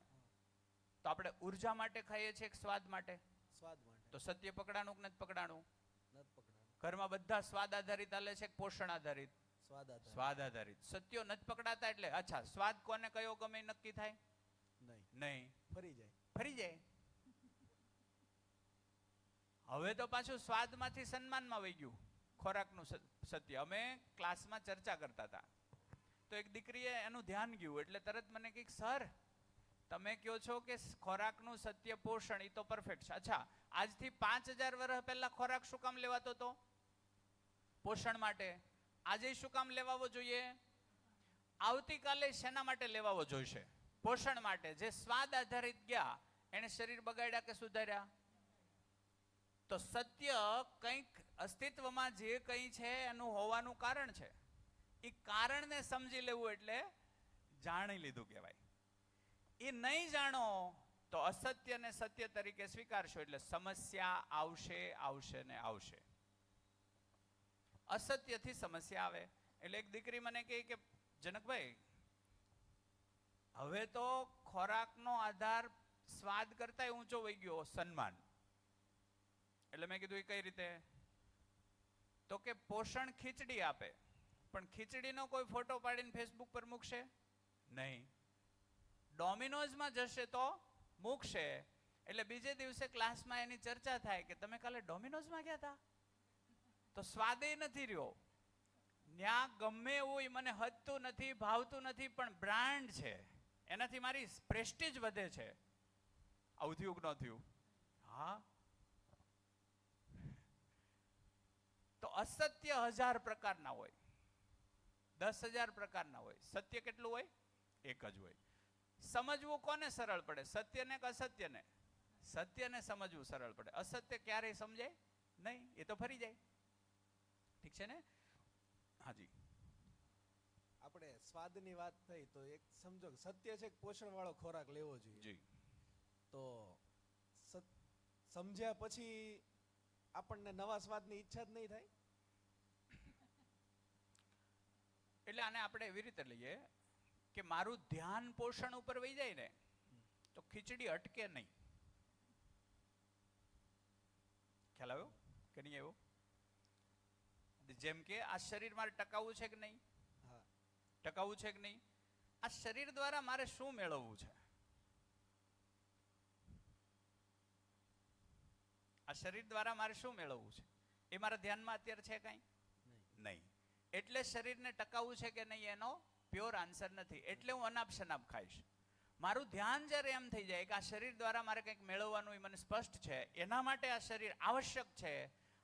તો આપણે ઉર્જા માટે ખાઈએ છીએ કે સ્વાદ માટે? સ્વાદ માટે. તો સત્ય પકડાણું કે નથી પકડાણું? નથી પકડાનું. ઘરમાં બધા સ્વાદ આધારિત હાલે છે કે પોષણ આધારિત? સ્વાદ આધારિત. સ્વાદ આધારિત. સત્યો નથી પકડાતા એટલે અચ્છા, સ્વાદ કોને કયો ગમે એ નક્કી થાય? નહીં. નહીં. ફરી જાય. ફરી જાય. હવે તો પાછું સ્વાદમાંથી સન્માનમાં વહી ગયું ખોરાકનું સત્ય. અમે ક્લાસમાં ચર્ચા કરતા હતા, તો એક દીકરીએ એનું ધ્યાન ગયું એટલે તરત મને કહે, સર તમે કહો છો કે ખોરાકનું સત્ય પોષણ, એ તો પરફેક્ટ છે. અચ્છા, આજથી 5000 વર્ષ પહેલા ખોરાક શું કામ લેવાતો હતો? પોષણ માટે. આજે શું કામ લેવાવો જોઈએ? આવતીકાલે શેના માટે લેવાવો જોઈશે? પોષણ માટે. જે સ્વાદ આધારિત ગયા એને શરીર બગાડ્યા કે સુધાર્યા? તો સત્ય કંઈક અસ્તિત્વમાં જે કંઈ છે એનું હોવાનું કારણ છે. એ કારણને સમજી લેવું એટલે જાણી લીધું કહેવાય. એ નહીં જાણો તો અસત્યને સત્ય તરીકે સ્વીકારશો એટલે સમસ્યા આવશે, આવશે ને આવશે. અસત્યથી સમસ્યા આવે. એટલે એક દીકરી મને કહે કે જનકભાઈ, હવે તો ખોરાકનો આધાર સ્વાદ કરતાંય ઊંચો વહી ગયો, સન્માન. એટલે મેં કીધું એ કઈ રીતે? તો કે પોષણ ખીચડી આપે, પણ ખીચડીનો કોઈ ફોટો પાડીને ફેસબુક પર મૂકશે નહીં. ડોમિનોઝમાં જશે તો મૂકશે. એટલે બીજે દિવસે ક્લાસમાં એની ચર્ચા થાય કે તમે કાલે ડોમિનોઝમાં ગયા હતા, તો સ્વાદે નથી રહ્યો. ન્યા ગમે એવું મને હદતું નથી, ભાવતું નથી, પણ બ્રાન્ડ છે, એનાથી મારી પ્રેસ્ટીજ વધે છે. આવું થયું કે ન થયું? હા. તો અસત્ય 1000 પ્રકારના હોય, 10,000 પ્રકારના હોય. સત્ય કેટલું હોય? એક જ હોય. સમજવું કોને સરળ પડે? સત્યને કે અસત્યને? સત્યને સમજવું સરળ પડે. અસત્ય ક્યારેય સમજાય નહીં, એ તો ફરી જાય. ઠીક છે ને? હાજી. આપણે સ્વાદની વાત થઈ તો એક સમજો કે સત્ય છે કે પોષણ વાળો ખોરાક લેવો જોઈએ. જી. તો સમજ્યા પછી આપણને નવા સ્વાદની ઈચ્છા જ નહીં થાય. એટલે આને આપણે એવી રીતે લઈએ કે મારું ધ્યાન પોષણ ઉપર વહી જાય ને તો ખીચડી અટકે નહીં. ખ્યાલ આવ્યો કે નહીં આવ્યો? જેમ કે આ શરીર મારે ટકાવવું છે કે નહીં? હા. ટકાવવું છે કે નહીં? આ શરીર દ્વારા મારે શું મેળવવું છે? આ શરીર દ્વારા મારે શું મેળવવું છે એ મારા ધ્યાનમાં અત્યારે છે કઈ? નહીં. એટલે શરીરને ટકાવવું છે કે નહીં એનો પ્યોર આન્સર નથી. એટલે હું અનાપ શનાપ ખાઈશ. મારું ધ્યાન જ્યારે એમ થઈ જાય કે આ શરીર દ્વારા મારે કંઈક મેળવવાનું એ મને સ્પષ્ટ છે, એના માટે આ શરીર આવશ્યક છે,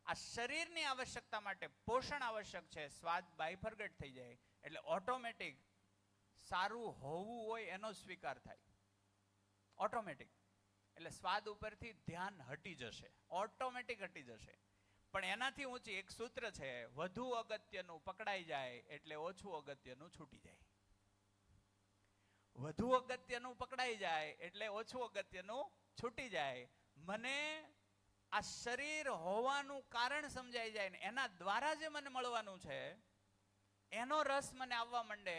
આ શરીરની આવશ્યકતા માટે પોષણ આવશ્યક છે, સ્વાદ બાયફર્ગેટ થઈ જાય એટલે ઓટોમેટિક સારું હોવું હોય એનો સ્વીકાર થાય. ઓટોમેટિક. એટલે સ્વાદ ઉપરથી ધ્યાન હટી જશે, ઓટોમેટિક હટી જશે. પણ એનાથી ઊંચી એક સૂત્ર છે, વધુ અગત્યનું પકડાઈ જાય એટલે ઓછું અગત્યનું છૂટી જાય. વધુ અગત્યનું પકડાઈ જાય એટલે ઓછું અગત્યનું છૂટી જાય. મને આ શરીર હોવાનું કારણ સમજાઈ જાય ને એના દ્વારા જે મને મળવાનું છે એનો રસ મને આવવા માંડે.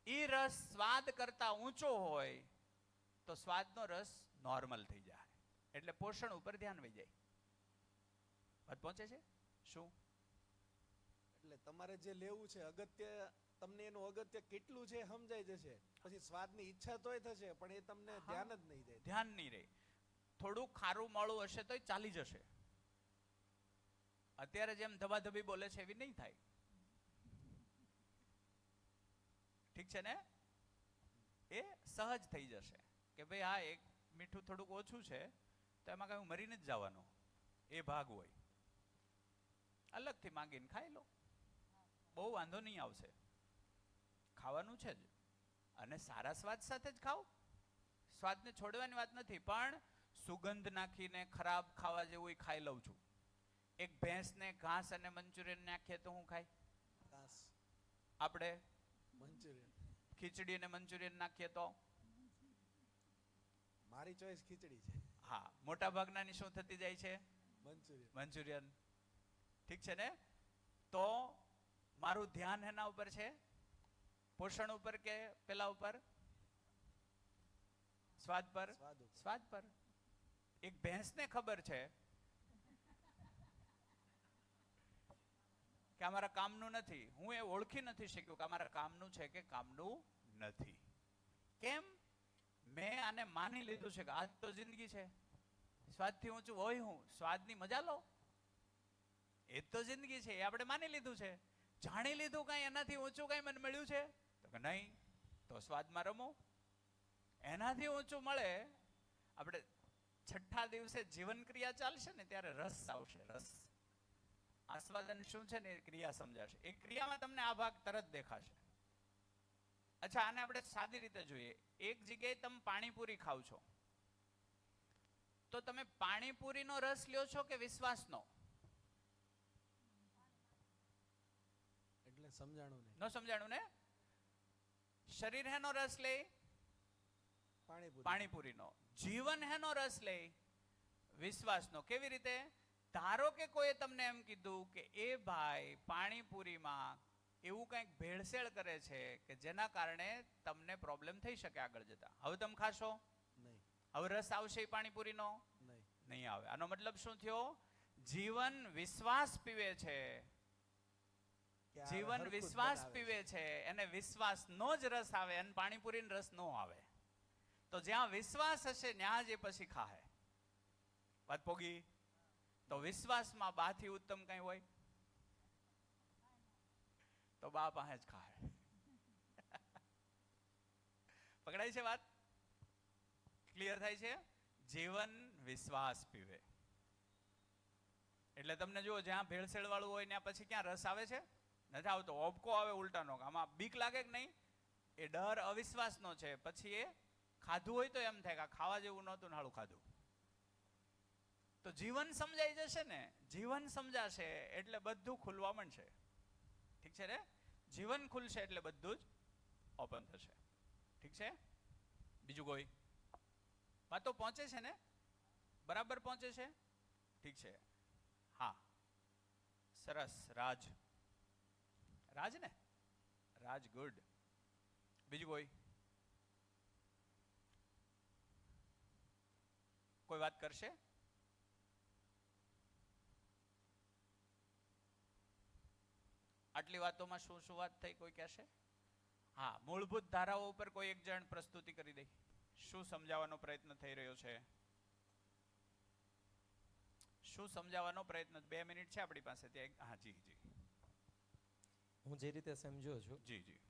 એ રસ સ્વાદ કરતા ઊંચો હોય તો સ્વાદનો રસ નોર્મલ થઈ જાય એટલે પોષણ ઉપર ધ્યાન વહી જાય. વાત પહોંચે છે? શું એટલે તમારે જે લેવું છે અગત્ય, તમને એનું અગત્ય કેટલું છે સમજાઈ જશે. પછી સ્વાદની ઈચ્છા તોય થશે પણ એ તમને ધ્યાન જ નહીં દે. ધ્યાન નહીં રહે. થોડું ખારું મોળું હશે તોય ચાલી જશે. અત્યારે જેમ ધબાધબી બોલે છે એવી નહીં થાય. ઠીક છે ને? એ સહજ થઈ જશે કે ભાઈ હા એક મીઠું થોડુંક ઓછું છે તો એમાં કઈ મરીને જ જવાનો એ ભાગ હોય. અલગથી માંગીને ખાઈ લો, બહુ વાંધો નહીં આવશે. ખાવાનું છે જ, અને સારા સ્વાદ સાથે જ ખાઓ. સ્વાદને છોડવાની વાત નથી, પણ સુગંધ નાખીને ખરાબ ખાવા જેવું ઈ ખાઈ લઉં છું. એક ભેંસને ઘાસ અને મંચુરિયન નાખીએ તો હું ખાય? ઘાસ, આપણે મંચુરિયન. ખીચડી અને મંચુરિયન નાખીએ તો? મારી ચોઈસ ખીચડી છે. હા, મોટા ભાગનાની શું થતી જાય છે? મંચુરિયન. મંચુરિયન. ઠીક છે ને? તો મારું ધ્યાન એના ઉપર છે? પોષણ ઉપર કે પેલા ઉપર? સ્વાદ પર? સ્વાદ ઉપર. સ્વાદ પર. એક ભેંસને ખબર છે કે અમારા કામનું નથી. હું એ ઓળખી નથી શક્યું કે અમારા કામનું છે કે કામનું નથી. કેમ? મેં આને માની લીધું છે કે આજ તો જિંદગી છે, સ્વાદથી ઊંચું હોય હું, સ્વાદની મજા લો, એ તો જિંદગી છે, એ આપણે માની લીધું છે. જાણી લીધું કાંઈ એનાથી ઊંચું કાંઈ મને મળ્યું છે તો કે નહીં, તો સ્વાદમાં રમો. એનાથી ઊંચું મળે. આપણે છઠ્ઠા દિવસે જીવન ક્રિયા ચાલશે ને ત્યારે રસ આવશે. રસ, આસ્વાદન શું છે ને એ ક્રિયા સમજાશે. એ ક્રિયામાં તમને આ ભાગ તરત દેખાશે. અચ્છા, આને આપણે સાદી રીતે જોઈએ. એક જગ્યાએ તમે પાણીપુરી ખાવ છો, તો તમે પાણીપુરીનો રસ લ્યો છો કે વિશ્વાસનો? એટલે સમજાણું નહીં. ન સમજાણું ને? શરીર હેનો રસ લે? પાણીપુરી. પાણીપુરીનો. જીવન હેનો રસ લે? વિશ્વાસનો. કેવી રીતે? ધારો કે કોઈએ તમને એમ કીધું કે એ ભાઈ પાણીપુરીમાં એવું કંઈક ભેળસેળ કરે છે કે જેના કારણે તમને પ્રોબ્લેમ થઈ શકે આગળ જતા. હવે તમે ખાશો? નહીં. હવે રસ આવશે એ પાણીપુરીનો? નહીં. નહીં આવે. આનો મતલબ શું થયો? જીવન વિશ્વાસ પીવે છે. કે આ જીવન હરખું જ વિશ્વાસ બનાવે પીવે છે, એને વિશ્વાસનો જ રસ આવે અને પાણીપુરીનો રસ ન આવે. તો જ્યાં વિશ્વાસ હશે ત્યાં જ એ પછી ખાહે. વાત પોગી? તો વિશ્વાસમાં બાથી ઉત્તમ કઈ હોય તો બા પાસે જ ખાહે. પકડાય છે વાત? ક્લિયર થાય છે? જીવન વિશ્વાસ પીવે. એટલે તમને જુઓ, જ્યાં ભેળસેળ વાળું હોય ત્યાં પછી ક્યાં રસ આવે છે? નથી આવતો. ઓબકો આવે ઉલટાનો. આમાં બીક લાગે કે નહીં? એ ડર અવિશ્વાસનો છે. પછી એ ખાધું હોય તો એમ થાય કે ખાવા જેવું નહોતું ને હાલું ખાધું. તો જીવન સમજાઈ જશે ને, જીવન સમજાશે એટલે બધું ખુલવા માંડશે. ઠીક છે ને? જીવન ખુલશે એટલે બધું જ ઓપન થશે. ઠીક છે? બીજું કોઈ વાતો પહોંચે છે ને? બરાબર પહોંચે છે? ઠીક છે. હા, સરસ. રાજ, રાજ ને? રાજ, ગુડ. બીજું કોઈ વાત કરશે? આટલી વાતોમાં શું શું વાત થઈ કોઈ કહેશે? હા, મૂળભૂત ધારાઓ ઉપર કોઈ એક જણ પ્રસ્તુતિ કરી દે. શું સમજાવવાનો પ્રયત્ન થઈ રહ્યો છે? શું સમજાવવાનો પ્રયત્ન? 2 મિનિટ છે આપણી પાસે. ત્યાં હા, જી જી. હું જે રીતે સમજ્યો છું જી જી.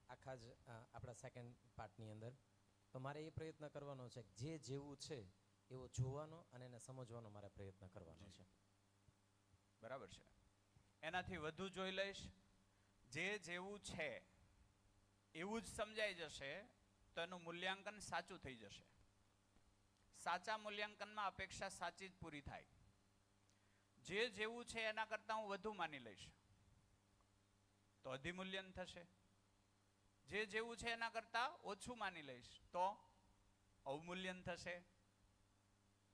આખા જ આપણા સેકન્ડ પાર્ટની અંદર, તો મારે એ પ્રયત્ન કરવાનો છે કે જે જેવું છે એવો જોવાનો અને એને સમજવાનો મારે પ્રયત્ન કરવાનો છે. બરાબર છે. એનાથી વધુ જોઈ લઈશ, જે જેવું છે એવું જ સમજાઈ જશે તો એનું મૂલ્યાંકન સાચું થઈ જશે. સાચા મૂલ્યાંકનમાં અપેક્ષા સાચી જ પૂરી થાય. જે જેવું છે એના કરતાં હું વધુ માની લઈશ તો અધિમૂલ્યન થશે. જે જેવું છે એના કરતાં ઓછું માની લઈશ તો અવમૂલ્યન થશે.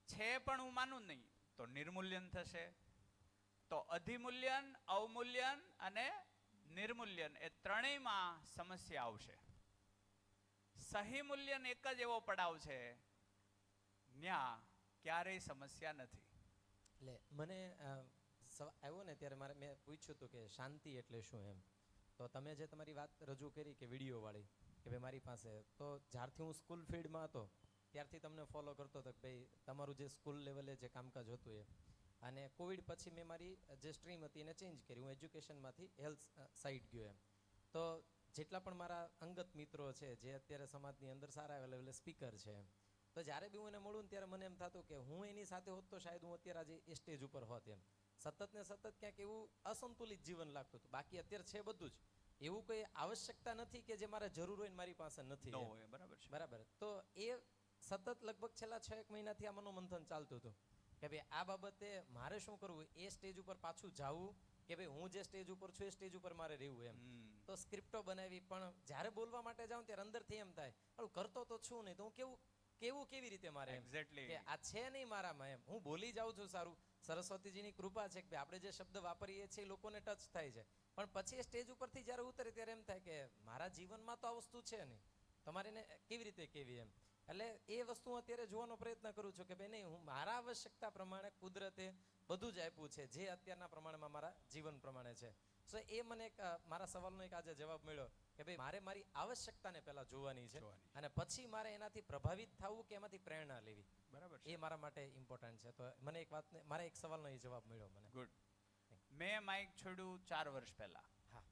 છે પણ હું માનું નહીં તો નિર્મૂલ્યન થશે. તો અધિમૂલ્યન, અવમૂલ્યન અને નિર્મૂલ્યન એ ત્રણેયમાં સમસ્યા આવશે. સહી મૂલ્યન એક જ એવો પડાવ છે ન્યા ક્યારેય સમસ્યા નથી. એટલે મને આવ્યો ને ત્યારે મેં પૂછ્યું હતું કે શાંતિ એટલે શું એમ. તો તમે જે તમારી વાત રજૂ કરી કે વિડીયો વાળી કે ભાઈ મારી પાસે, તો જ્યારથી હું સ્કૂલ ફીલ્ડમાં હતો ત્યારથી તમને ફોલો કરતો હતો કે ભાઈ તમારું જે સ્કૂલ લેવલે જે કામકાજ હતું એ. અને કોવિડ પછી મેં મારી જે સ્ટ્રીમ હતી એને ચેન્જ કરી. હું એજ્યુકેશનમાંથી હેલ્થ સાઈડ ગયો એમ. તો જેટલા પણ મારા અંગત મિત્રો છે જે અત્યારે સમાજની અંદર સારા લેવલે સ્પીકર છે એમ, તો જ્યારે બી હું એને મળું ને ત્યારે મને એમ થતું કે હું એની સાથે હોત તો શાયદ હું અત્યારે આજે એ સ્ટેજ ઉપર હોત એમ. સતત ને સતત ક્યાંક એવું અસંતુલિત જીવન લાગતું હતું. બાકી અત્યારે છે બધું જ, એવું કોઈ આવશ્યકતા નથી કે જે મારે જરૂર હોય ને મારી પાસે નથી ન એમ. હોય, બરાબર છે. બરાબર. તો એ સતત લગભગ છેલ્લા 6 મહિનાથી આ મનોમંથન ચાલતું હતું કે ભાઈ આ બાબતે મારે શું કરવું, એ સ્ટેજ ઉપર પાછું જાવું કે ભાઈ હું જે સ્ટેજ ઉપર છું એ સ્ટેજ ઉપર મારે રહેવું એમ. તો સ્ક્રિપ્ટો બનાવી, પણ જ્યારે બોલવા માટે જાઉં ત્યારે અંદરથી એમ થાય પણ કરતો તો છું નહીં, તો હું કેવી રીતે મારે એમ એક્ઝેક્ટલી. કે આ છે નહીં મારામાં એમ. હું બોલી જાઉં છું સારું, સરસ્વતીજીની કૃપા છે કે આપણે જે શબ્દ વાપરીએ છીએ એ લોકોને ટચ થાય છે, પણ પછી એ સ્ટેજ ઉપરથી જ્યારે ઉતરે ત્યારે એમ થાય કે મારા જીવનમાં તો આ વસ્તુ છે નહીં, તમારે એને કેવી રીતે કેવી એમ. એટલે એ વસ્તુ હું અત્યારે જોવાનો પ્રયત્ન કરું છું કે ભાઈ નહીં, હું મારા આવશ્યકતા પ્રમાણે કુદરતે બધું જ આપ્યું છે જે અત્યારના પ્રમાણમાં મારા જીવન પ્રમાણે છે. સો એ મને એક મારા સવાલનો એક આજે જવાબ મળ્યો કે ભાઈ મારે મારી આવશ્યકતાને પહેલા જોવાની છે અને પછી મારે એનાથી પ્રભાવિત થવું કે એમાંથી પ્રેરણા લેવી, બરાબર એ મારા માટે ઇમ્પોર્ટન્ટ છે. તો મને એક વાત, મારા એક સવાલનો એ જવાબ મળ્યો મને. ગુડ. મેં માઇક છોડ્યું 4 વર્ષ પહેલા. હા.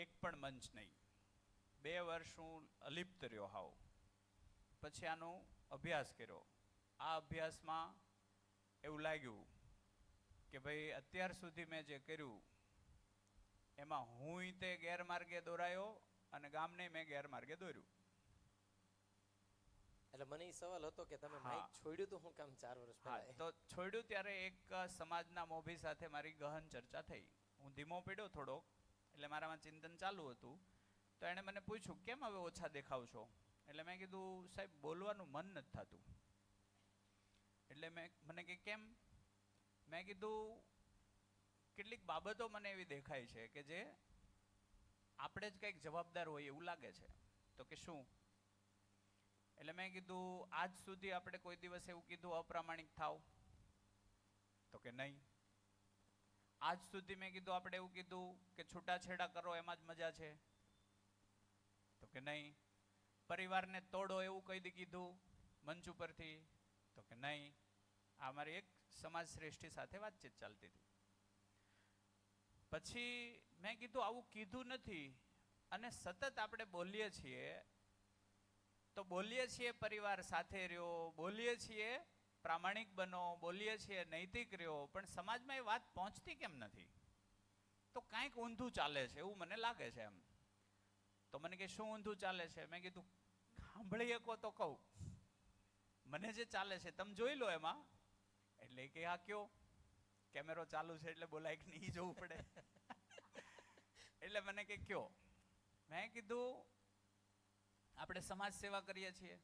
એક પણ મંચ નહીં. 2 વર્ષ હું અલિપ્ત રહ્યો હાવ. પછી આનો અભ્યાસ કર્યો. આ અભ્યાસમાં એવું લાગ્યું કે ભાઈ અત્યાર સુધી મેં જે કર્યું એમાં હું તે ગેરમાર્ગે દોરાયો અને ગામને મેં ગેરમાર્ગે દોર્યું. એટલે મને એ સવાલ હતો કે તમે હા. માઇક છોડ્યું તો હું કામ 4 વર્ષ હા, પહેલા? તો છોડ્યું ત્યારે એક સમાજના મોભી સાથે મારી ગહન ચર્ચા થઈ. હું ધીમો પડ્યો થોડોક, એટલે મારામાં ચિંતન ચાલુ હતું. તો એણે મને પૂછ્યું કેમ હવે ઓછા દેખાવ છો? એટલે મેં કીધું સાહેબ બોલવાનું મન નથી થતું. એટલે મને કે કેમ? મેં કીધું કેટલીક બાબતો મને એવી દેખાય છે કે જે આપણે જ કંઈક જવાબદાર હોય એવું લાગે છે. તો કે શું? એટલે મેં કીધું આજ સુધી આપણે કોઈ દિવસ એવું કીધું અપ્રામાણિક થાવ? તો કે નહીં. આજ સુધી મેં કીધું આપણે એવું કીધું કે છૂટાછેડા કરો એમાં જ મજા છે? તો કે નહીં. પરિવારને તોડો એવું કઈ કીધું મંચ ઉપરથી? તો કે નહીં. આ મારી એક સમાજ શ્રેષ્ઠી સાથે વાતચીત ચાલતી હતી. પછી મેં કીધું આવું કીધું નથી અને સતત આપણે બોલીએ છીએ, તો બોલીએ છીએ પરિવાર સાથે રહ્યો, બોલીએ છીએ પ્રામાણિક બનો, બોલીએ છીએ નૈતિક રહ્યો, પણ સમાજમાં એ વાત પહોંચતી કેમ નથી? તો કાંઈક ઊંધું ચાલે છે એવું મને લાગે છે એમ. તો મને કે શું ઊંધું ચાલે છે? મેં કીધું સાંભળી શકો તો કહું, મને જે ચાલે છે તમે જોઈ લો એમાં. એટલે કે હા કયો? કેમેરો ચાલુ છે એટલે બોલાય કે નહીં જોવું પડે. એટલે મને કે કયો? મેં કીધું આપણે સમાજ સેવા કરીએ છીએ,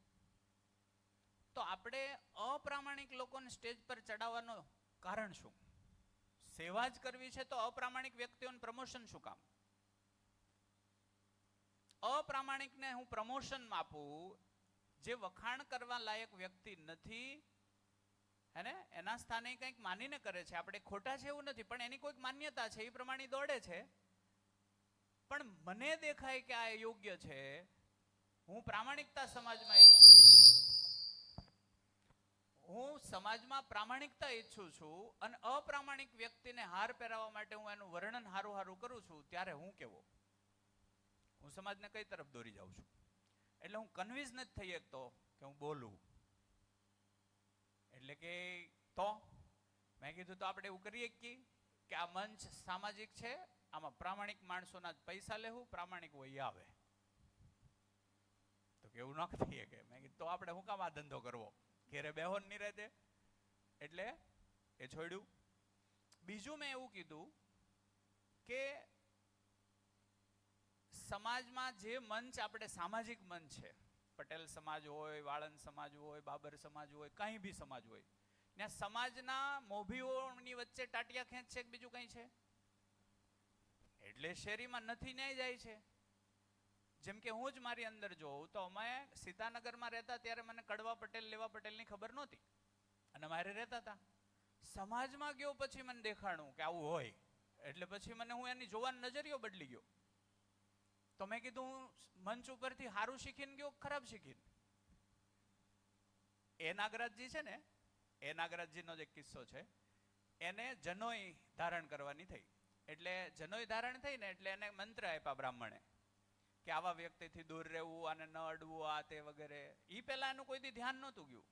તો આપણે અપ્રામાણિક લોકોને સ્ટેજ પર ચડાવવાનો કારણ શું? સેવા જ કરવી છે તો અપ્રામાણિક વ્યક્તિઓને પ્રમોશન શું કામ? અપ્રામાણિકને હું પ્રમોશન આપું, જે વખાણ કરવા લાયક વ્યક્તિ નથી હેને, એના સ્થાને કંઈક માનીને કરે છે. આપણે ખોટા છે એવું નથી, પણ એની કોઈક માન્યતા છે, એ પ્રમાણે દોડે છે. પણ મને દેખાય કે આ યોગ્ય છે. હું પ્રામાણિકતા સમાજમાં ઈચ્છું છું, હું સમાજમાં પ્રામાણિકતા ઈચ્છું છું, અને અપ્રામાણિક વ્યક્તિને હાર પહેરાવવા માટે હું એનું વર્ણન હારું કરું છું, ત્યારે હું કેવો? હું સમાજને કઈ તરફ દોરી જાઉં છું? એટલે હું કન્વિન્સ નથી થઈ શકતો કે હું બોલું. એટલે કે તો મેં કીધું તો આપણે એવું કરીએ કે આ મંચ સામાજિક છે, આમાં પ્રામાણિક માણસોના જ પૈસા લેવું, પ્રામાણિક હોય આવે. તો કે એવું ન થઈ શકે. મેં કીધું તો આપણે શું કામ આ ધંધો કરવો? ઘેરે બેહો નહીં રહેતે. એટલે એ છોડ્યું. બીજું મેં એવું કીધું કે સમાજમાં જે મંચ આપણે સામાજિક મંચ છે, પટેલ સમાજ હોય, વાળંદ સમાજ હોય, બાબર સમાજ હોય, કંઈ બી સમાજ હોય, ત્યાં સમાજના મોભીઓની વચ્ચે ટાટિયા ખેંચ છે કે બીજું કંઈ છે? એટલે શેરીમાં નથી ન્યાય જાય છે. જેમ કે હું જ મારી અંદર જોઉં તો અમે સીતાનગરમાં રહેતા ત્યારે મને કડવા પટેલ, લેવા પટેલની ખબર નહોતી અને મારે રહેતા હતા. સમાજમાં ગયો પછી મને દેખાણું કે આવું હોય, એટલે પછી મને હું એની જોવાનો નજરિયો બદલી ગયો. તો મેં કીધું હું મંચ ઉપરથી સારું શીખીને ગયો, ખરાબ શીખીને? એ નાગરાજજી છે ને, એ નાગરાજજીનો જે કિસ્સો છે, એને જનોઈ ધારણ કરવાની થઈ. એટલે જનોઈ ધારણ થઈ ને એટલે એને મંત્ર આપ્યા બ્રાહ્મણે કે આવા વ્યક્તિથી દૂર રહેવું, આને ન અડવું, આ તે વગેરે. એ પહેલા એનું કોઈ દી ધ્યાન નહોતું ગયું.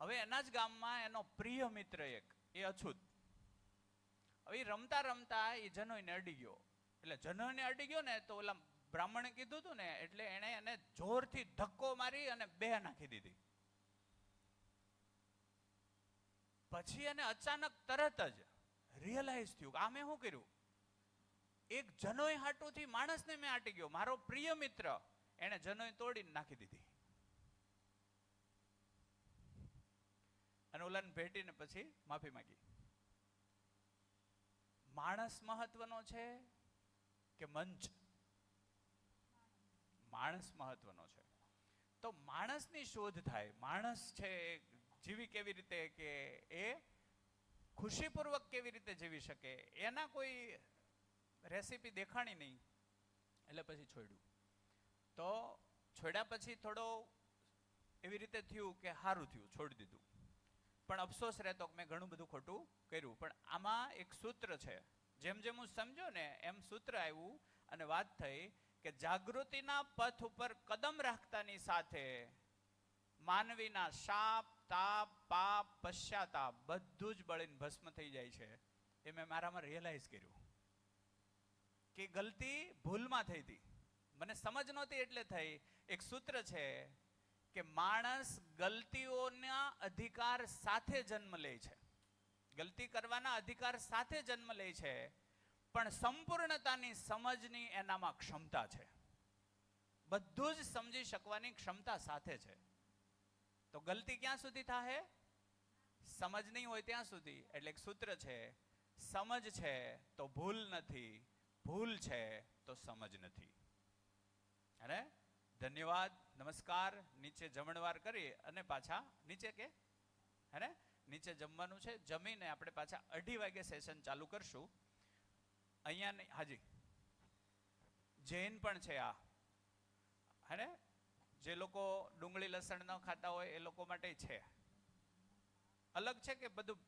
હવે એના જ ગામમાં એનો પ્રિય મિત્ર એક, એ અછૂત, હવે રમતા રમતા એ જનોઈને અડી ગયો એટલે જનોઈને અડી ગયો ને તો ઓલા બ્રાહ્મણે કીધું હતું ને એટલે એણે એને જોરથી ધક્કો મારી અને બે નાખી દીધી. પછી એને અચાનક તરત જ રિયલાઇઝ થયું કે આ મેં શું કર્યું. એક જનોઈ હાટુથી માણસને મેં આટી ગયો, મારો પ્રિય મિત્ર, એને જનોઈ તોડીને નાખી દીધી. અને ઓલાને ભેટીને પછી માફી માંગી. માણસ મહત્વનો છે કે મંચ? માણસ મહત્વનો છે. તો માણસની શોધ થાય. માણસ છે જીવી કેવી રીતે, કે એ ખુશીપૂર્વક કેવી રીતે જીવી શકે, એના કોઈ રેસીપી દેખાણી નહીં. એટલે પછી છોડ્યું. તો છોડ્યા પછી થોડો એવી રીતે થયું કે સારું થયું, છોડી દીધું. પણ અફસોસ રહેતો કે મેં ઘણું બધું ખોટું કર્યું. પણ આમાં એક સૂત્ર છે, જેમ જેમ હું સમજો ને એમ સૂત્ર આવ્યું અને વાત થઈ કે જાગૃતિના પથ ઉપર કદમ રાખતાની સાથે માનવીના શાપ, તાપ, પાપ, પશ્ચાતાપ બધું જ બળીને ભસ્મ થઈ જાય છે. એ મેં મારામાં રિયલાઇઝ કર્યું કે ગલતી ભૂલમાં થઈ હતી, મને સમજ નહોતી એટલે થઈ. એક સૂત્ર છે કે માણસ ગલતીઓના અધિકાર સાથે જન્મ લે છે, ગલતી કરવાના અધિકાર સાથે જન્મ લે છે, પણ સંપૂર્ણતાની સમજની એનામાં ક્ષમતા છે. બધું જ સમજી શકવાની ક્ષમતા સાથે છે. તો ગલતી ક્યાં સુધી થાય? સમજ નહીં હોય ત્યાં સુધી. એટલે એક સૂત્ર છે, સમજ છે તો ભૂલ નથી, ભૂલ છે તો સમજ નથી. અરે ધન્યવાદ, નમસ્કાર. નીચે જમણવાર કરી અને પાછા નીચે કે હે નીચે જમવાનું છે. જમીને આપણે પાછા 2:30 વાગે સેશન ચાલુ કરશું. અહીંયા નહીં, હાજી જૈન પણ છે આ, હે જે લોકો ડુંગળી લસણ ન ખાતા હોય એ લોકો માટે છે. અલગ છે કે બધું